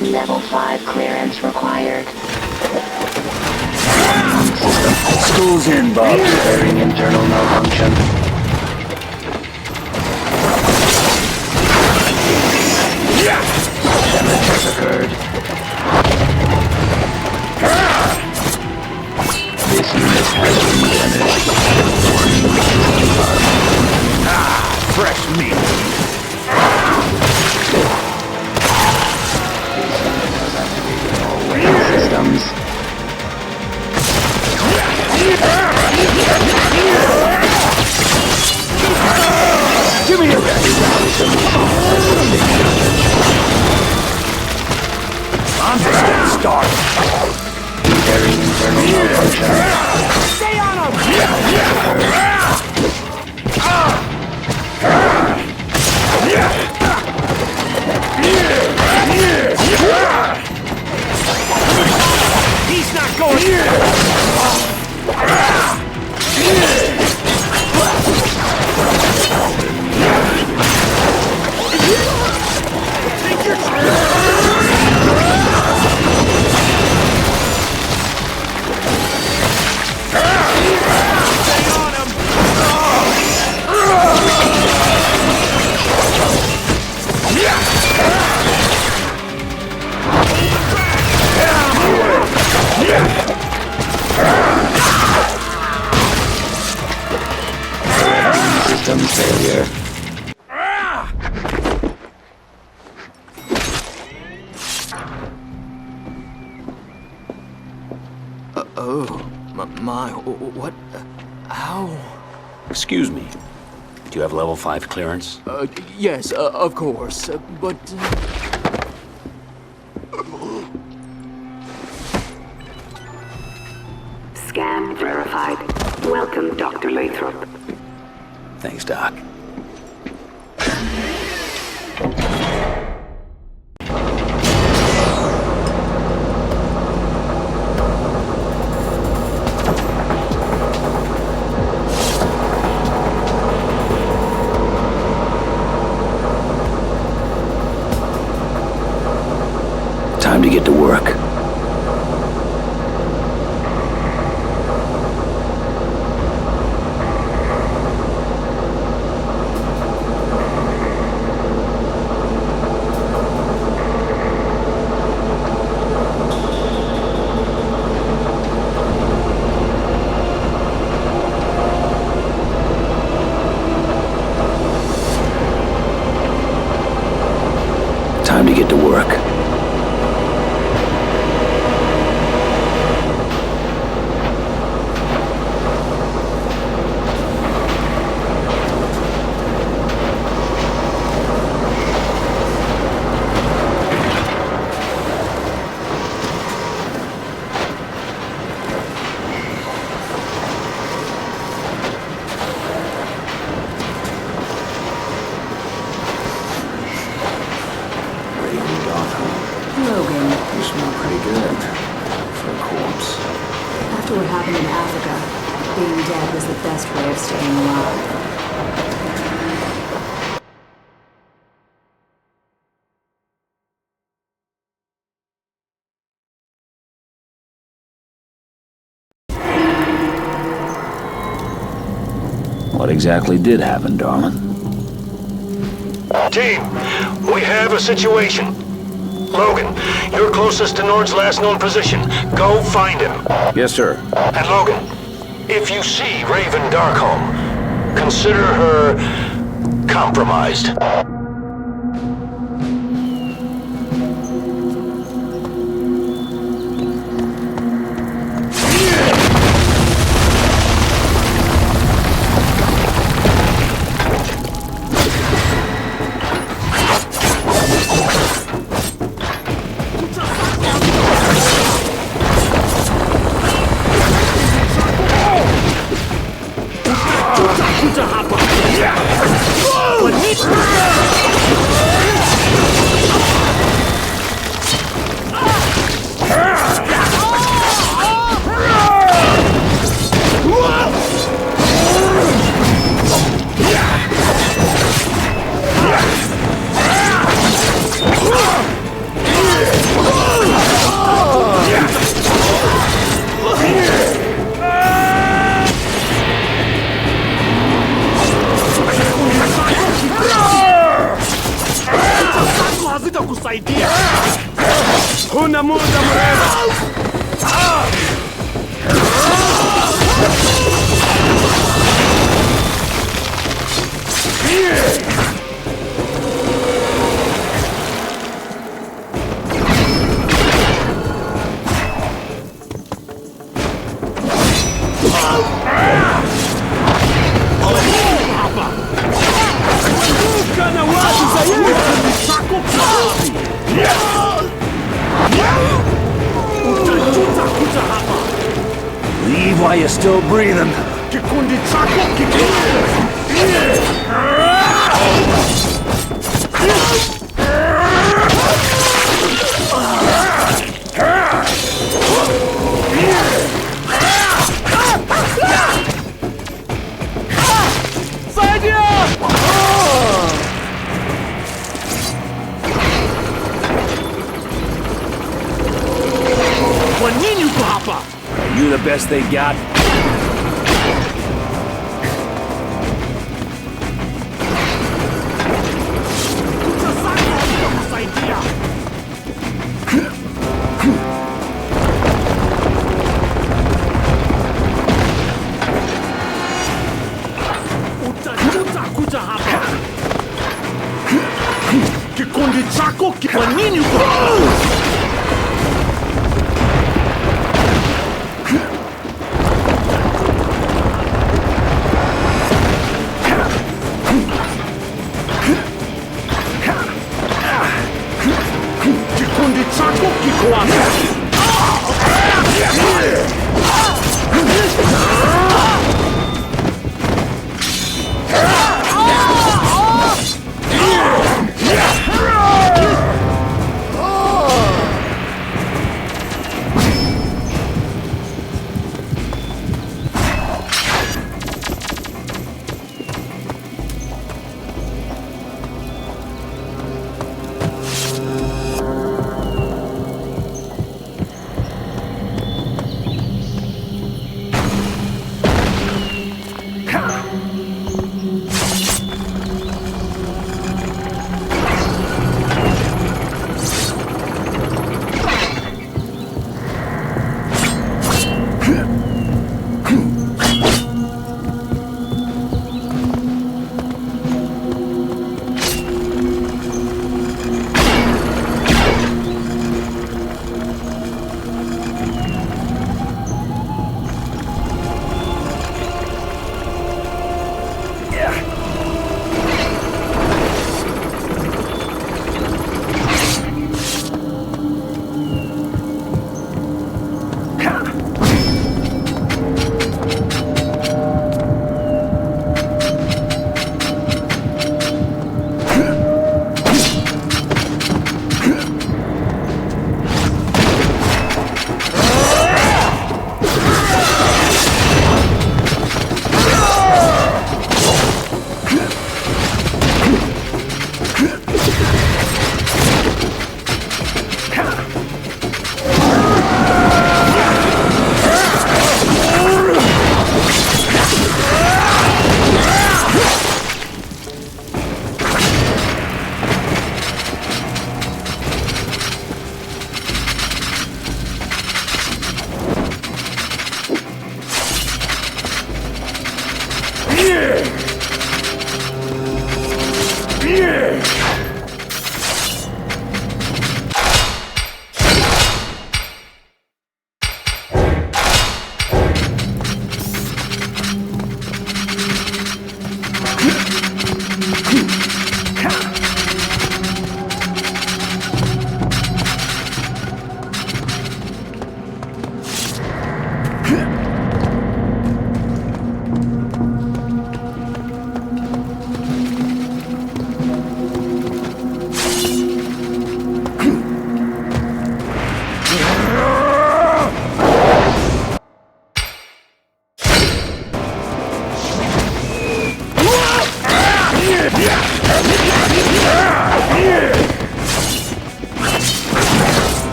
Level 5 clearance required. School's in, Bob. Repairing internal malfunction. Damage has occurred. This unit has been damaged. Fresh meat. Systems. Give me a I'm just getting started. Repairing internal malfunction. Stay on him! He's not going Take your Systems failure. What? Ow. Excuse me. Do you have level 5 clearance? Yes, of course, but... Scan verified. Welcome, Dr. Lathrop. Thanks, Doc. Time to get to work. Time to get to work. Logan. You smell pretty good. For a corpse. After what happened in Africa, being dead was the best way of staying alive. What exactly did happen, darling? Team, we have a situation. Logan, you're closest to Nord's last known position. Go find him. Yes, sir. And Logan, if you see Raven Darkholme, consider her compromised. Huna muda mrefu. Leave while you're still breathing. Are you the best they got? Kikundi chako kwa nini uko hapa?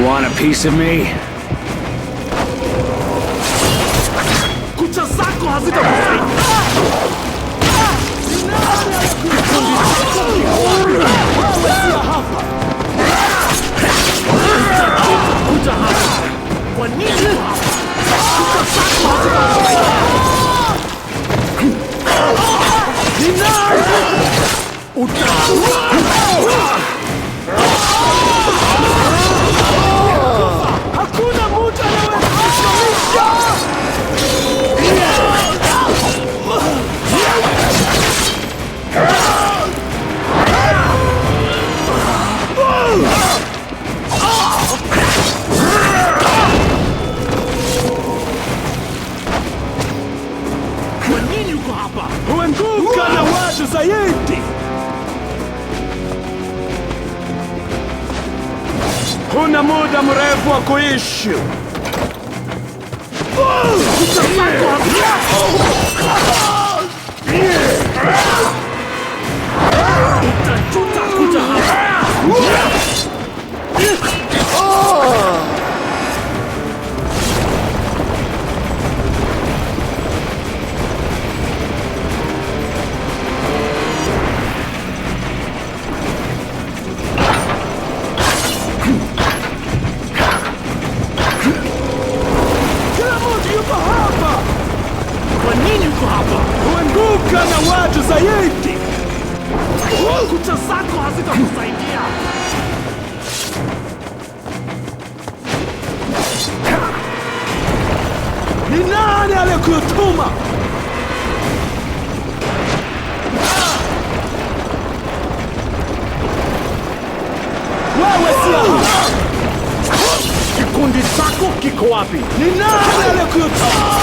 want a piece of me? Kucha zako hazitakusaidia. Kuja hapa. Kwa nini hapa? Kucha zako hazitakusaidia. Ni nani? Hakuna mtu anaweza kusimamisha! Kwa nini uko hapa? Huanguka na watu zaidi! Huna muda mrefu wa kuishi. Utajuta kuja hapa. Kwa nini uko hapa? Huanguka na watu zaidi. Kucha zako hazitakusaidia. Ni nani aliyekutuma? Wewe si hapa. Kikundi chako kiko wapi? Ni nani aliyekutuma?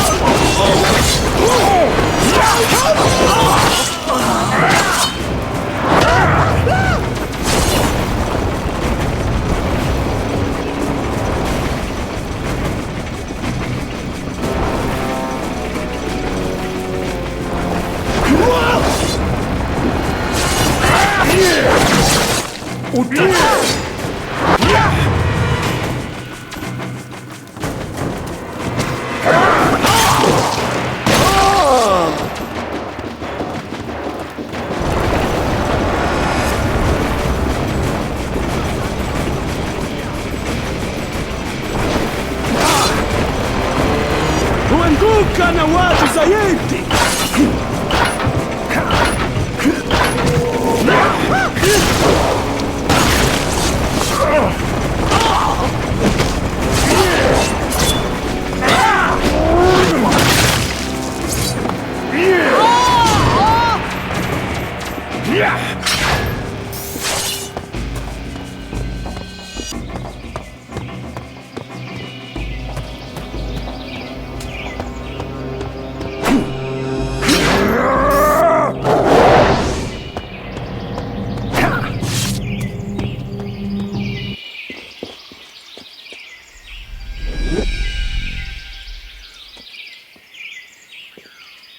Huanguka na watu zaidi.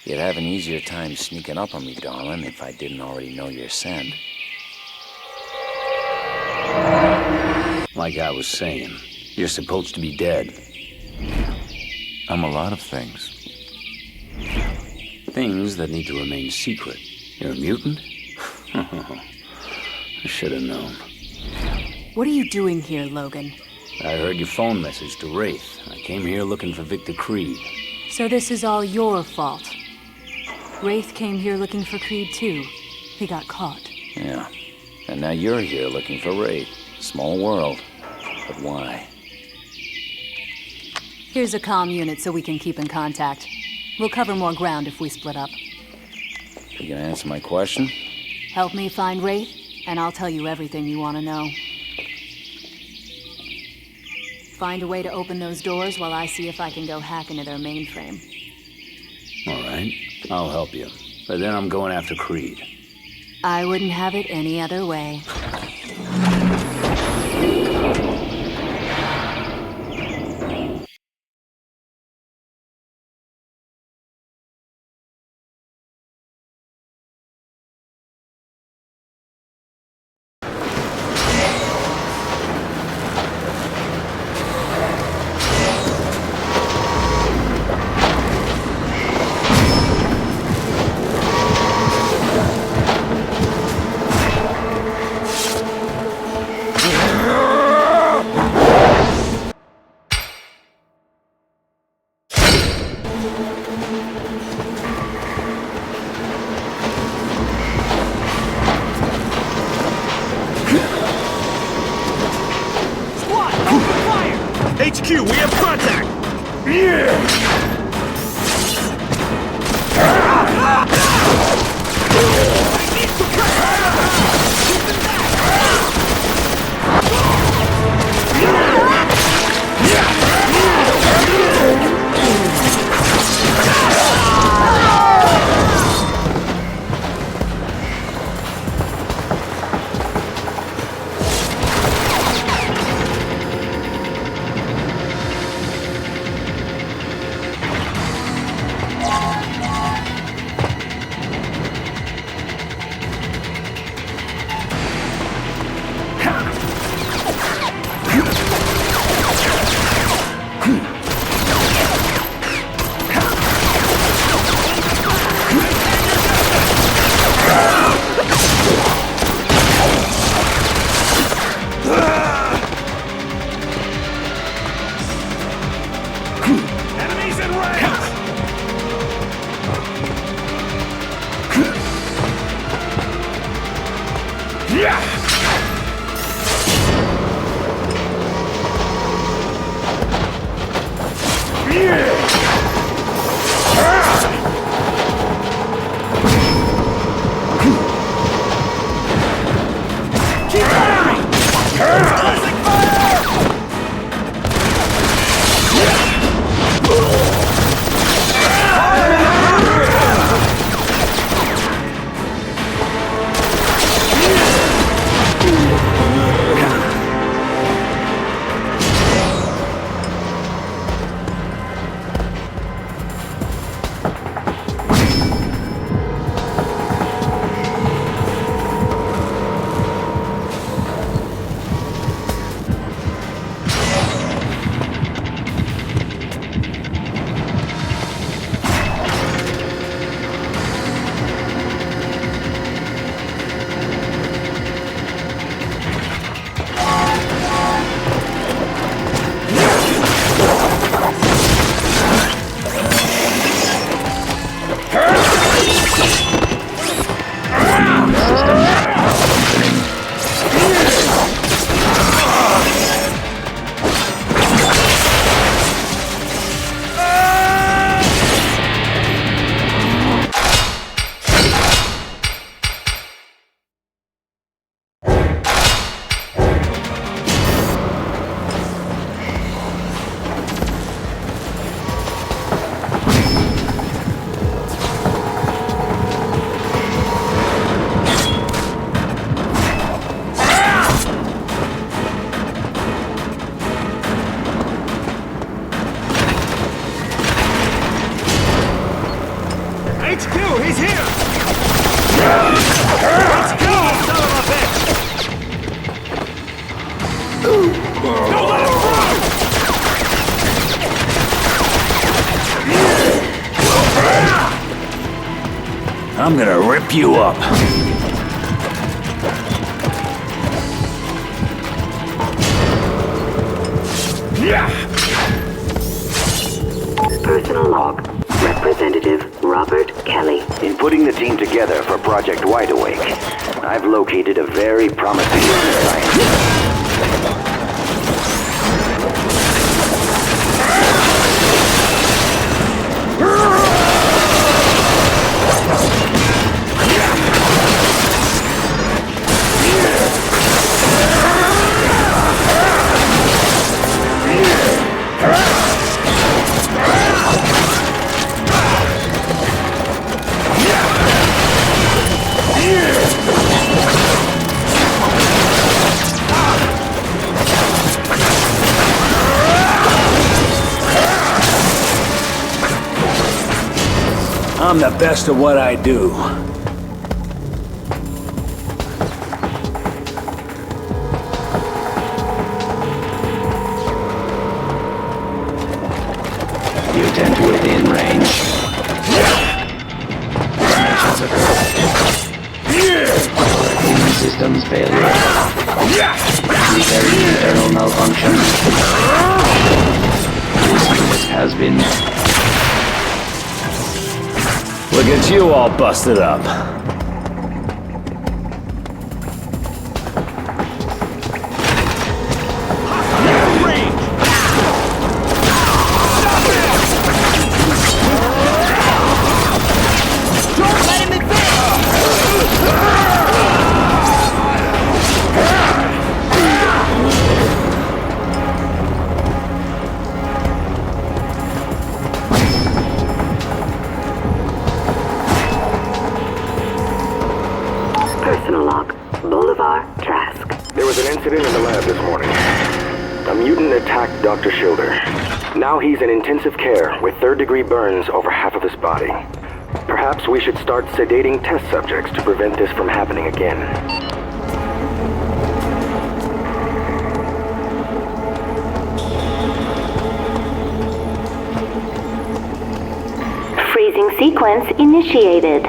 You'd have an easier time sneaking up on me, darling, if I didn't already know your scent. Like I was saying, you're supposed to be dead. I'm a lot of things. Things that need to remain secret. You're a mutant? I should have known. What are you doing here, Logan? I heard your phone message to Wraith. I came here looking for Victor Creed. So this is all your fault. Wraith came here looking for Creed too. He got caught. Yeah. And now you're here looking for Wraith. Small world. But why? Here's a comm unit so we can keep in contact. We'll cover more ground if we split up. You gonna answer my question? Help me find Wraith, and I'll tell you everything you want to know. Find a way to open those doors while I see if I can go hack into their mainframe. All right. I'll help you. But then I'm going after Creed. I wouldn't have it any other way. HQ, we have contact! I'm gonna rip you up. Personal log. Representative Robert Kelly. In putting the team together for Project Wide Awake, I've located a very promising scientist. I'm the best at what I do. Mutant within range. Immune systems failure. Very internal malfunction. This unit has been... Look at you all busted up. Wolverine attacked Dr. Schilder. Now he's in intensive care with third-degree burns over half of his body. Perhaps we should start sedating test subjects to prevent this from happening again. Freezing sequence initiated.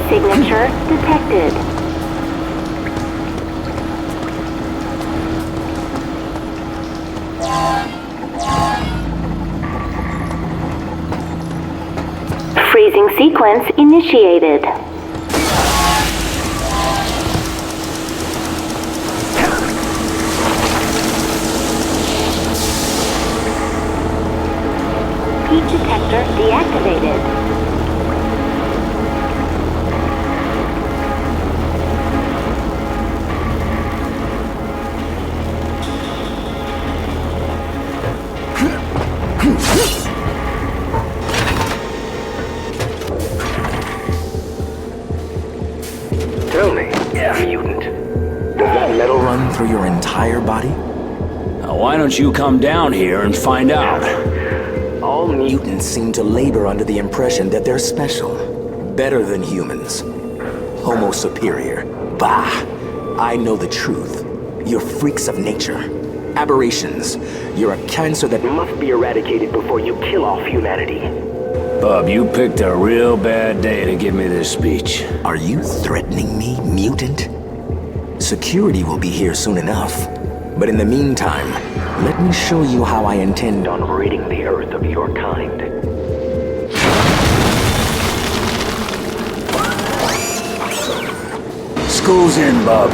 Signature detected. Freezing sequence initiated. Heat detector deactivated. Tell me, mutant, does that metal run through your entire body? Now, why don't you come down here and find out? All mutants seem to labor under the impression that they're special, better than humans. Homo superior. Bah! I know the truth. You're freaks of nature. Aberrations. You're a cancer that must be eradicated before you kill off humanity. Bub, you picked a real bad day to give me this speech. Are you threatening me, mutant? Security will be here soon enough. But in the meantime, let me show you how I intend on ridding the Earth of your kind. School's in, Bub.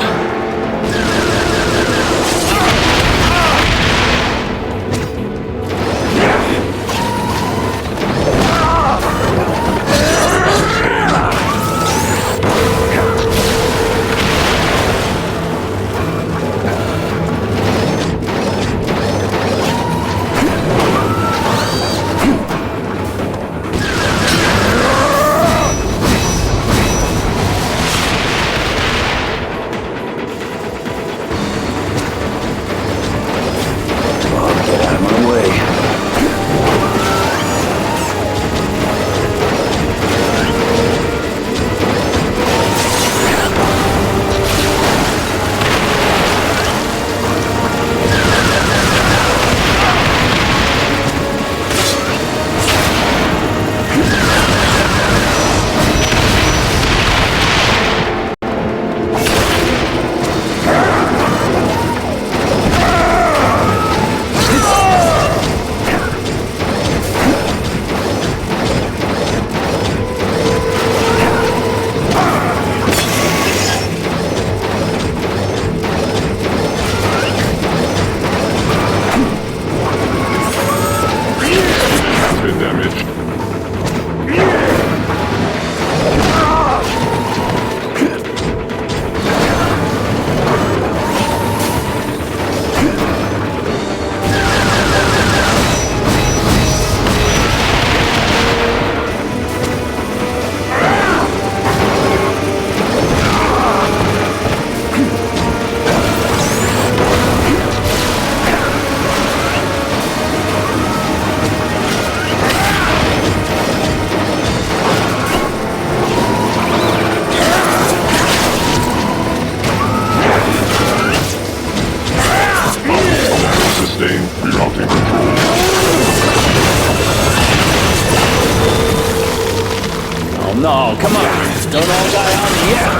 come on. Don't all die on me yet.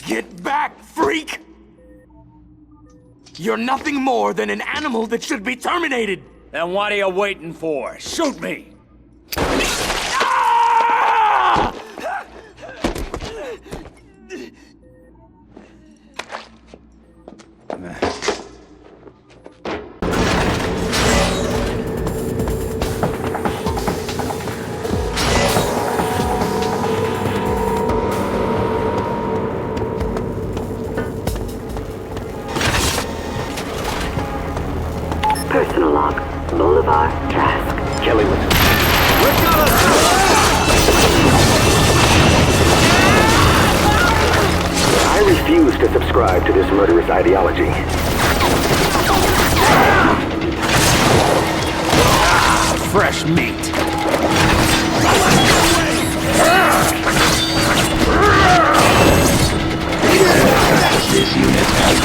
Get back, freak! You're nothing more than an animal that should be terminated! Then what are you waiting for? Shoot me! Personal log. Bolivar, Trask. Kelly was... I refuse to subscribe to this murderous ideology. Fresh meat. This unit has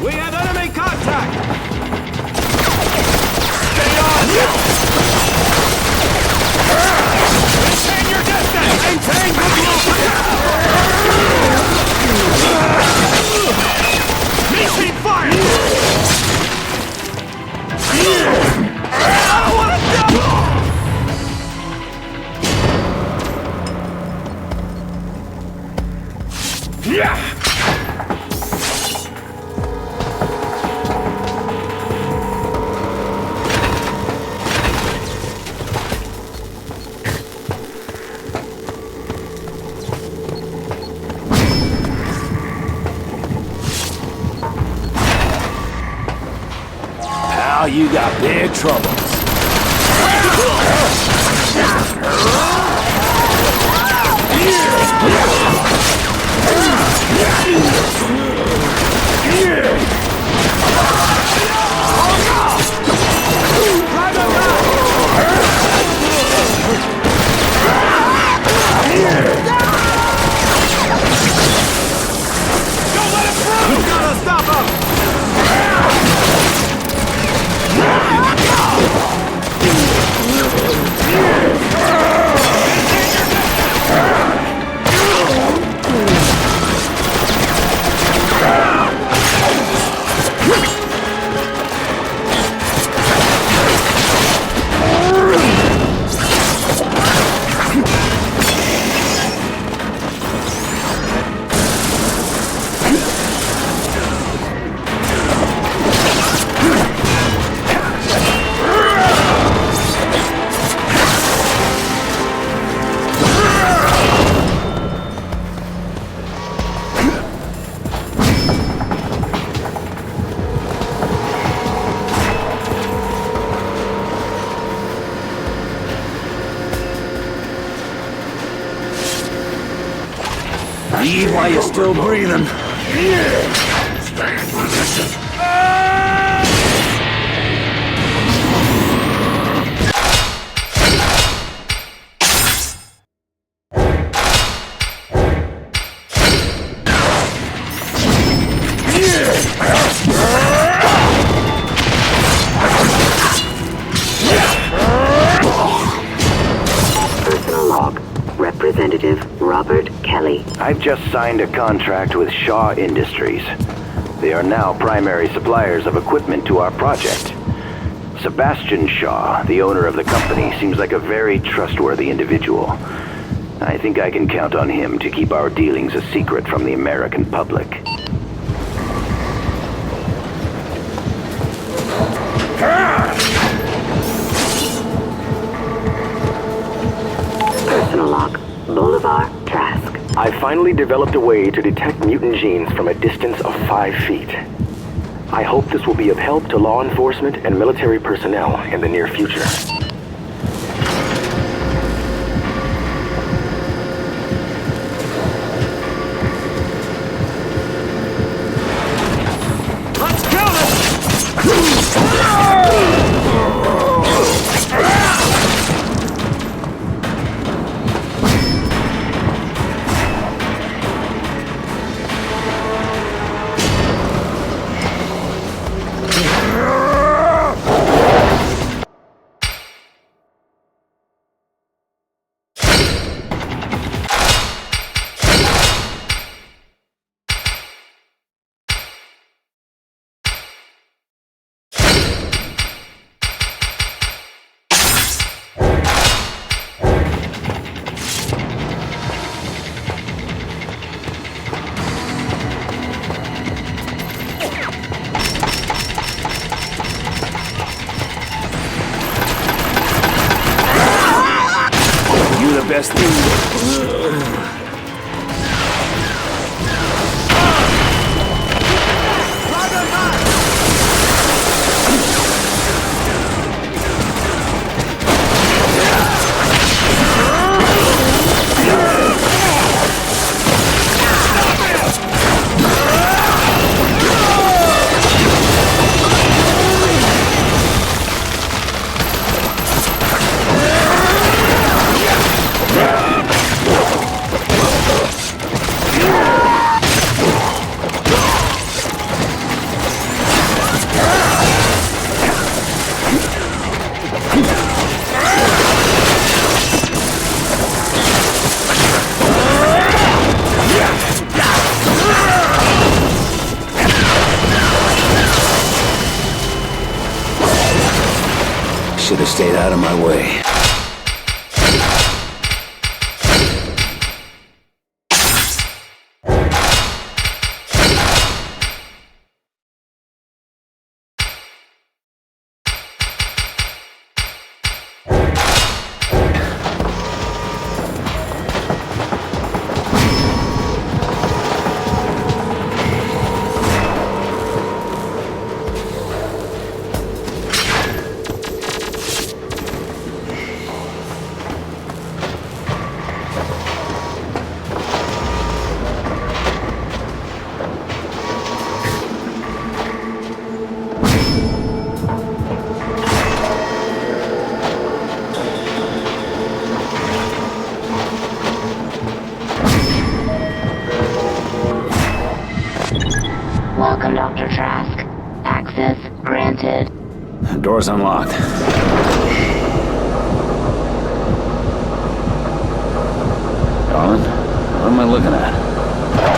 We have enemy contact! Stay on! Maintain your distance! Maintain your Maintain fire! What a double! Yeah! Pal, you got big troubles. Don't let him through! You gotta stop him! Breathe while you're still breathing. Stay in position. Robert Kelly. I've just signed a contract with Shaw Industries. They are now primary suppliers of equipment to our project. Sebastian Shaw, the owner of the company, seems like a very trustworthy individual. I think I can count on him to keep our dealings a secret from the American public. Personal log. Bolivar Trask. I finally developed a way to detect mutant genes from a distance of 5 feet. I hope this will be of help to law enforcement and military personnel in the near future. Let's kill best thing. Should have stayed out of my way. Welcome, Dr. Trask. Access granted. Door's unlocked. Darling, what am I looking at?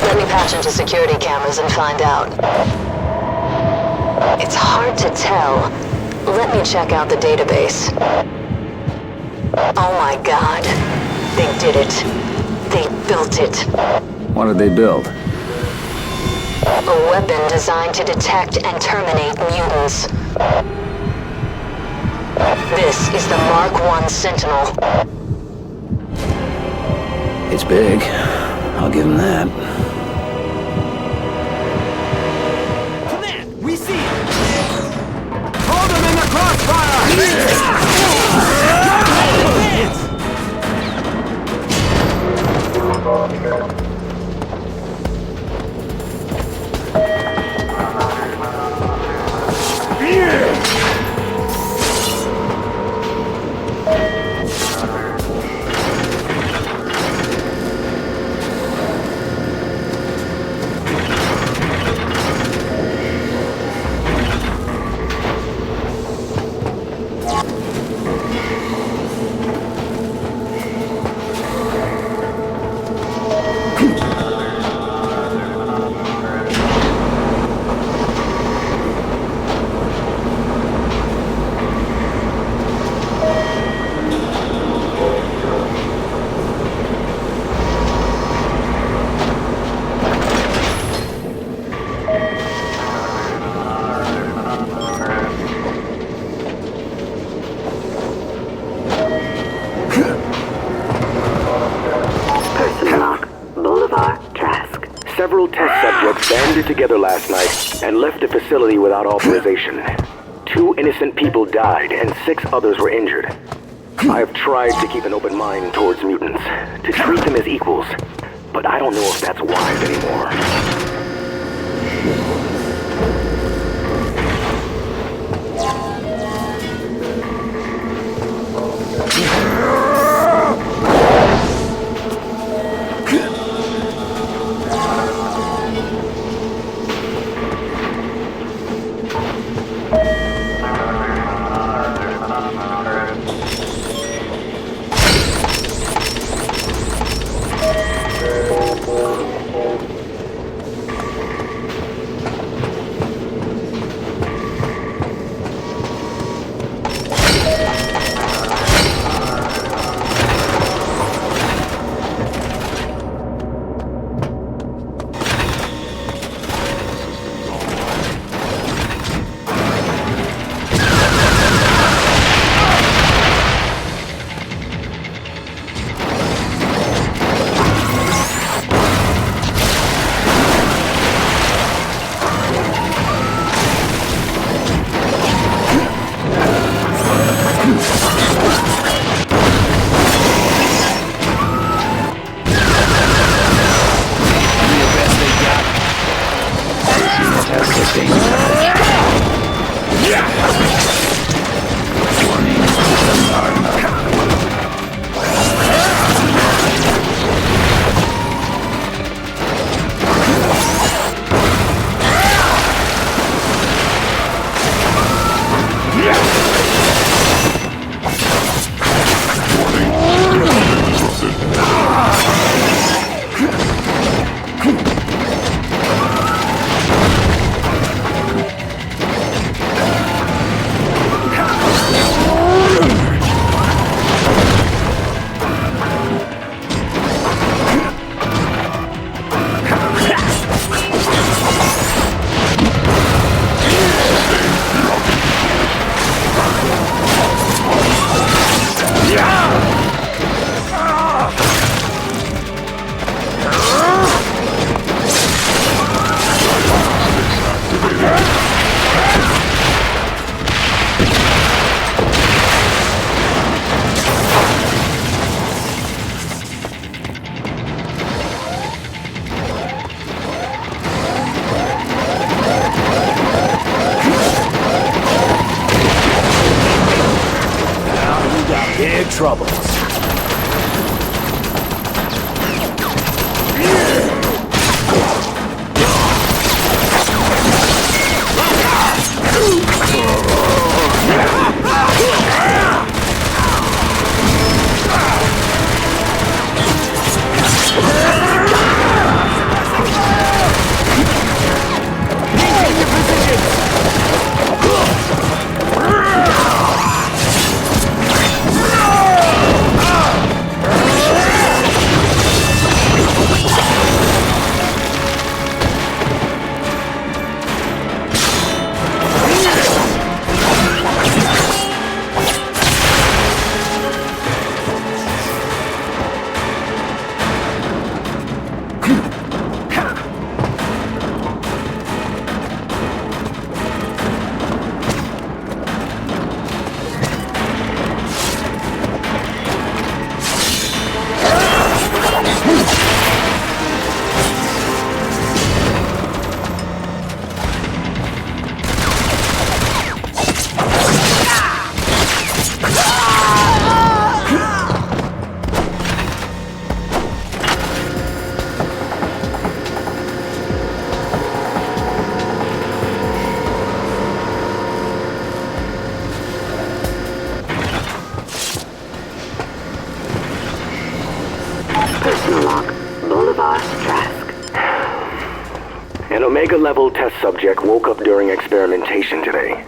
Let me patch into security cameras and find out. It's hard to tell. Let me check out the database. Oh my god. They did it. They built it. What did they build? A weapon designed to detect and terminate mutants. This is the Mark I Sentinel. It's big. I'll give him that. Command, we see him! Hold him in the crossfire! Several test subjects banded together last night and left the facility without authorization. 2 innocent people died and 6 others were injured. I have tried to keep an open mind towards mutants, to treat them as equals, but I don't know if that's wise anymore. Troubles. An Omega-level test subject woke up during experimentation today.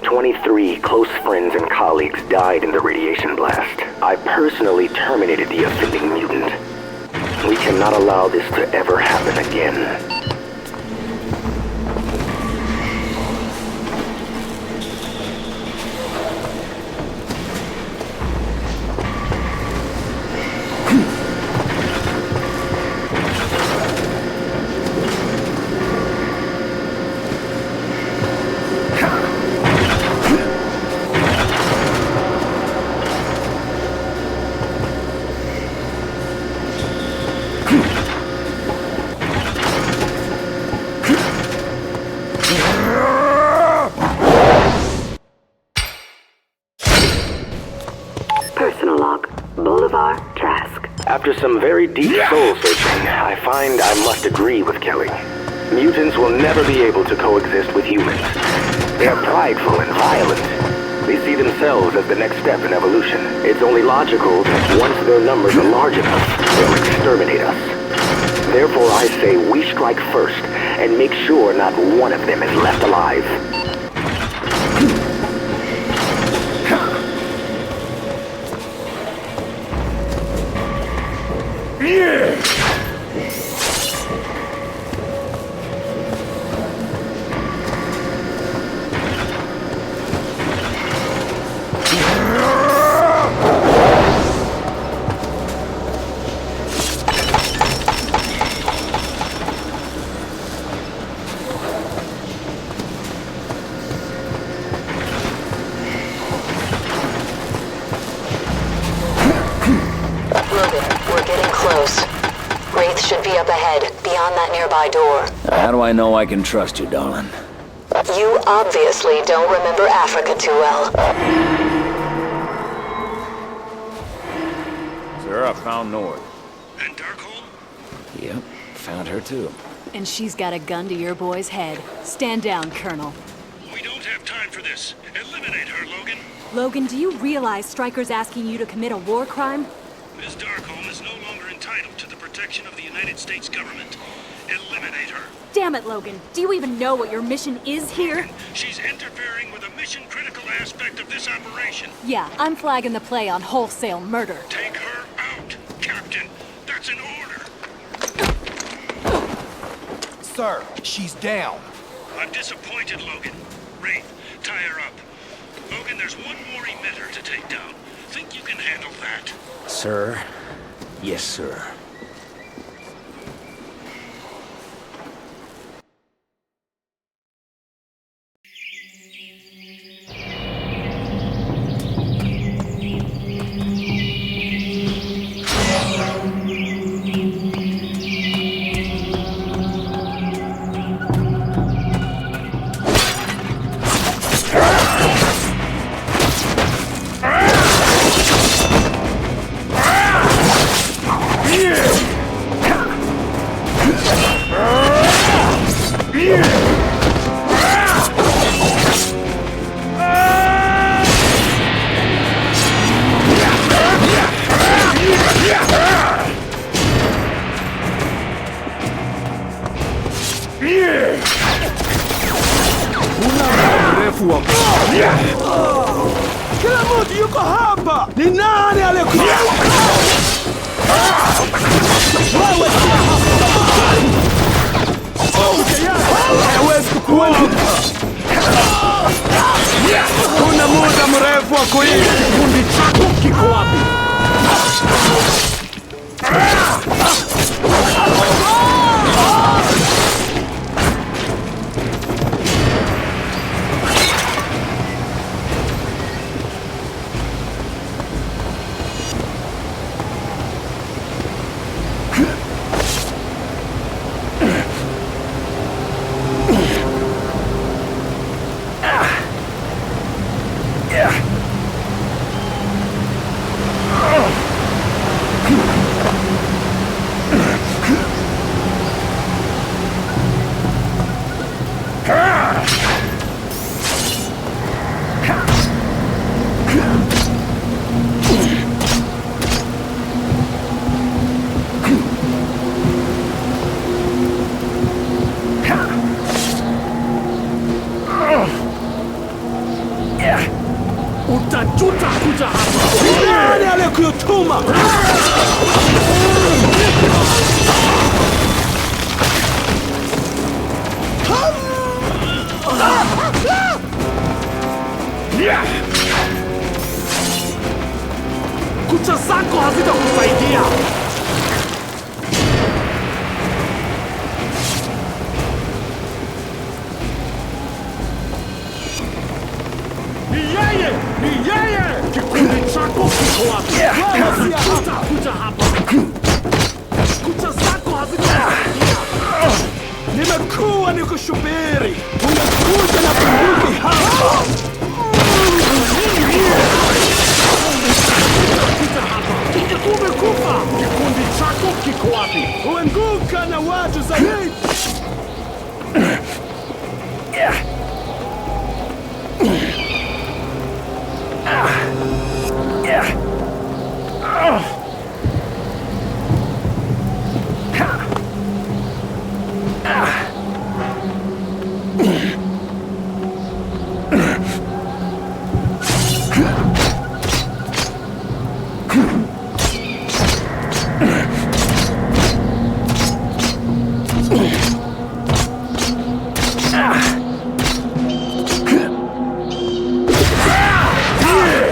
23 close friends and colleagues died in the radiation blast. I personally terminated the offending mutant. We cannot allow this to ever happen again. are, Trask? After some very deep soul searching, I find I must agree with Kelly. Mutants will never be able to coexist with humans. They are prideful and violent. They see themselves as the next step in evolution. It's only logical that once their numbers are large enough, they'll exterminate us. Therefore, I say we strike first and make sure not one of them is left alive. Door. How do I know I can trust you, darling? You obviously don't remember Africa too well. Sir, I found Nord. And Darkhold? Yep, found her too. And she's got a gun to your boy's head. Stand down, Colonel. We don't have time for this. Eliminate her, Logan. Logan, do you realize Stryker's asking you to commit a war crime? Ms. Darkhold is no longer entitled to the protection of the United States government. Eliminate her. Damn it, Logan. Do you even know what your mission is here? Logan, she's interfering with a mission-critical aspect of this operation. Yeah, I'm flagging the play on wholesale murder. Take her out, Captain. That's an order. Sir, she's down. I'm disappointed, Logan. Wraith, tie her up. Logan, there's one more emitter to take down. Think you can handle that? Sir? Yes, sir. Kila mtu yuko hapa! Ni nani aliyekuja? Wewe hawezi kukuepuka. Kuna muda mrefu wa kuishi. Kikundi chako kiko wapi? Utajuta kuja hapa. Ni nani aliyekutuma? Kucha zako hazitakusaidia. Ni yeye! Kikundi chako kiko wapi? Wewe si hatakuja hapa. Kucha zako hazitakusaidia. Nimekuwa nikusubiri. Unakuja na bunduki hapa. Kuja hapa. Zunguka na watu zaidi.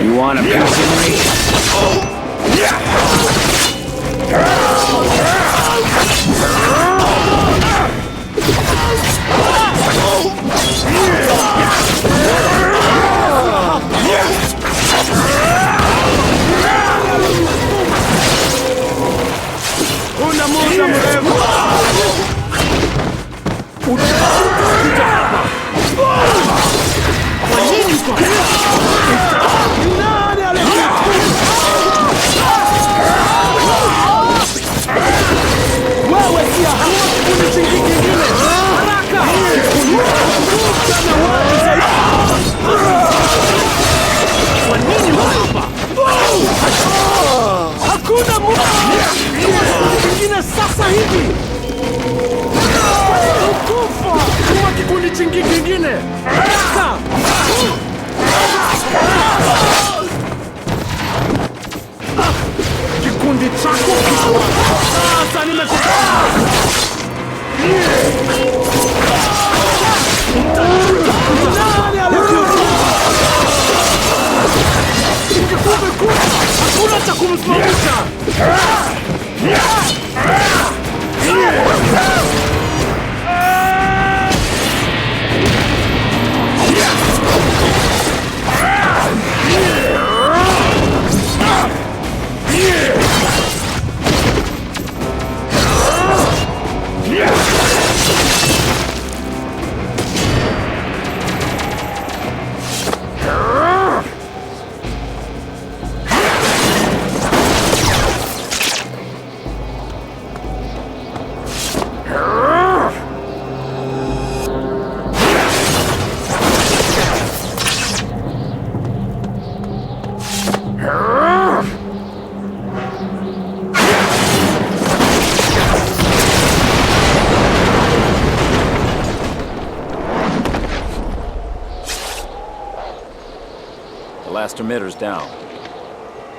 You want a piece of me? Una muda mrefu. Utakuja hapa. Kwa nini kwa? Nani alikuja? Wewe si hapa kunichiki kingine. Haraka. Sana watu zaidi. Kwa nini hapa? Hakuna muda. Kingine sasa hivi. Ukufa. Kwa kikundi chingi kingine. Haraka. Kikundi chako kichwa. Sasa nimekupa. Nani alikufa? Ukikufa hakuna cha kumsimamisha. Last emitter's down.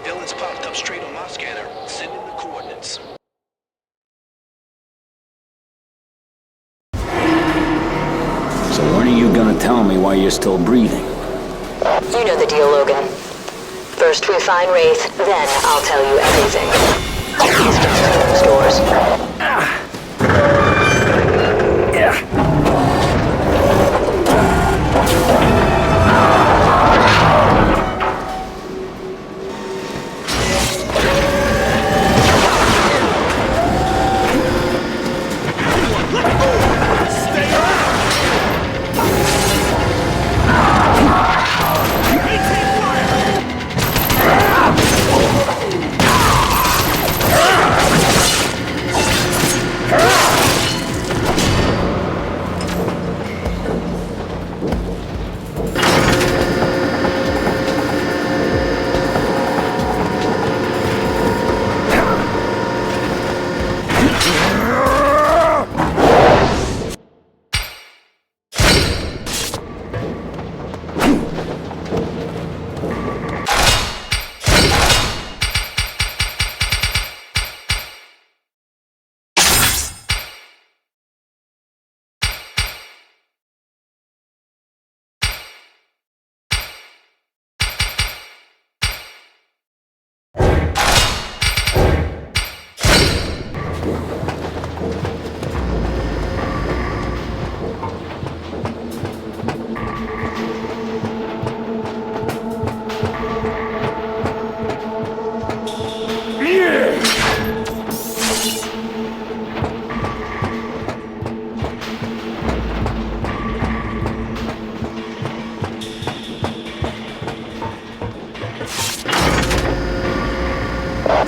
Villains popped up straight on my scanner. Send in the coordinates. So when are you gonna tell me why you're still breathing? You know the deal, Logan. First we find Wraith, then I'll tell you everything. These are stores.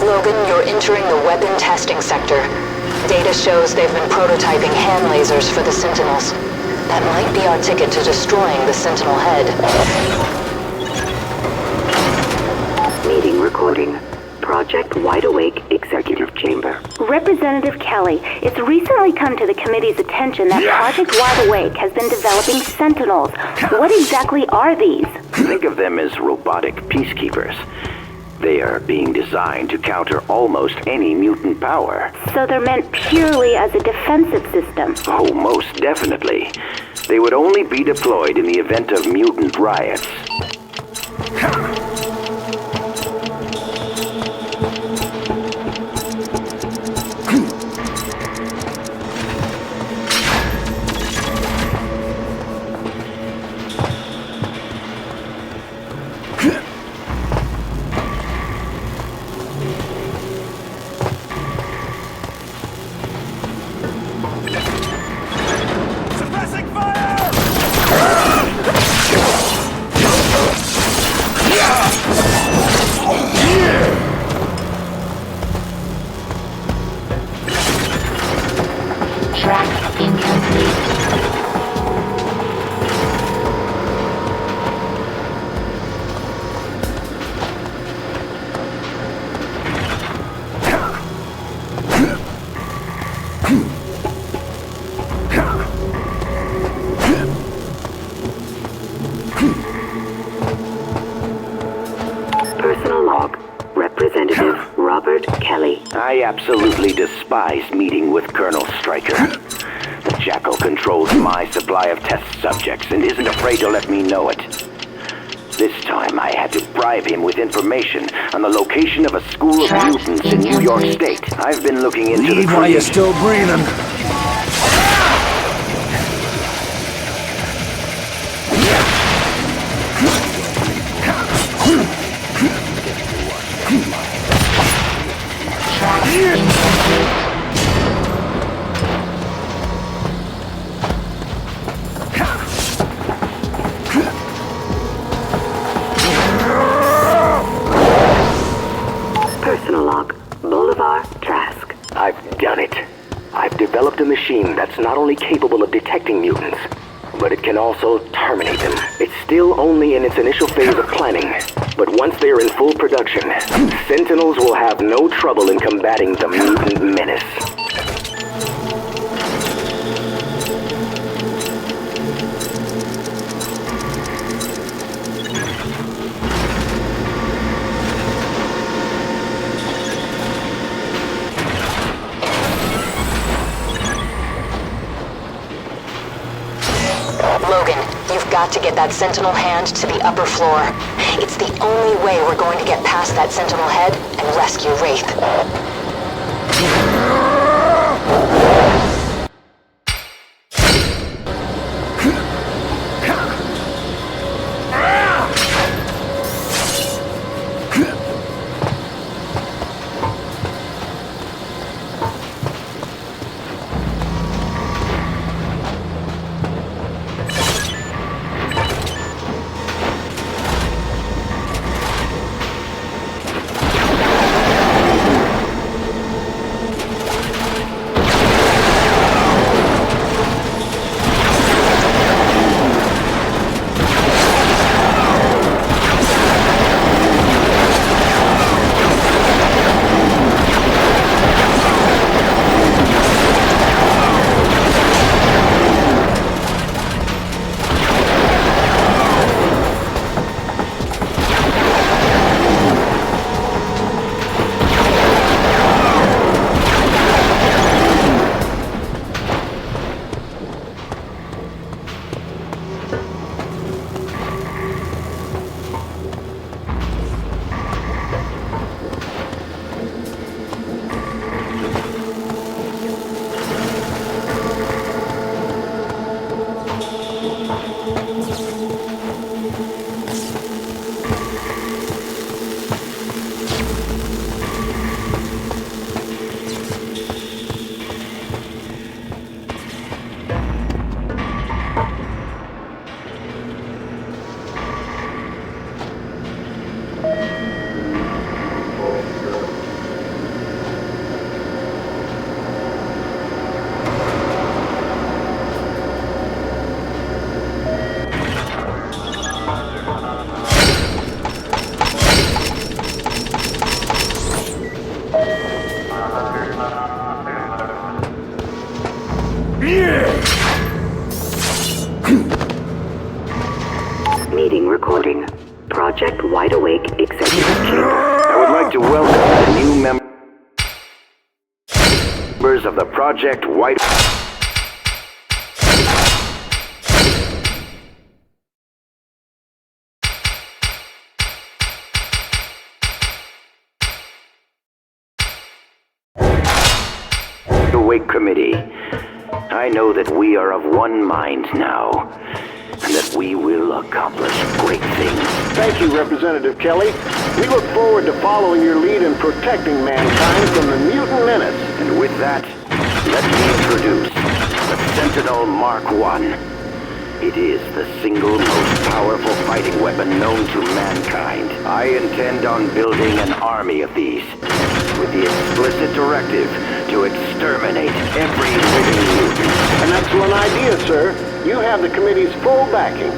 Logan, you're entering the weapon testing sector. Data shows they've been prototyping hand lasers for the Sentinels. That might be our ticket to destroying the Sentinel head. Meeting recording. Project Wide Awake Executive Chamber. Representative Kelly, it's recently come to the committee's attention that Project Wide Awake has been developing Sentinels. What exactly are these? Think of them as robotic peacekeepers. They are being designed to counter almost any mutant power. So they're meant purely as a defensive system? Oh, most definitely. They would only be deployed in the event of mutant riots. Track incomplete. Personal log. Representative Robert Kelly. I absolutely despise meeting with Colonel Stryker. The Jackal controls my supply of test subjects and isn't afraid to let me know it. This time I had to bribe him with information on the location of a school of mutants in New York State. I've been looking into Leave the while you're still breathing. Personal log. Bolivar Trask. I've done it. I've developed a machine that's not only capable of detecting mutants, but it can also terminate them. It's still only in its initial phase of planning, but once they are in full production, Sentinels will have no trouble in combating the mutant menace. Logan, you've got to get that Sentinel hand to the upper floor. It's the only way we're going to get past that Sentinel head and rescue Wraith. members of the Project White... Awake Committee. I know that we are of one mind now, and that we will accomplish great things. Thank you, Representative Kelly. We look forward to following your lead in protecting mankind from the mutant menace. And with that, let me introduce the Sentinel Mark I. It is the single most powerful fighting weapon known to mankind. I intend on building an army of these, with the explicit directive to exterminate every living mutant. An excellent idea, sir. You have the committee's full backing.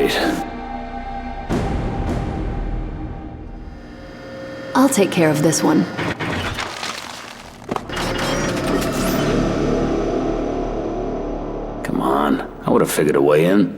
right. I'll take care of this one. Come on, I would have figured a way in.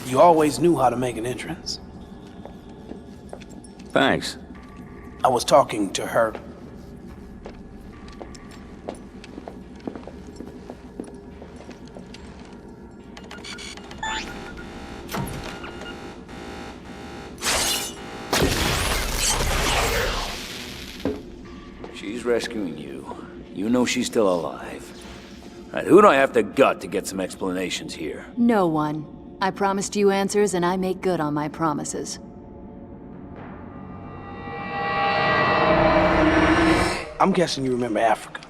You always knew how to make an entrance. Thanks. I was talking to her. She's rescuing you. You know she's still alive. Right, who do I have to gut to get some explanations here? No one. I promised you answers, and I make good on my promises. I'm guessing you remember Africa,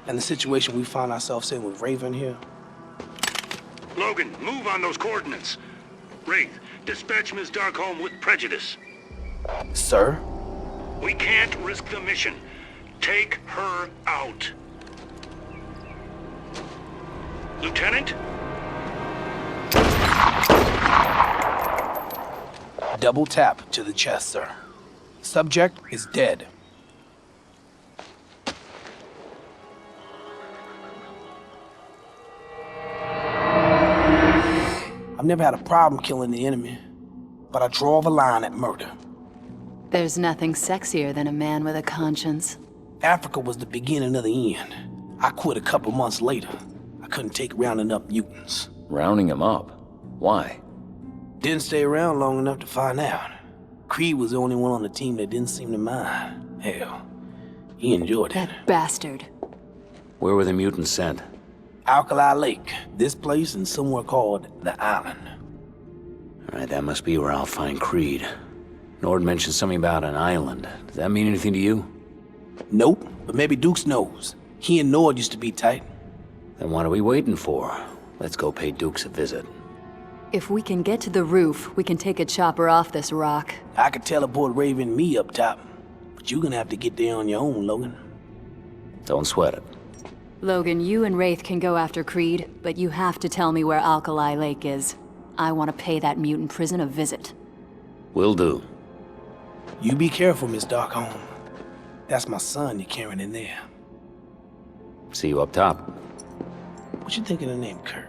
and the situation we found ourselves in with Raven here. Logan, move on those coordinates. Wraith, dispatch Ms. Darkholme with prejudice. Sir? We can't risk the mission. Take her out. Lieutenant? Double tap to the chest, sir. Subject is dead. I've never had a problem killing the enemy, but I draw the line at murder. There's nothing sexier than a man with a conscience. Africa was the beginning of the end. I quit a couple months later. I couldn't take rounding up mutants. Rounding them up? Why? Didn't stay around long enough to find out. Creed was the only one on the team that didn't seem to mind. Hell, he enjoyed it. That bastard. Where were the mutants sent? Alkali Lake, this place, and somewhere called the Island. Alright, that must be where I'll find Creed. Nord mentioned something about an island. Does that mean anything to you? Nope, but maybe Dukes knows. He and Nord used to be tight. Then what are we waiting for? Let's go pay Dukes a visit. If we can get to the roof, we can take a chopper off this rock. I could teleport Raven and me up top, but you're gonna have to get there on your own, Logan. Don't sweat it. Logan, you and Wraith can go after Creed, but you have to tell me where Alkali Lake is. I want to pay that mutant prison a visit. Will do. You be careful, Miss Darkholme. That's my son you're carrying in there. See you up top. What you think of the name, Kurt?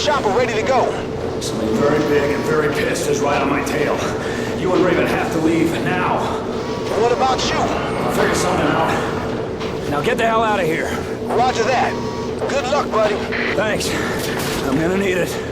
Chopper ready to go. Something very big and very pissed is right on my tail. You and Raven have to leave now. What about you? I'll figure something out. Now get the hell out of here. Roger that. Good luck, buddy. Thanks. I'm gonna need it.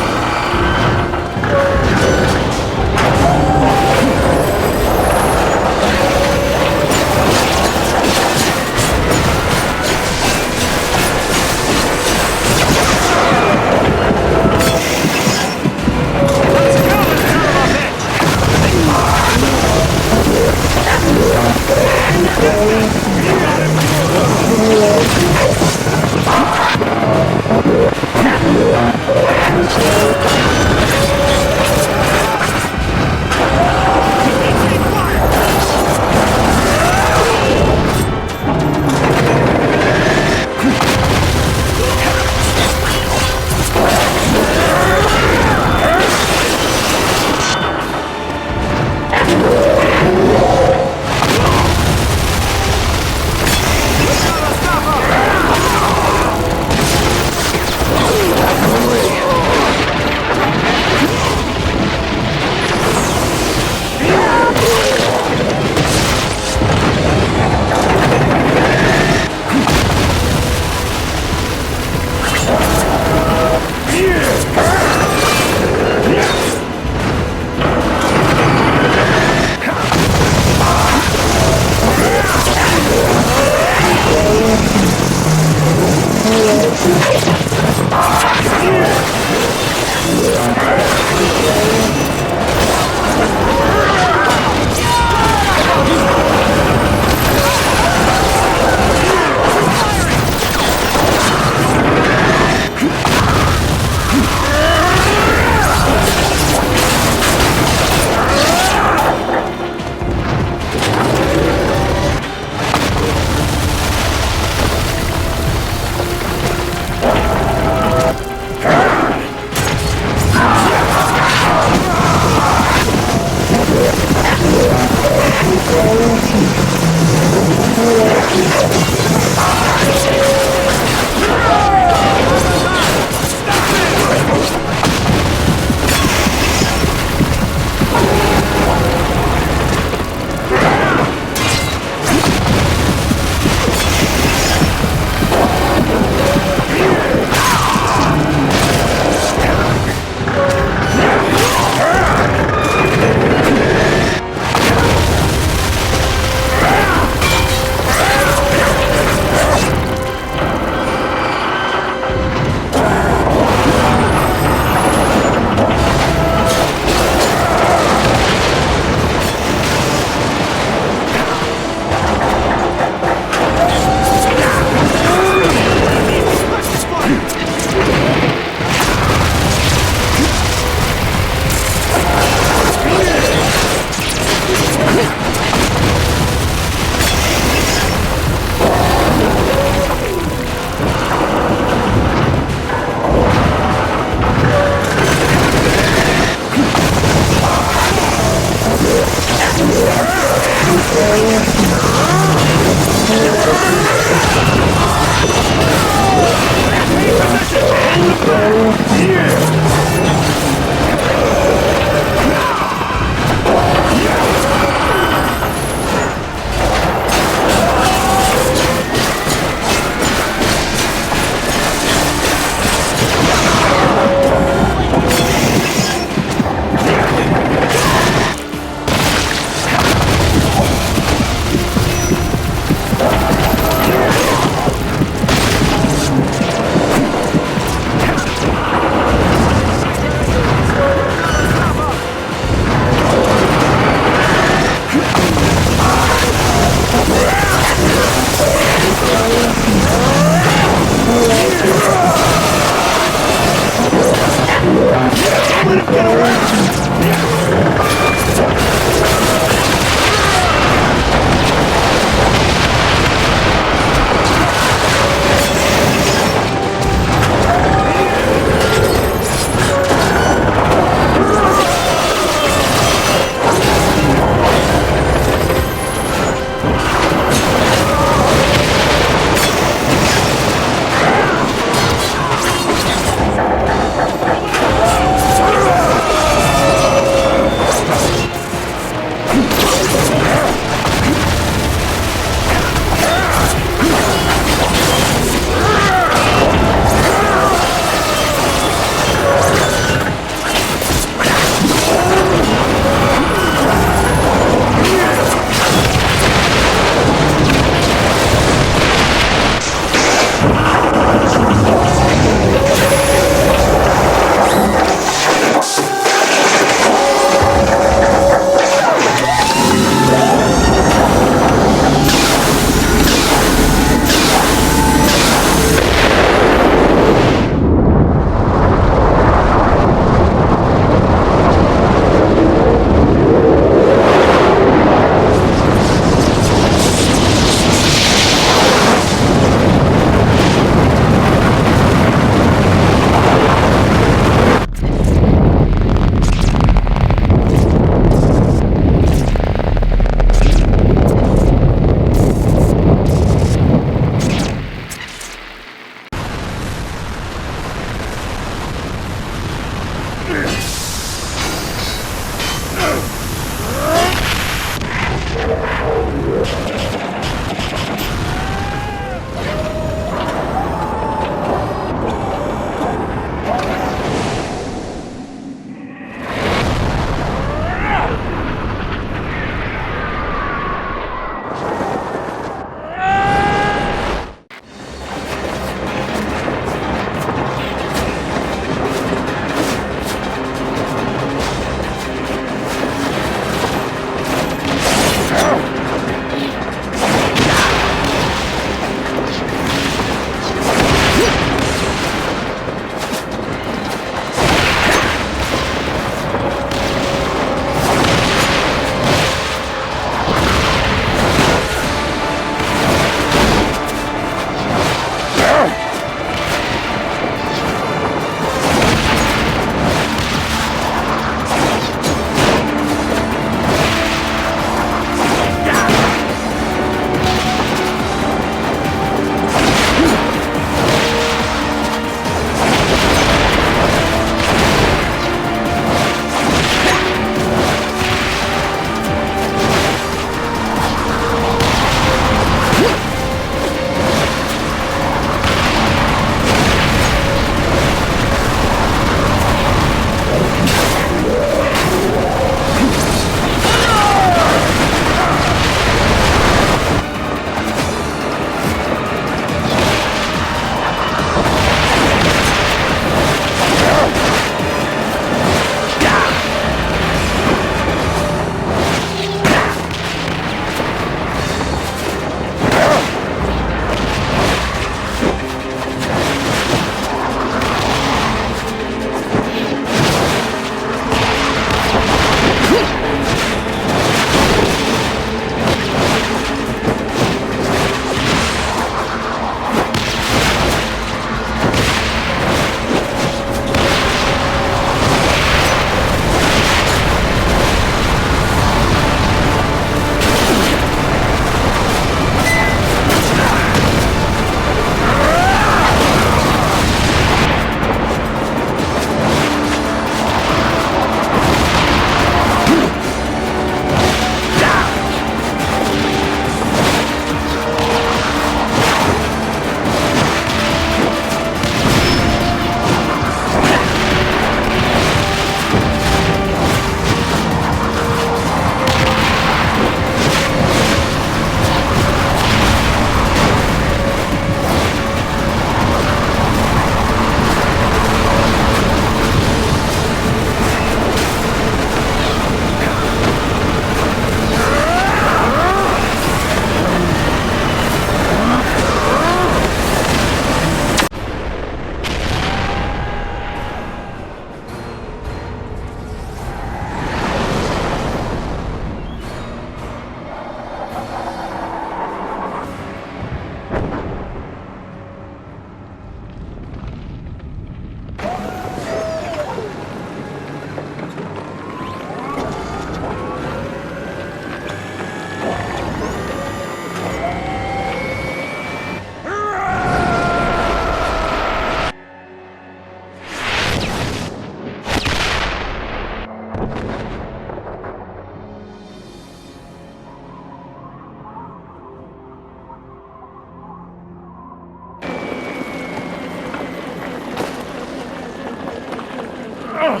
Should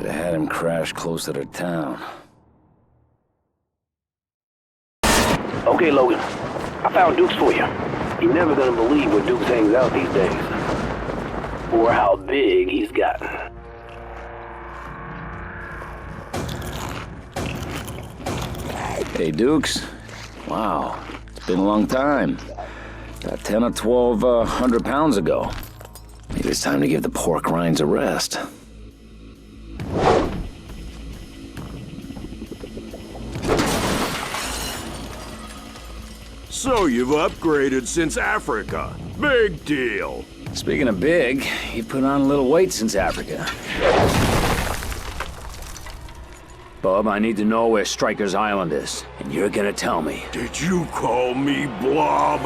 have had him crash closer to town. Okay, Logan. I found Dukes for you. You're never gonna believe where Dukes hangs out these days. Or how big he's gotten. Hey, Dukes. Wow, it's been a long time. About 10 or 1,200 pounds ago. Maybe it's time to give the pork rinds a rest. So you've upgraded since Africa. Big deal. Speaking of big, you put on a little weight since Africa. Bub, I need to know where Stryker's Island is, and you're gonna tell me. Did you call me Blob?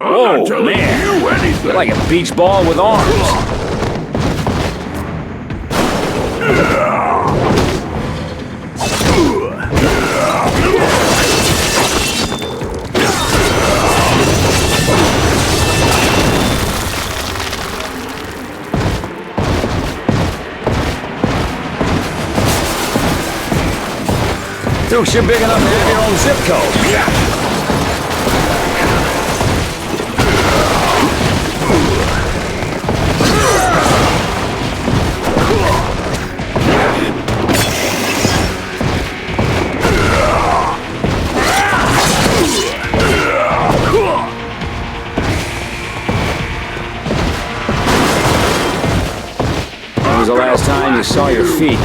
Oh, man! You're like a beach ball with arms. Dukes, you're big enough to have your own zip code. Yeah. When was the last time you saw your feet?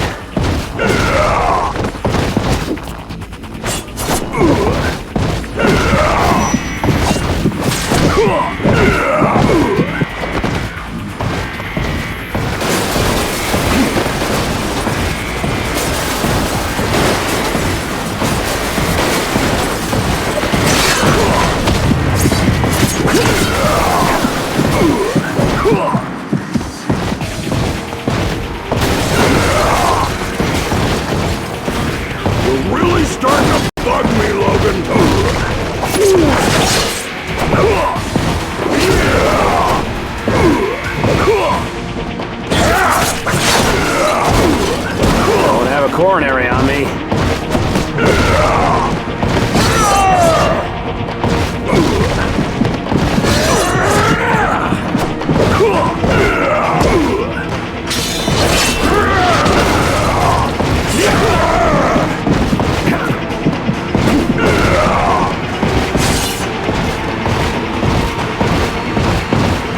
Coronary on me.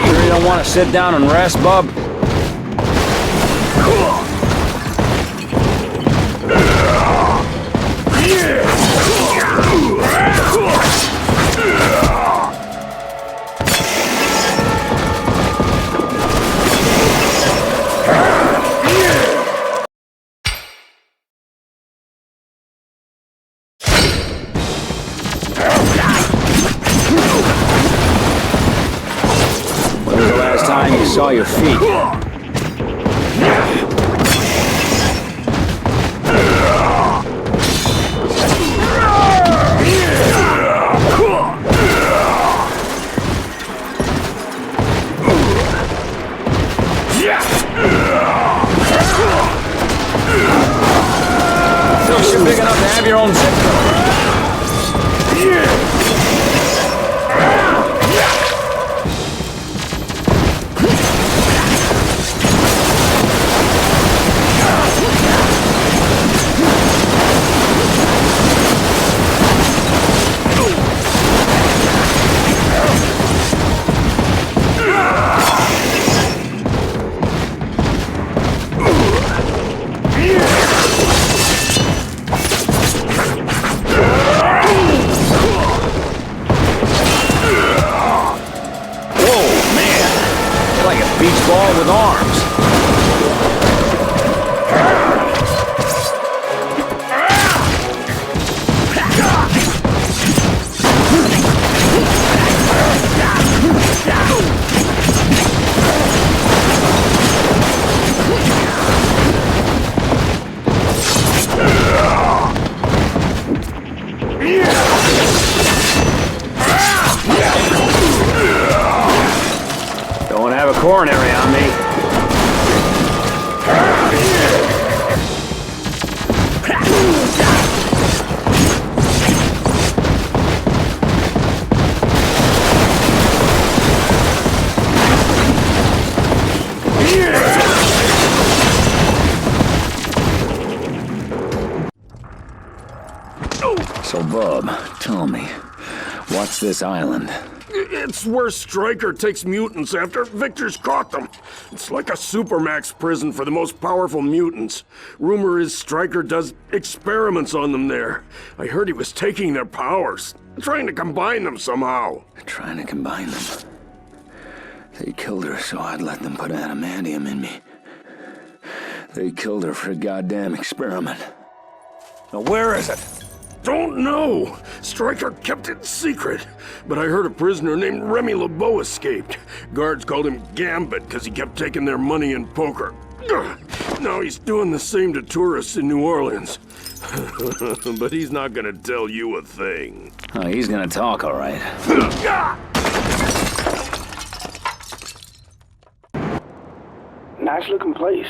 Sure you don't want to sit down and rest, bub? When was the last time you saw your feet? You're big enough to have your own zip code. Beach ball with arms. coronary on me. So, Bub, tell me, what's this island? It's where Stryker takes mutants after Victor's caught them. It's like a supermax prison for the most powerful mutants. Rumor is Stryker does experiments on them there. I heard he was taking their powers, trying to combine them somehow. Trying to combine them. They killed her so I'd let them put adamantium in me. They killed her for a goddamn experiment. Now where is it? Don't know. Stryker kept it secret. But I heard a prisoner named Remy LeBeau escaped. Guards called him Gambit because he kept taking their money in poker. Now he's doing the same to tourists in New Orleans. But he's not gonna tell you a thing. Oh, he's gonna talk, all right. Nice looking place.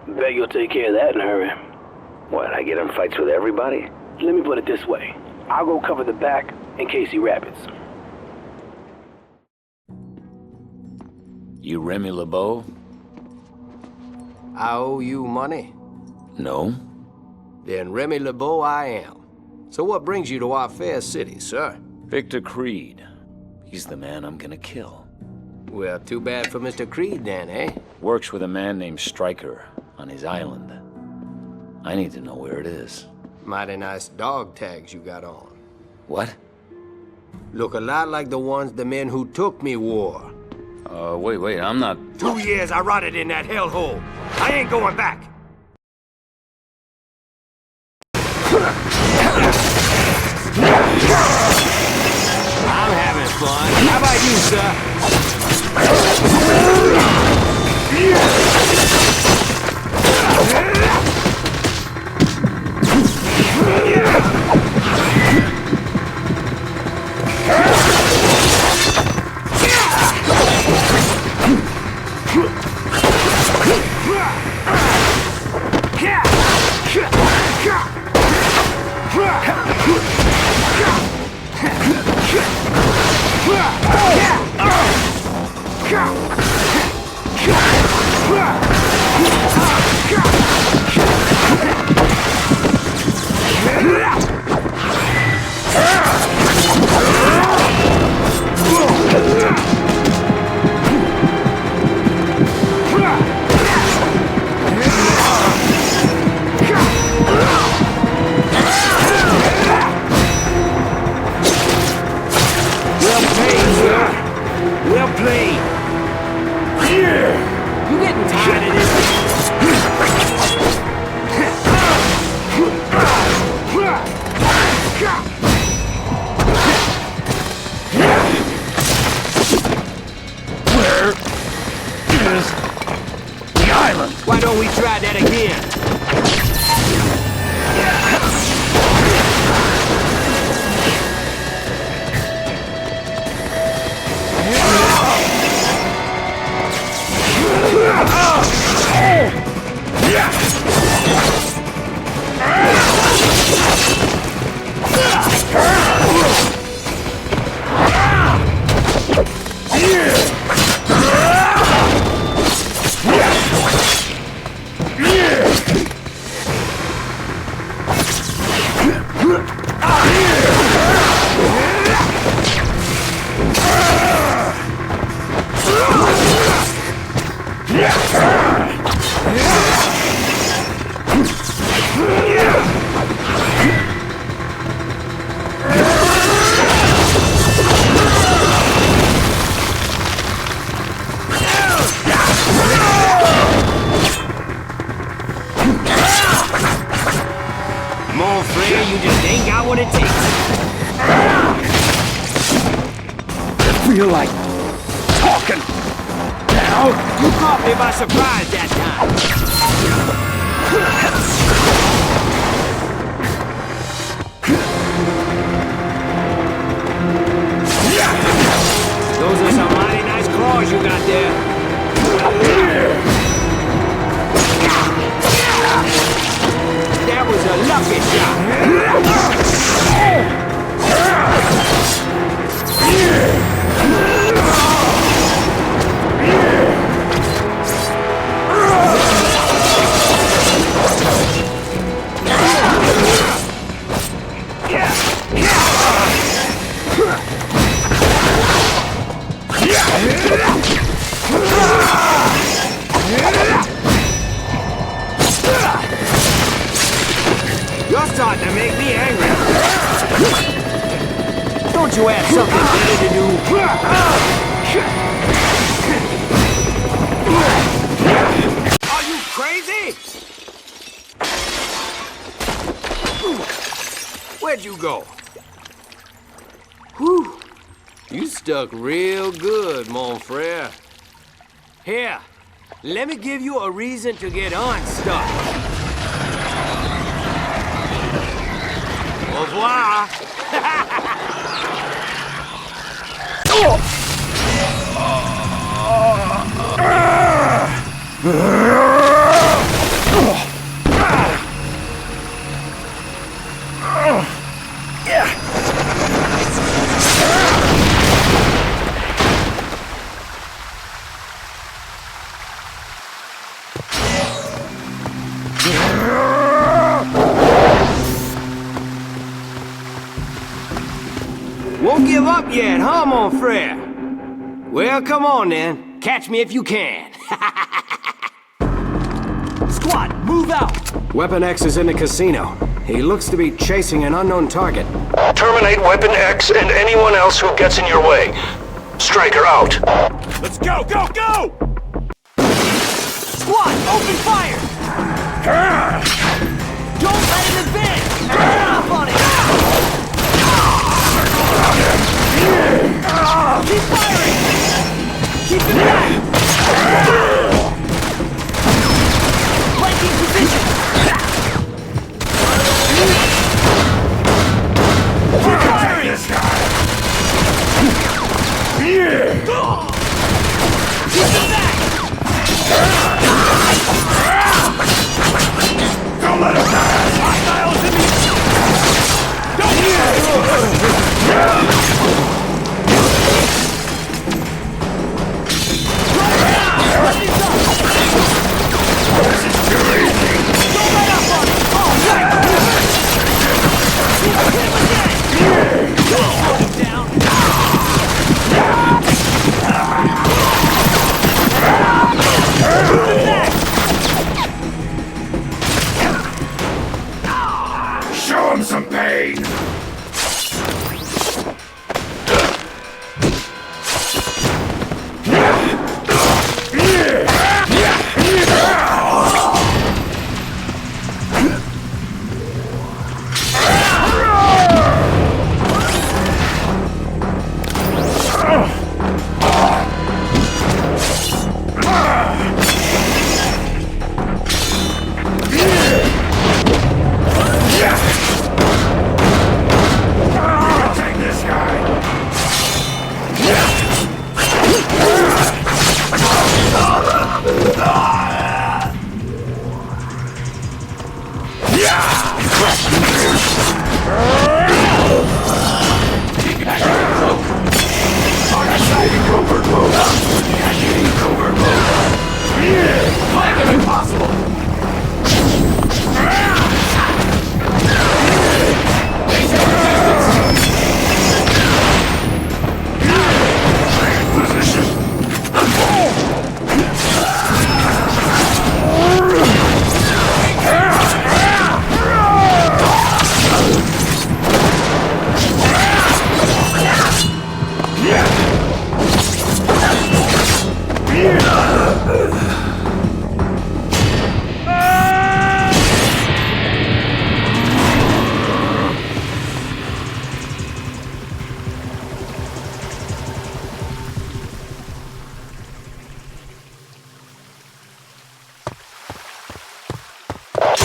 Bet you'll take care of that in a hurry. What, I get in fights with everybody? Let me put it this way. I'll go cover the back in case he rabbits. You Remy LeBeau? I owe you money? No. Then Remy LeBeau I am. So what brings you to our fair city, sir? Victor Creed. He's the man I'm gonna kill. Well, too bad for Mr. Creed then, eh? Works with a man named Stryker on his island. I need to know where it is. Mighty nice dog tags you got on. What? Look a lot like the ones the men who took me wore. Wait, I'm not... 2 years I rotted in that hellhole. I ain't going back. I'm having fun. How about you, Why don't we try that again? feel like talking. Now? You caught me by surprise that time. Those are some mighty nice claws you got there. you go? Whew. You stuck real good, mon frere. Here, let me give you a reason to get unstuck. Au revoir. Won't give up yet, huh, mon frere? Well, come on then. Catch me if you can. Squad, move out! Weapon X is in the casino. He looks to be chasing an unknown target. Terminate Weapon X and anyone else who gets in your way. Striker out. Let's go, go, go! Squad, open fire! Don't let him advance! Run up on it! Keep firing! Keep him back! Flanking position! Keep firing! This guy! Keep him back! Don't let him die! Hostiles in the... Don't This is too easy! Don't let up on him! Oh, slow him down! Show him some pain!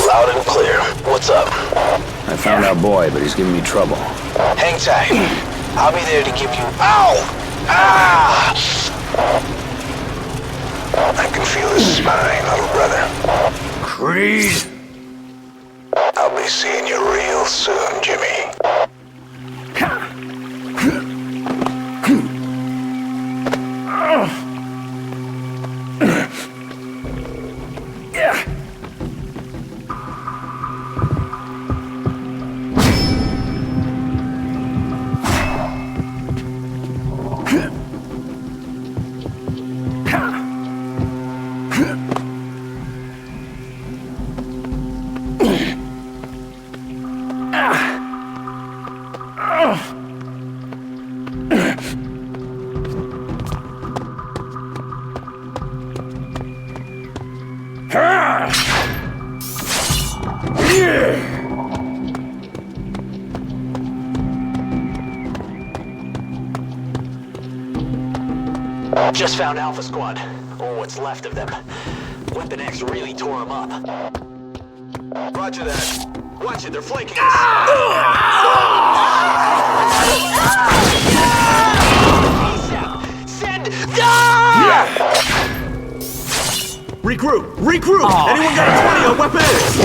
Loud and clear. What's up? I found our boy, but he's giving me trouble. Hang tight. I'll be there to give you... Ow! Ah! I can feel his spine, little brother. Creed! I'll be seeing you real soon, Jimmy. Just found Alpha Squad, or what's left of them. Weapon X really tore them up. Roger that. Watch it, they're flanking us. Send... Regroup! Regroup! Anyone got a 20 on Weapon X?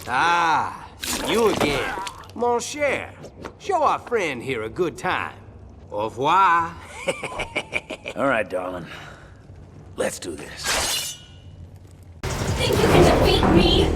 Ah, you again. Mon cher, show our friend here a good time. Au revoir. All right, darling. Let's do this. Think you can defeat me?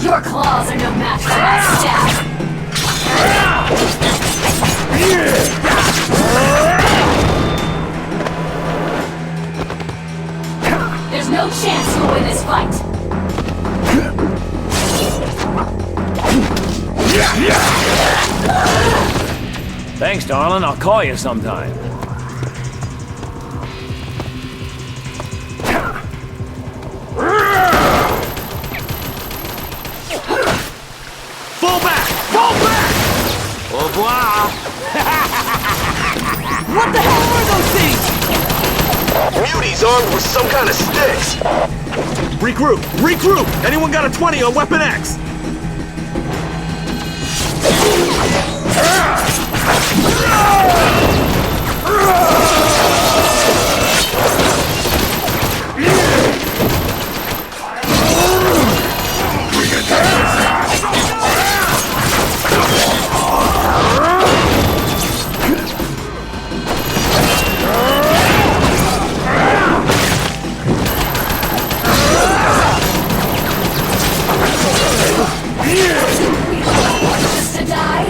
Your claws are no match for my staff. There's no chance you'll win this fight. Thanks, darling. I'll call you sometime. Fall back! Fall back! Au revoir. What the hell are those things? Muties armed with some kind of sticks. Regroup! Regroup! Anyone got a 20 on Weapon X? Just to die?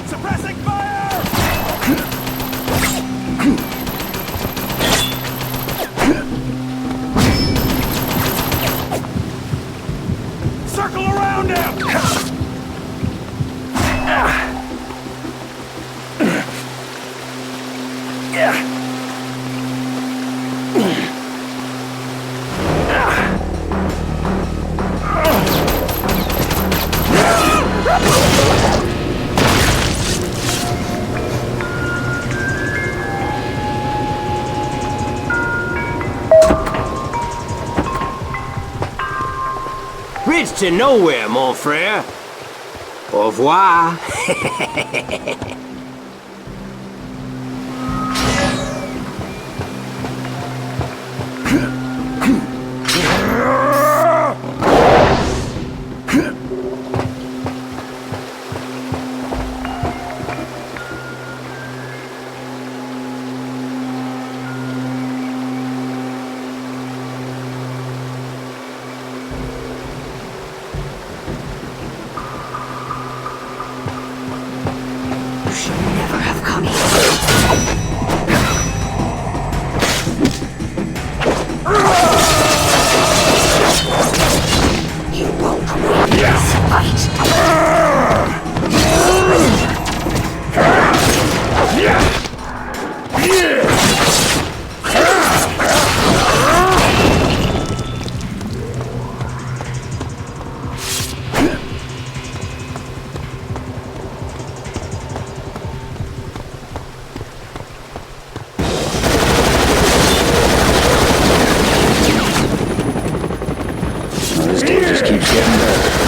Suppressing fire! Circle around him! Bridge to nowhere, mon frere. Au revoir. This dude just keeps getting better.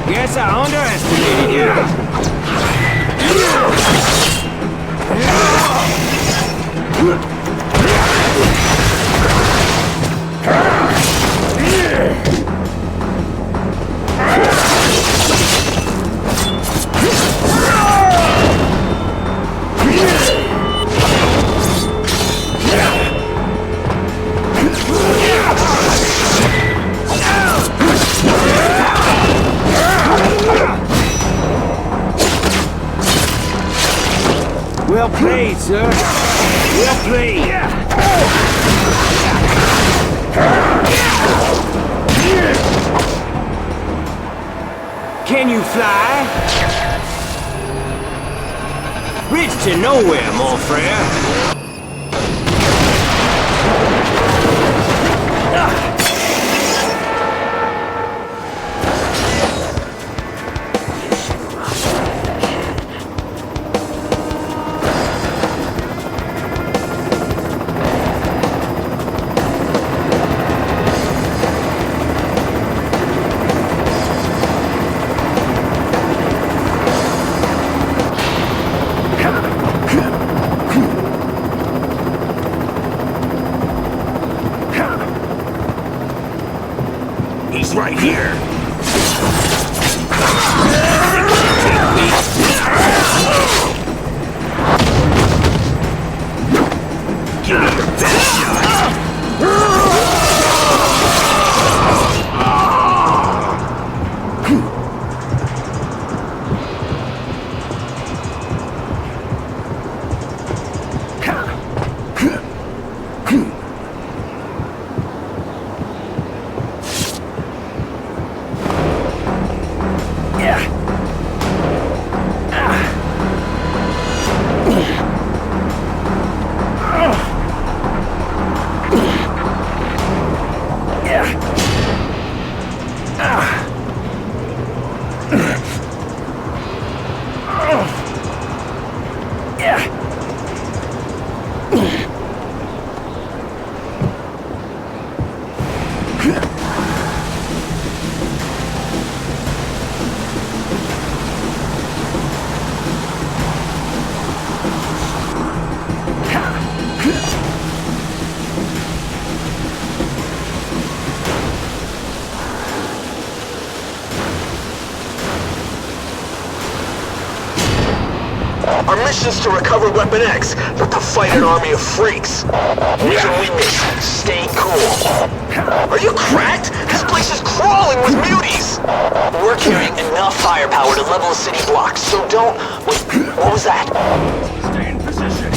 Guess I underestimated you. Well played, sir. Well played. Can you fly? Bridge to nowhere, mon frere. He's right here. Give me your best shot. Our mission's to recover Weapon X, not to fight an army of freaks. Major weakness, stay cool. Are you cracked? This place is crawling with muties! We're carrying enough firepower to level a city block, so don't... Wait, what was that? Stay in position.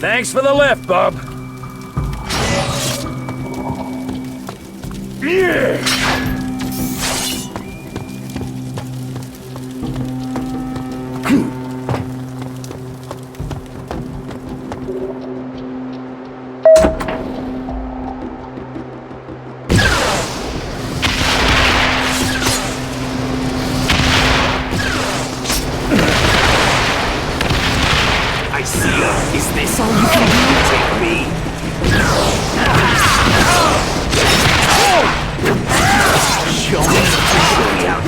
Thanks for the lift, bub. Yeah. Is this all you can do? Take me! Show me out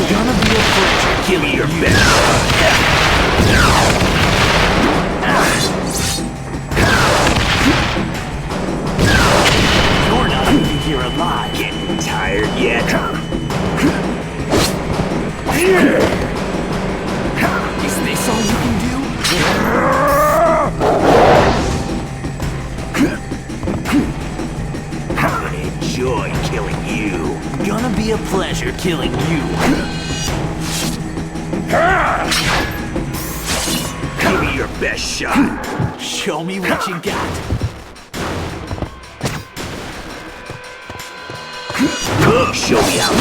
Gonna be a pleasure. Give me your best. You're not even here alive. Getting tired yet? Is this all you can do? Gonna enjoy killing you. Gonna be a pleasure killing you. Give me your best shot. Show me what you got. Show me how.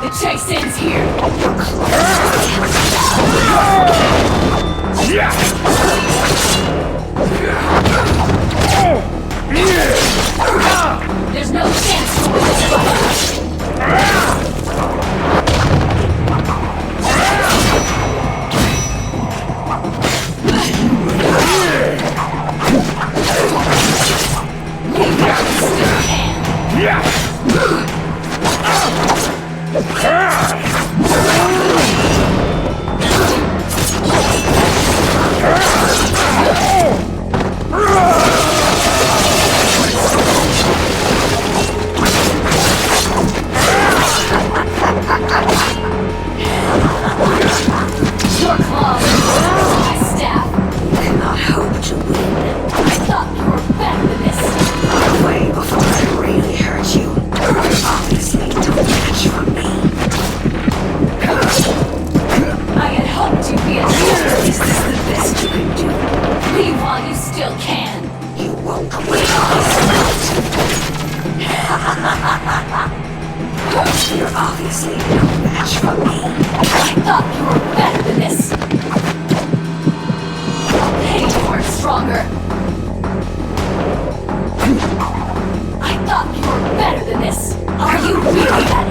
The chase ends here. There's no chance to win this fight. Your claws are my staff. I hope to win. I thought you were better than this. Way before I really hurt you. Obviously, don't match for me. I had hoped you'd be a hero. Is this the best you can do? Leave while you still can. You won't win this fight. You're obviously no match for me. I thought you were better than this. Hey, you weren't stronger. I thought you were better than this. Are you really that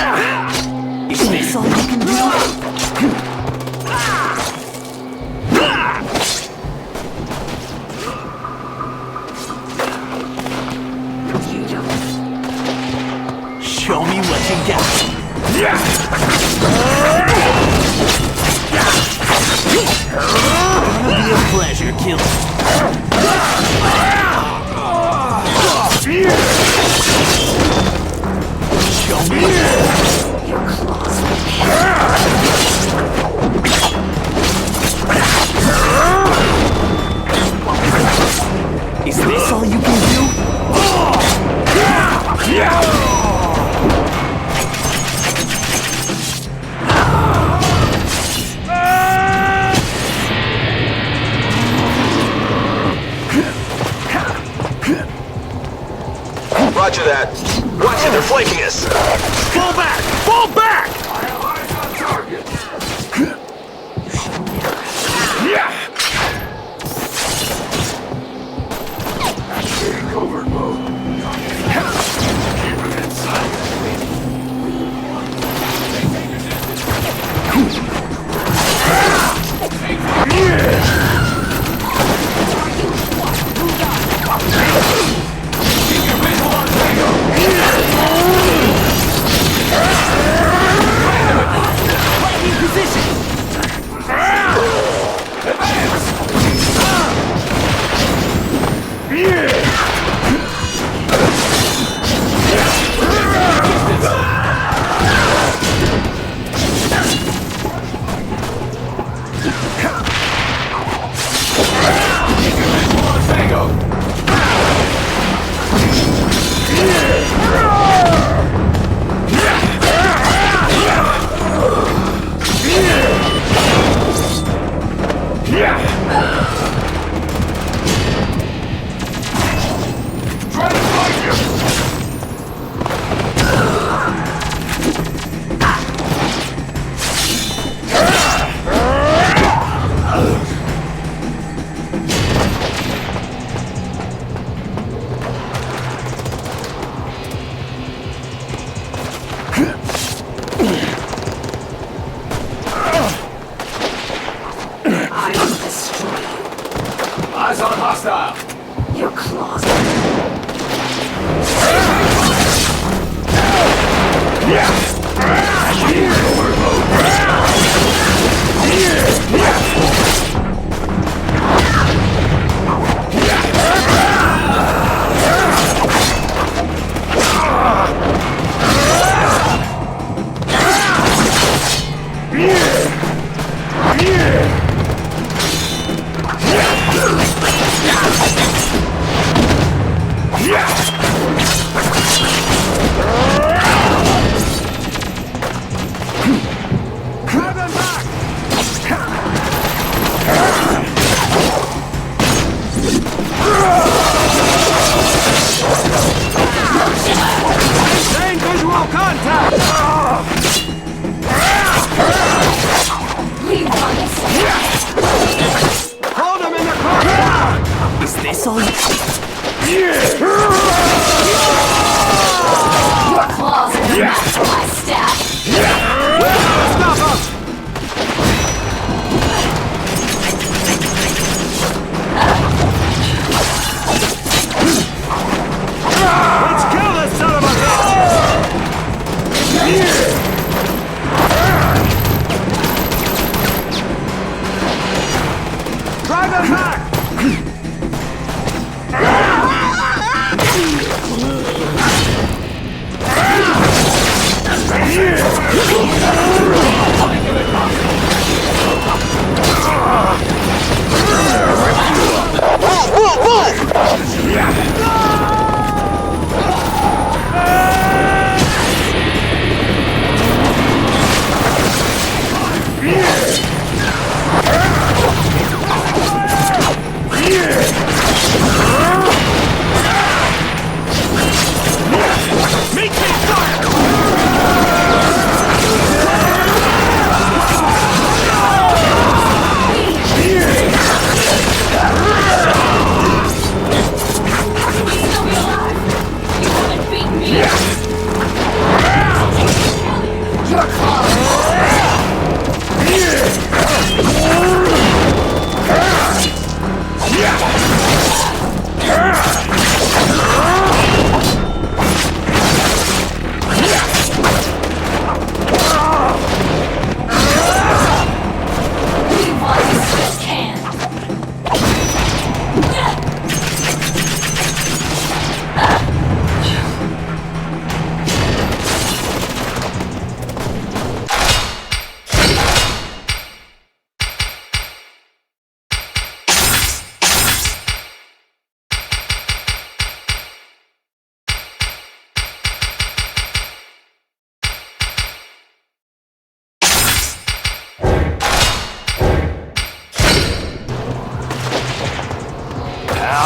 Is this all you can do? Show me what you got. Gonna be a pleasure killing. Show me. Is this all you can do? Roger that. Watch it, they're flanking us. Fall back! Fall back! Covert mode. Keep it inside.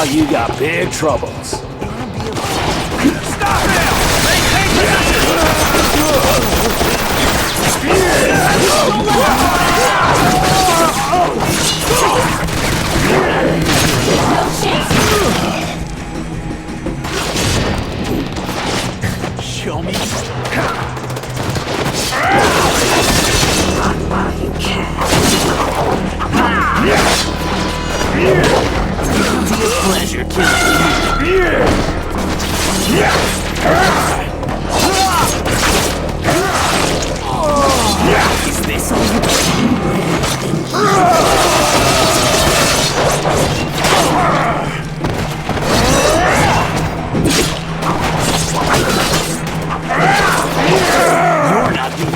Now you got big troubles. Stop him! Maintain Show me. Not while you can. It'll be a pleasure killing you. Is this all You're not being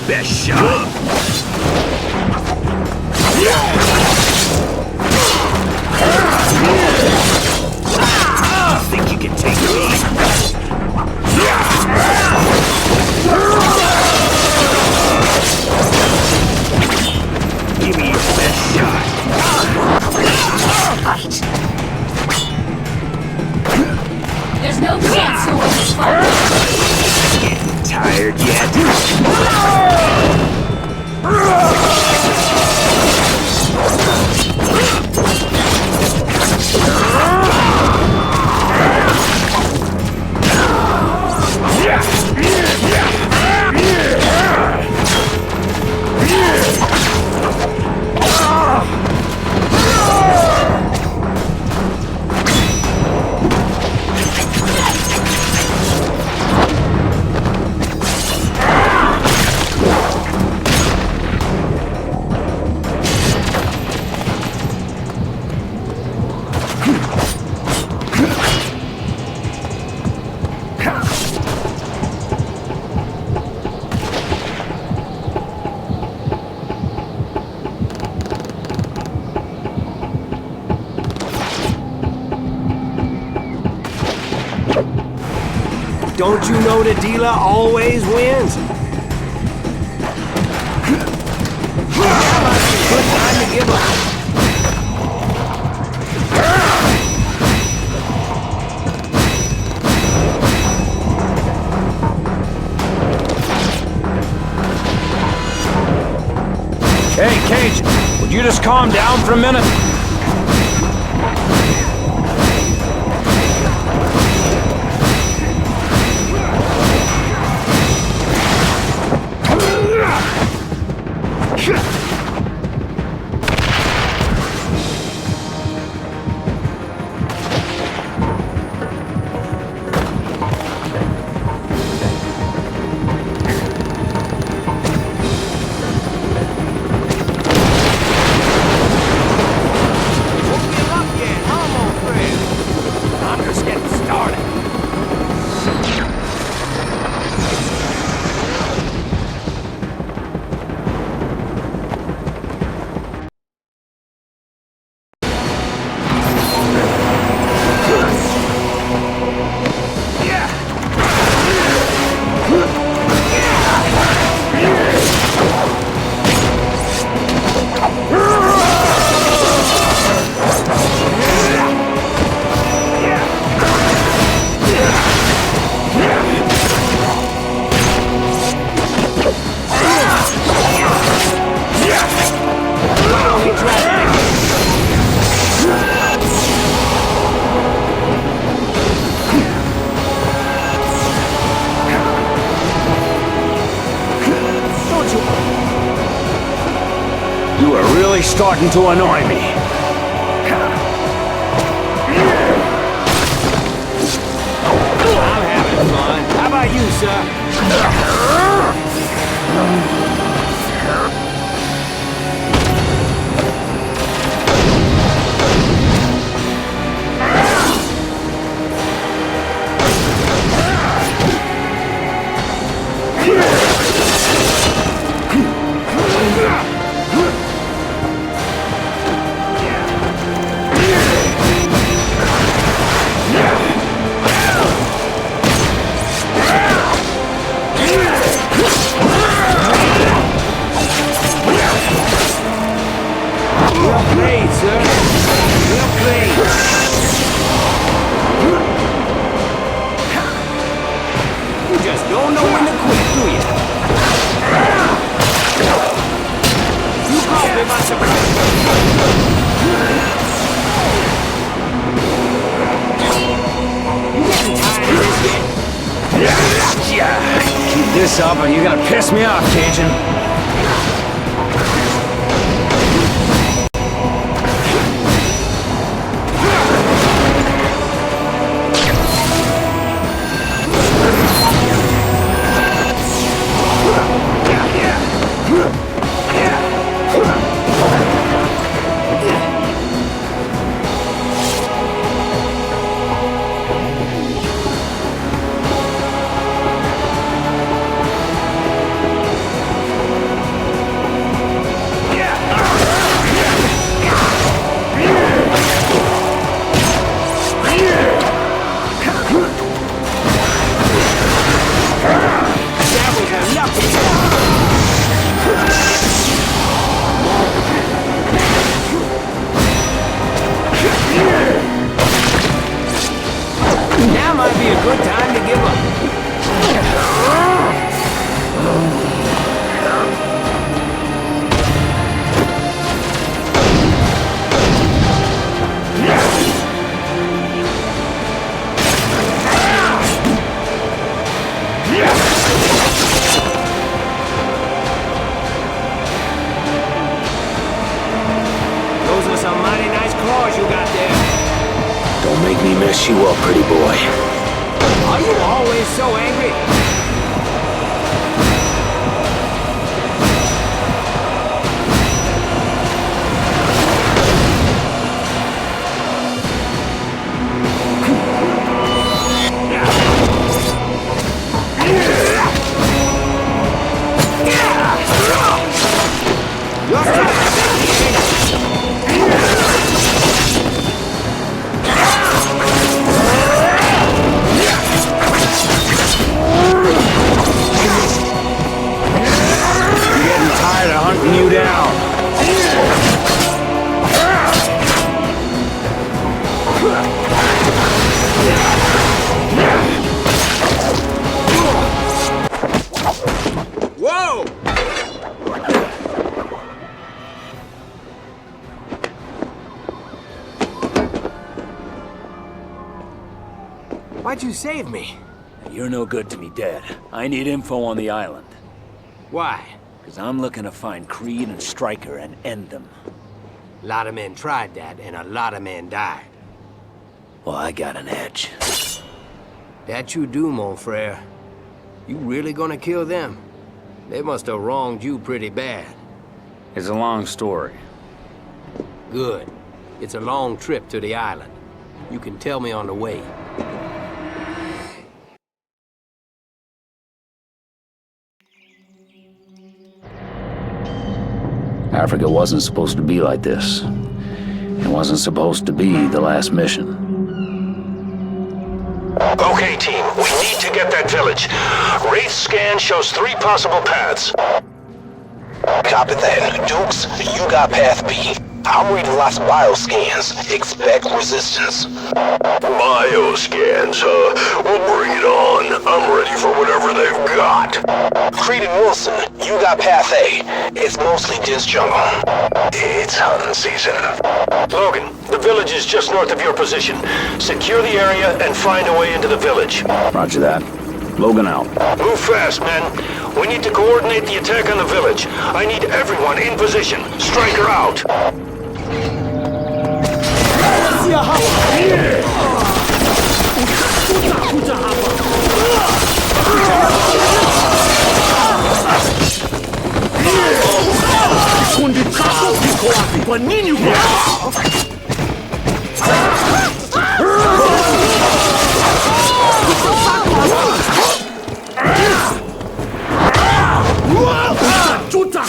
best shot. You think you can take me? Getting tired yet? Don't you know the dealer always wins? That must be a good time to give up. Hey, Cage, would you just calm down for a minute? You are really starting to annoy me. I'm having fun. How about you, sir? Keep this up or you're gonna piss me off, Cajun. good time to give up. Those are some mighty nice claws you got there. Don't make me mess you up, pretty boy. Are you always so angry? You down. Whoa! Why'd you save me? You're no good to me dead. I need info on the island. Why? Because I'm looking to find Creed and Stryker and end them. A lot of men tried that, and a lot of men died. Well, I got an edge. That you do, mon frere. You really gonna kill them? They must have wronged you pretty bad. It's a long story. Good. It's a long trip to the island. You can tell me on the way. Africa wasn't supposed to be like this. It wasn't supposed to be the last mission. Okay, team, we need to get that village. Wraith's scan shows 3 possible paths. Copy that. Dukes, you got path B. I'm reading lots of bioscans. Expect resistance. Bioscans, huh? Well, bring it on. I'm ready for whatever they've got. Creed and Wilson, you got path A. It's mostly dense jungle. It's hunting season. Logan, the village is just north of your position. Secure the area and find a way into the village. Roger that. Logan out. Move fast, men. We need to coordinate the attack on the village. I need everyone in position. Stryker out. Kundi kako kiko wapi? Kwa nini uko Chuta!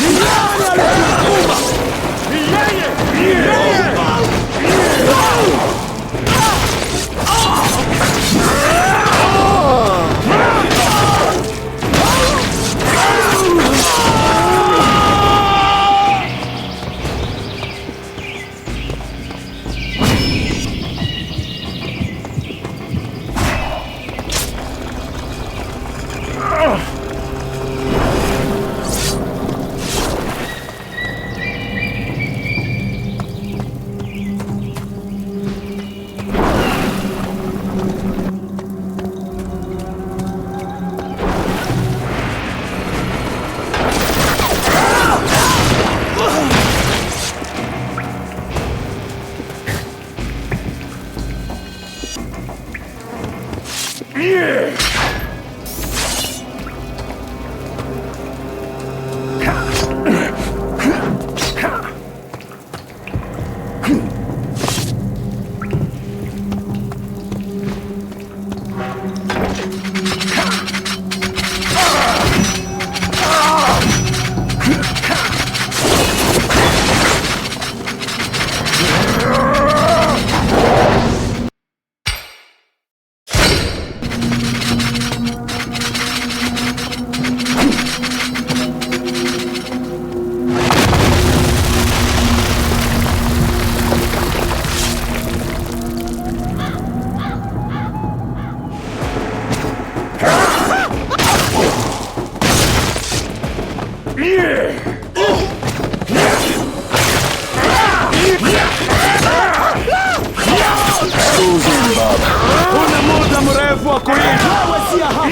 wako wewe si hapa.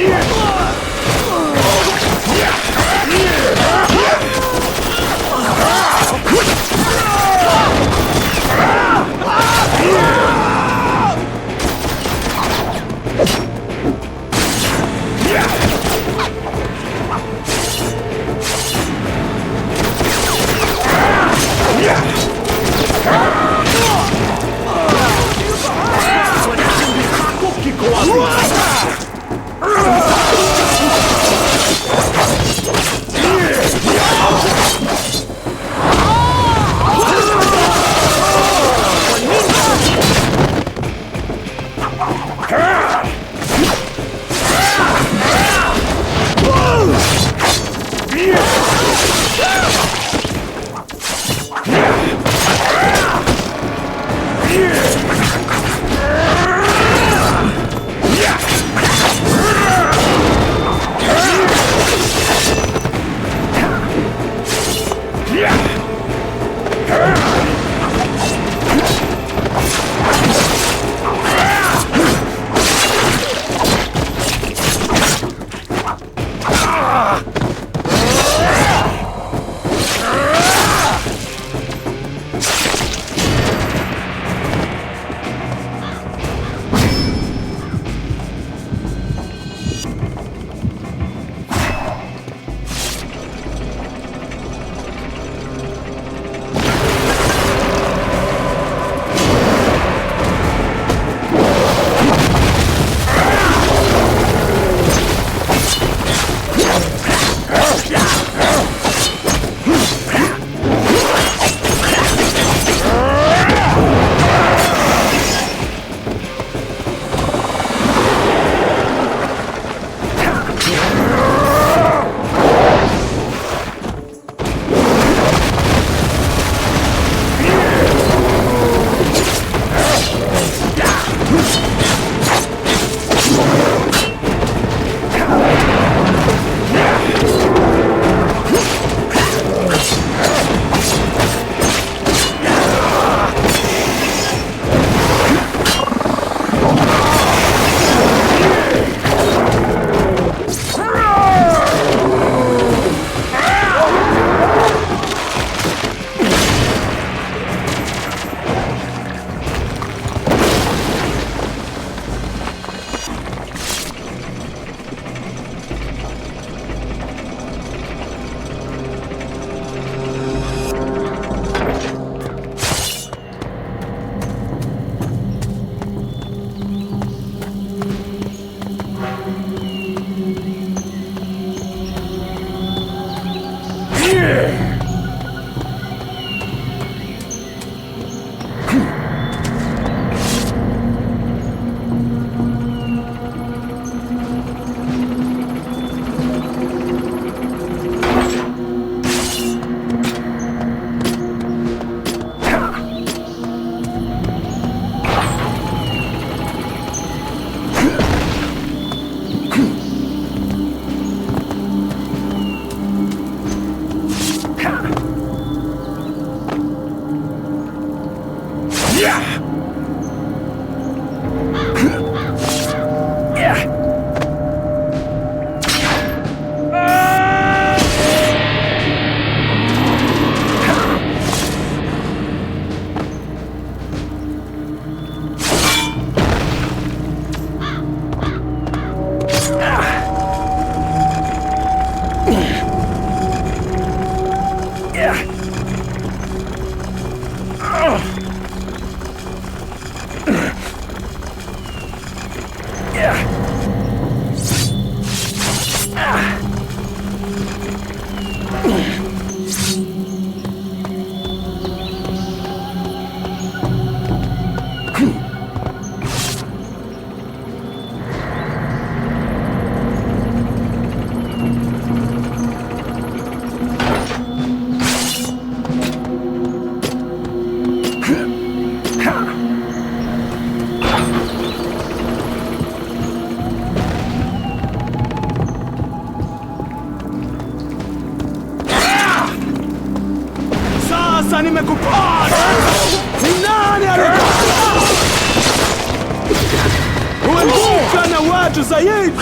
watu zaidi.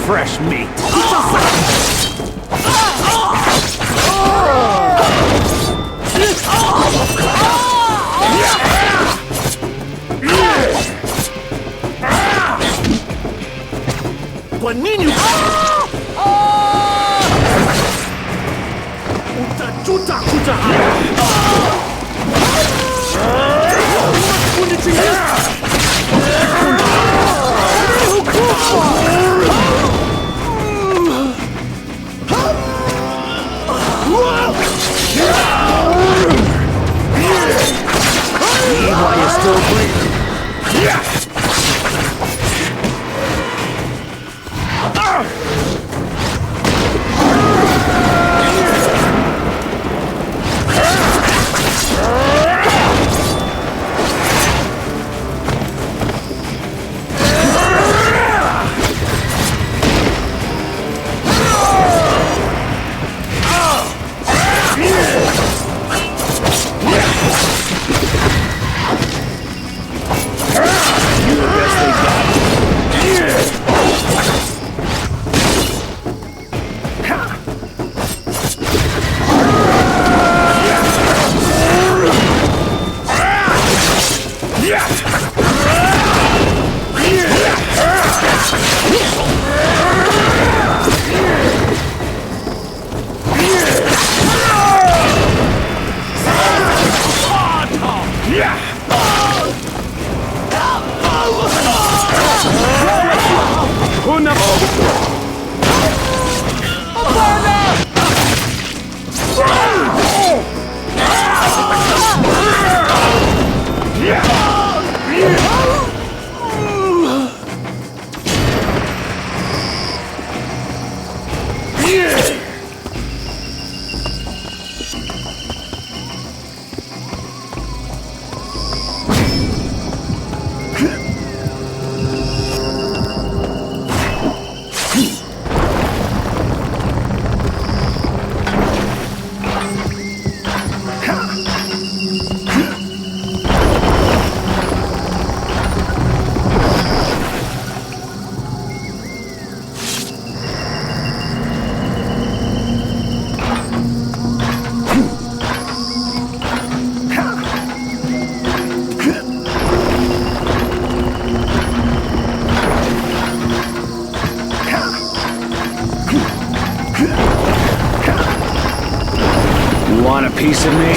Fresh meat. Kwa nini? Utajuta kuja hapa. While you're still breathing. You want a piece of me?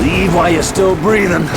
Leave while you're still breathing.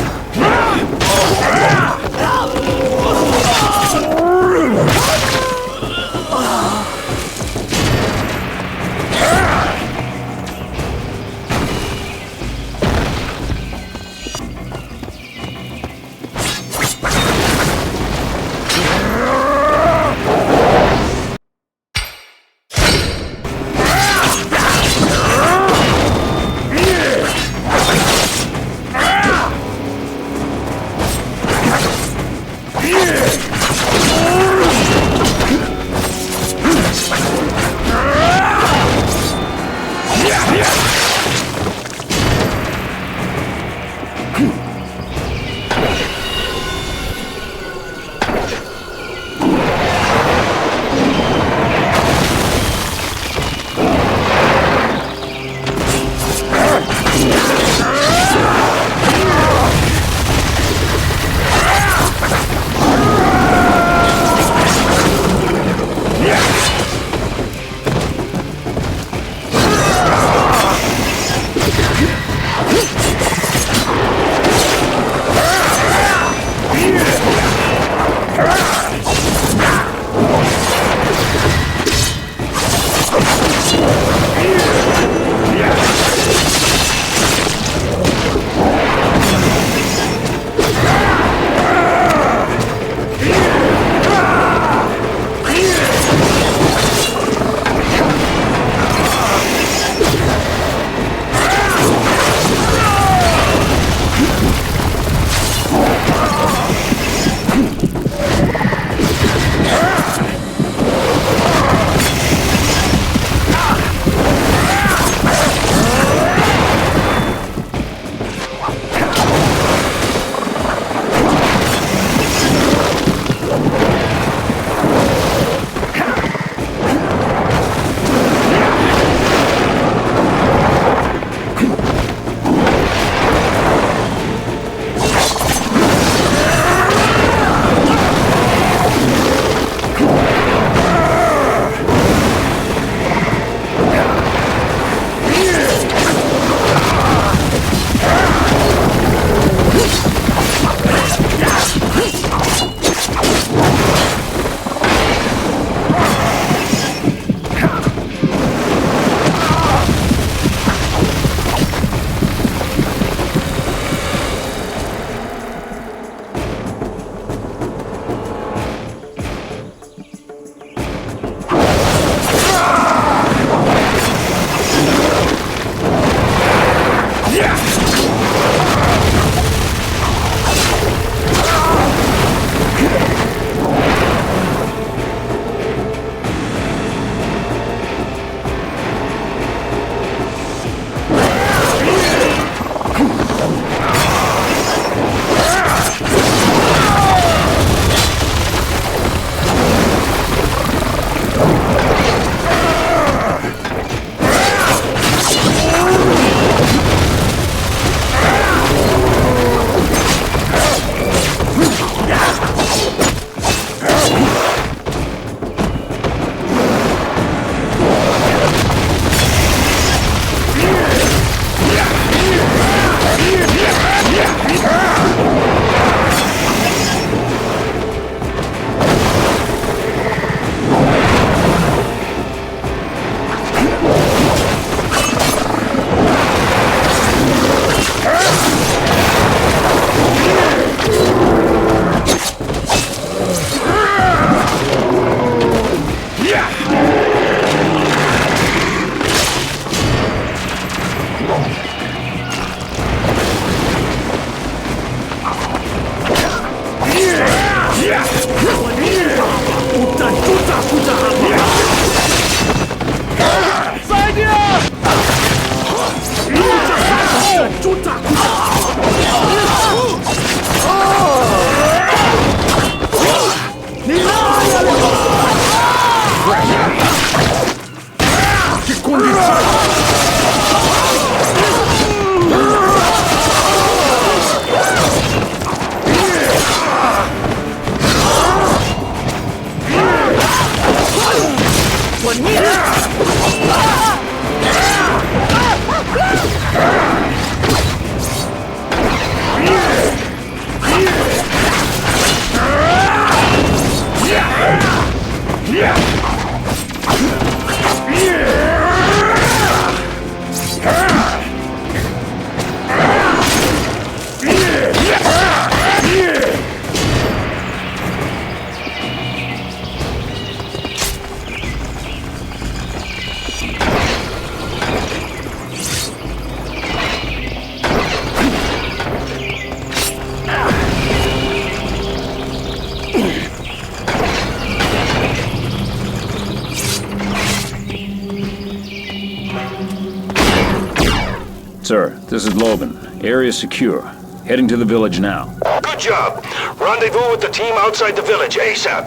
Sir, this is Logan. Area secure. Heading to the village now. Good job. Rendezvous with the team outside the village ASAP.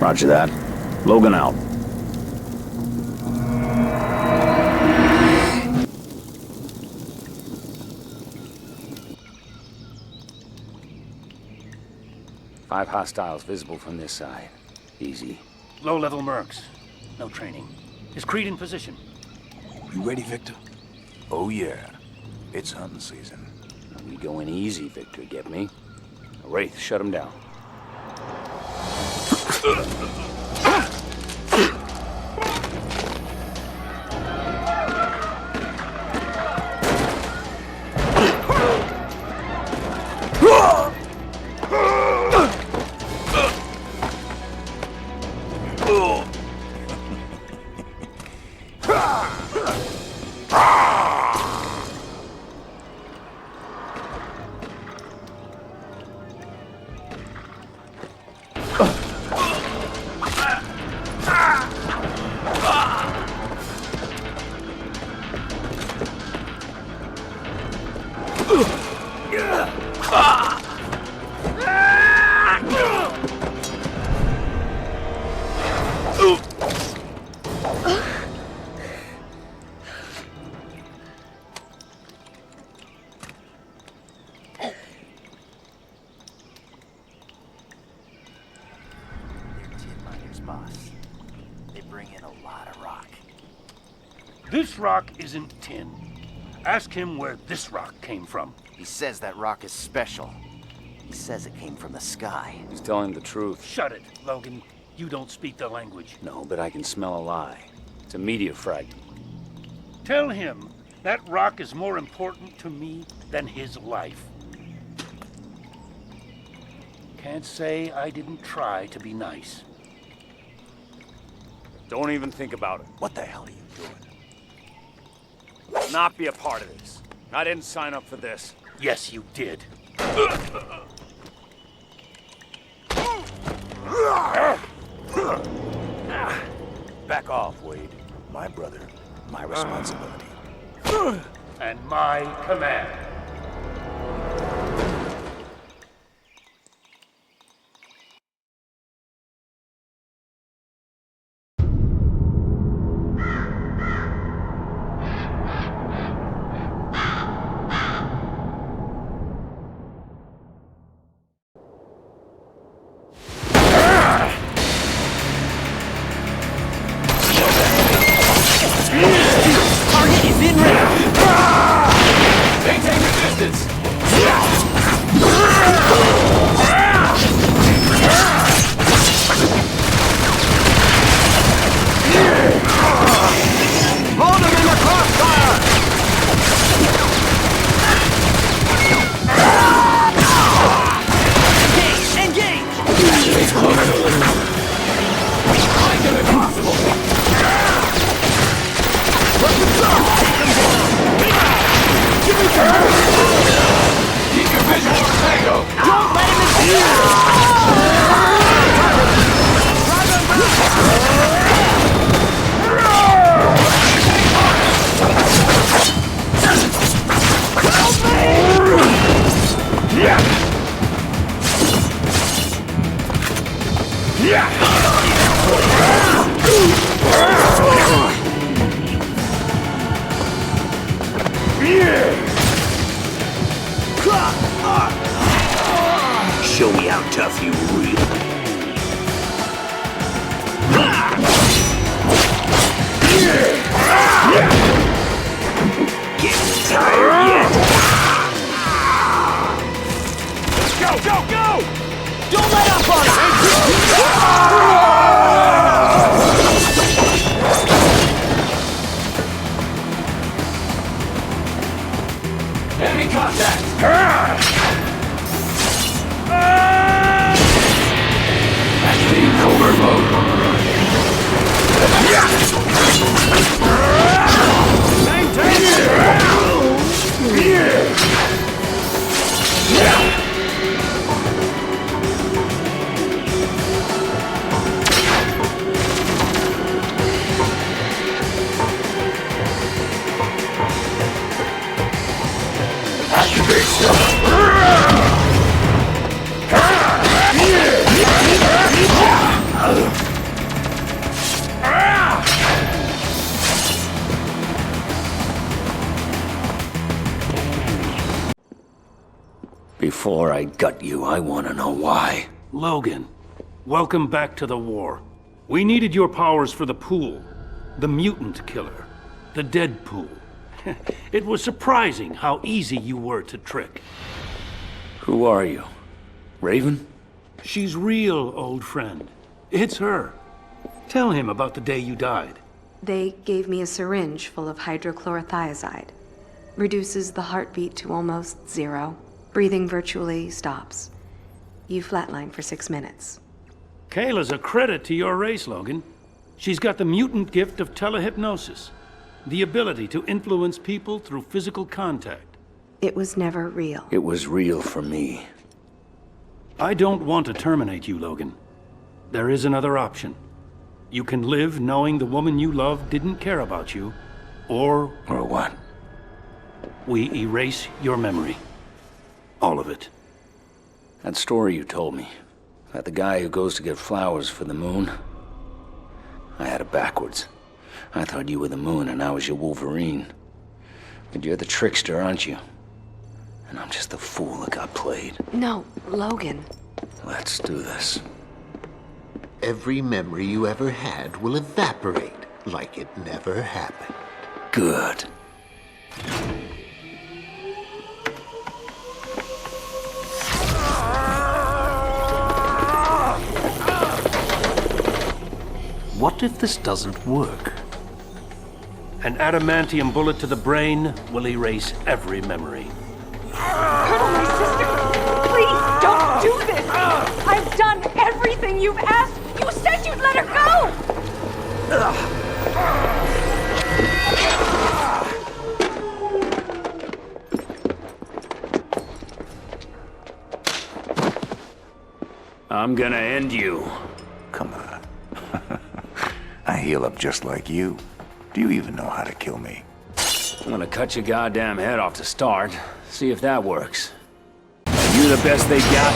Roger that. Logan out. Five hostiles visible from this side. Easy. Low-level mercs. No training. Is Creed in position? You ready, Victor? Oh, yeah. It's hunting season. We going easy, Victor, get me? Wraith, shut him down. This rock isn't tin. Ask him where this rock came from. He says that rock is special. He says it came from the sky. He's telling the truth. Shut it, Logan. You don't speak the language. No, but I can smell a lie. It's a meteor fragment. Tell him that rock is more important to me than his life. Can't say I didn't try to be nice. Don't even think about it. What the hell are you doing? Not be a part of this. I didn't sign up for this. Yes, you did. Back off, Wade. My brother, my responsibility. And my command. Show me how tough you really are. Getting tired yet? Go, go, go! Don't let up on us! Enemy contact! Before I gut you, I want to know why. Logan, welcome back to the war. We needed your powers for the pool. The mutant killer. The dead pool. It was surprising how easy you were to trick. Who are you? Raven? She's real, old friend. It's her. Tell him about the day you died. They gave me a syringe full of hydrochlorothiazide. Reduces the heartbeat to almost 0. Breathing virtually stops. You flatline for 6 minutes. Kayla's a credit to your race, Logan. She's got the mutant gift of telehypnosis. The ability to influence people through physical contact. It was never real. It was real for me. I don't want to terminate you, Logan. There is another option. You can live knowing the woman you love didn't care about you, or... Or what? We erase your memory. All of it. That story you told me, about the guy who goes to get flowers for the moon, I had it backwards. I thought you were the moon and I was your Wolverine. But you're the trickster, aren't you? And I'm just the fool that got played. No, Logan. Let's do this. Every memory you ever had will evaporate like it never happened. Good. What if this doesn't work? An adamantium bullet to the brain will erase every memory. Colonel, my sister! Please, don't do this! I've done everything you've asked! You said you'd let her go! I'm gonna end you. Come on. I heal up just like you. Do you even know how to kill me? I'm gonna cut your goddamn head off to start. See if that works. Are you the best they got?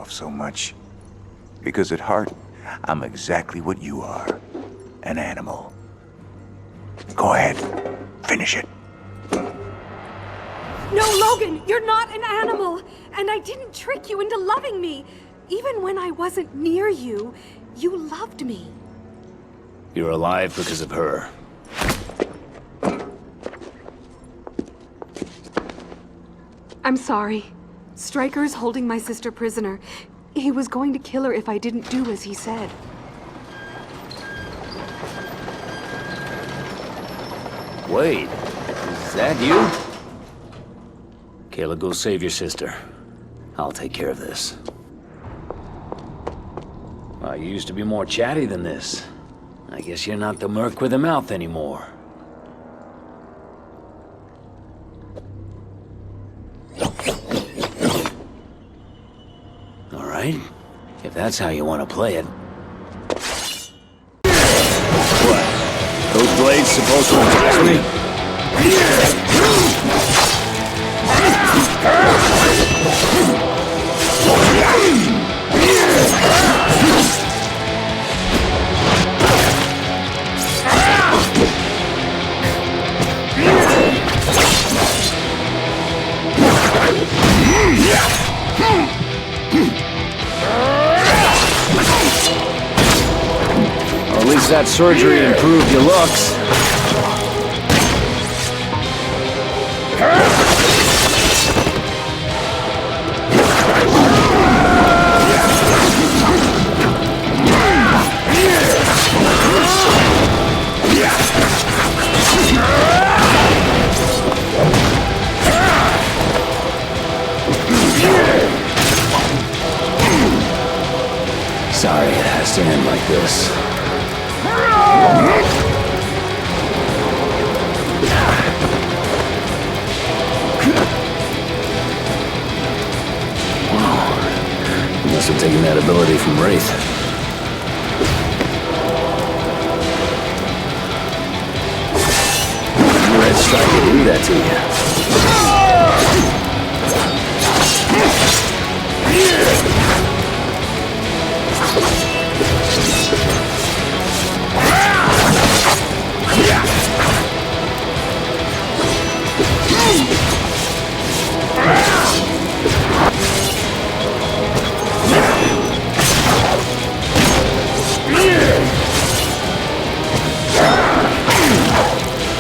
So much. Because at heart, I'm exactly what you are. An animal. Go ahead. Finish it. No, Logan, you're not an animal. And I didn't trick you into loving me. Even when I wasn't near you, you loved me. You're alive because of her. I'm sorry. Stryker's holding my sister prisoner. He was going to kill her if I didn't do as he said. Wade, is that you? Kayla, go save your sister. I'll take care of this. Well, you used to be more chatty than this. I guess you're not the merc with a mouth anymore. All right, if that's how you want to play it. What? Those blades supposed to impress me? Or at least that surgery improved your looks. Sorry it has to end like this. Wow. You must have taken that ability from Wraith. Red Striker do that to you.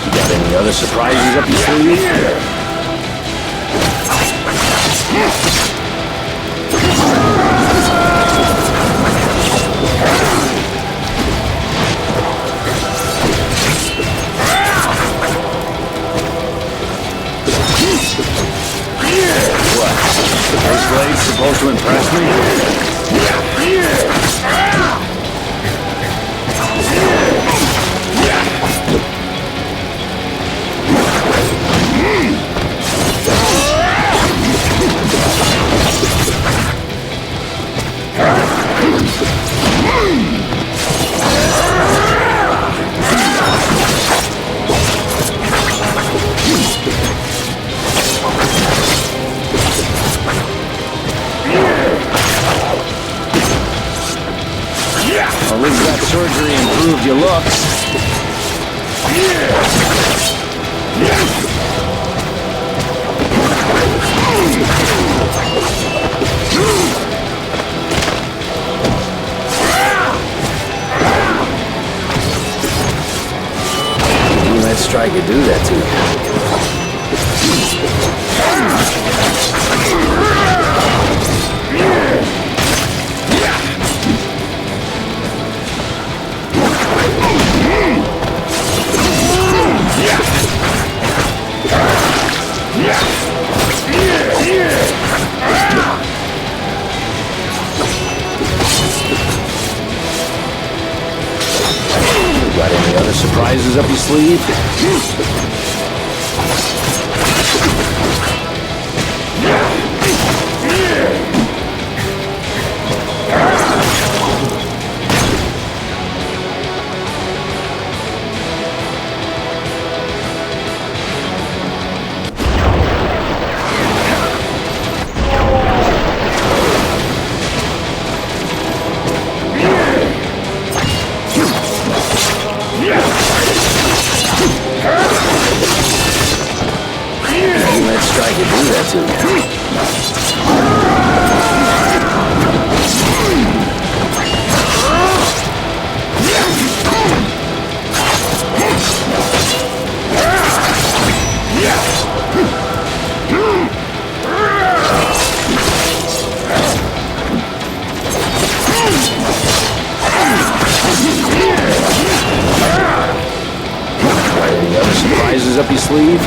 Got any other surprises up your sleeve? Those blades supposed to impress me? At least that surgery improved your looks. You let Stryker do that to you. Got any other surprises up your sleeve? surprises up your sleeve?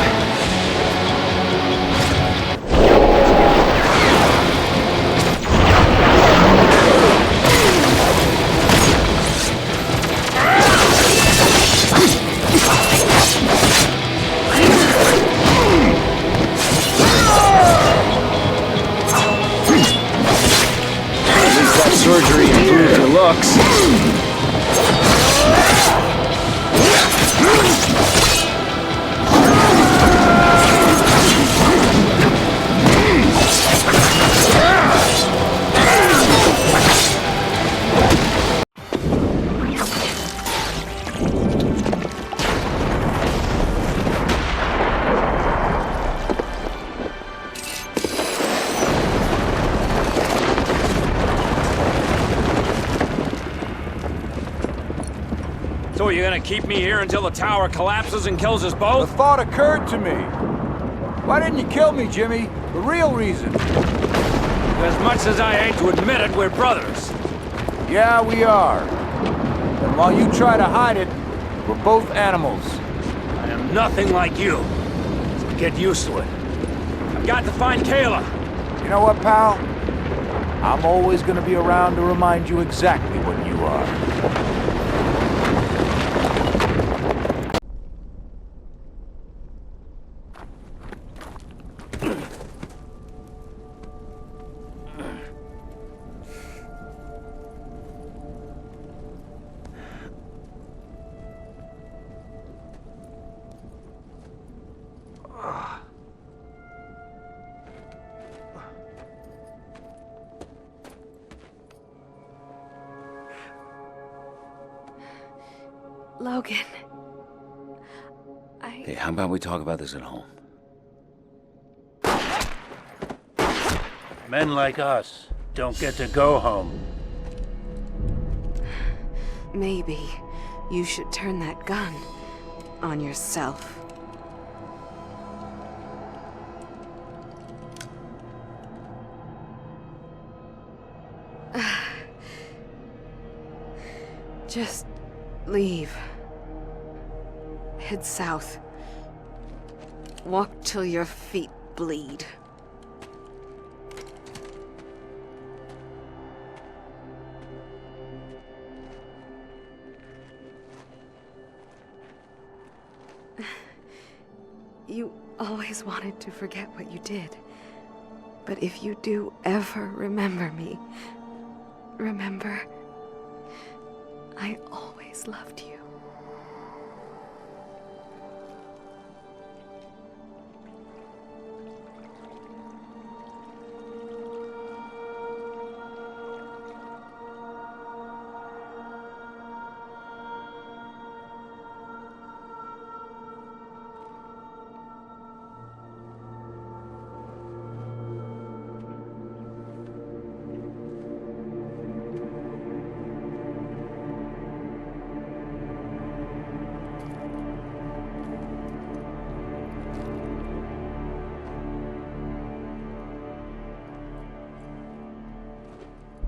At least that surgery improved your looks. So you're gonna keep me here until the tower collapses and kills us both? The thought occurred to me. Why didn't you kill me, Jimmy? The real reason. As much as I hate to admit it, we're brothers. Yeah, we are. And while you try to hide it, we're both animals. I am nothing like you. So get used to it. I've got to find Kayla. You know what, pal? I'm always gonna be around to remind you exactly what you are. Logan. Hey, how about we talk about this at home? Men like us don't get to go home. Maybe you should turn that gun on yourself. Just leave. Head south. Walk till your feet bleed. You always wanted to forget what you did. But if you do ever remember me, remember, I always loved you.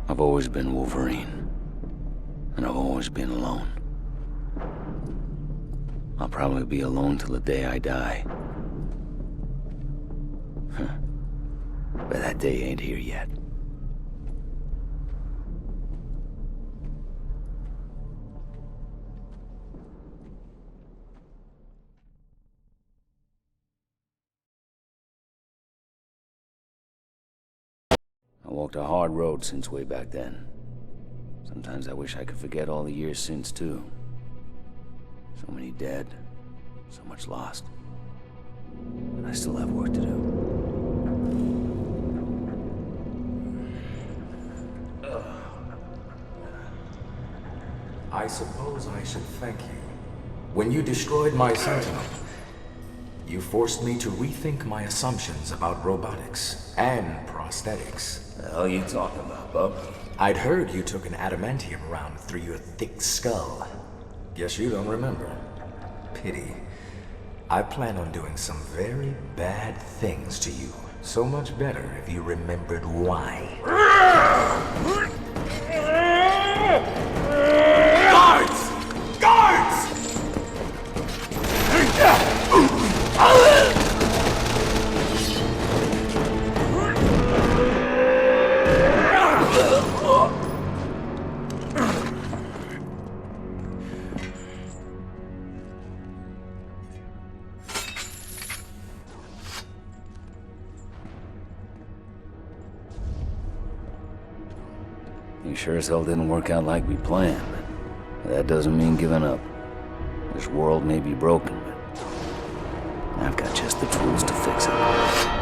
I've always been Wolverine. And I've always been alone. I'll probably be alone till the day I die. But that day ain't here yet. I walked a hard road since way back then. Sometimes I wish I could forget all the years since, too. So many dead, so much lost. But I still have work to do. I suppose I should thank you. When you destroyed my Sentinel, you forced me to rethink my assumptions about robotics and prosthetics. The hell you talking about, bub? I'd heard you took an adamantium round through your thick skull. Guess you don't remember. Pity. I plan on doing some very bad things to you. So much better if you remembered why. Guards! Guards! We sure as hell didn't work out like we planned, but that doesn't mean giving up. This world may be broken, but I've got just the tools to fix it.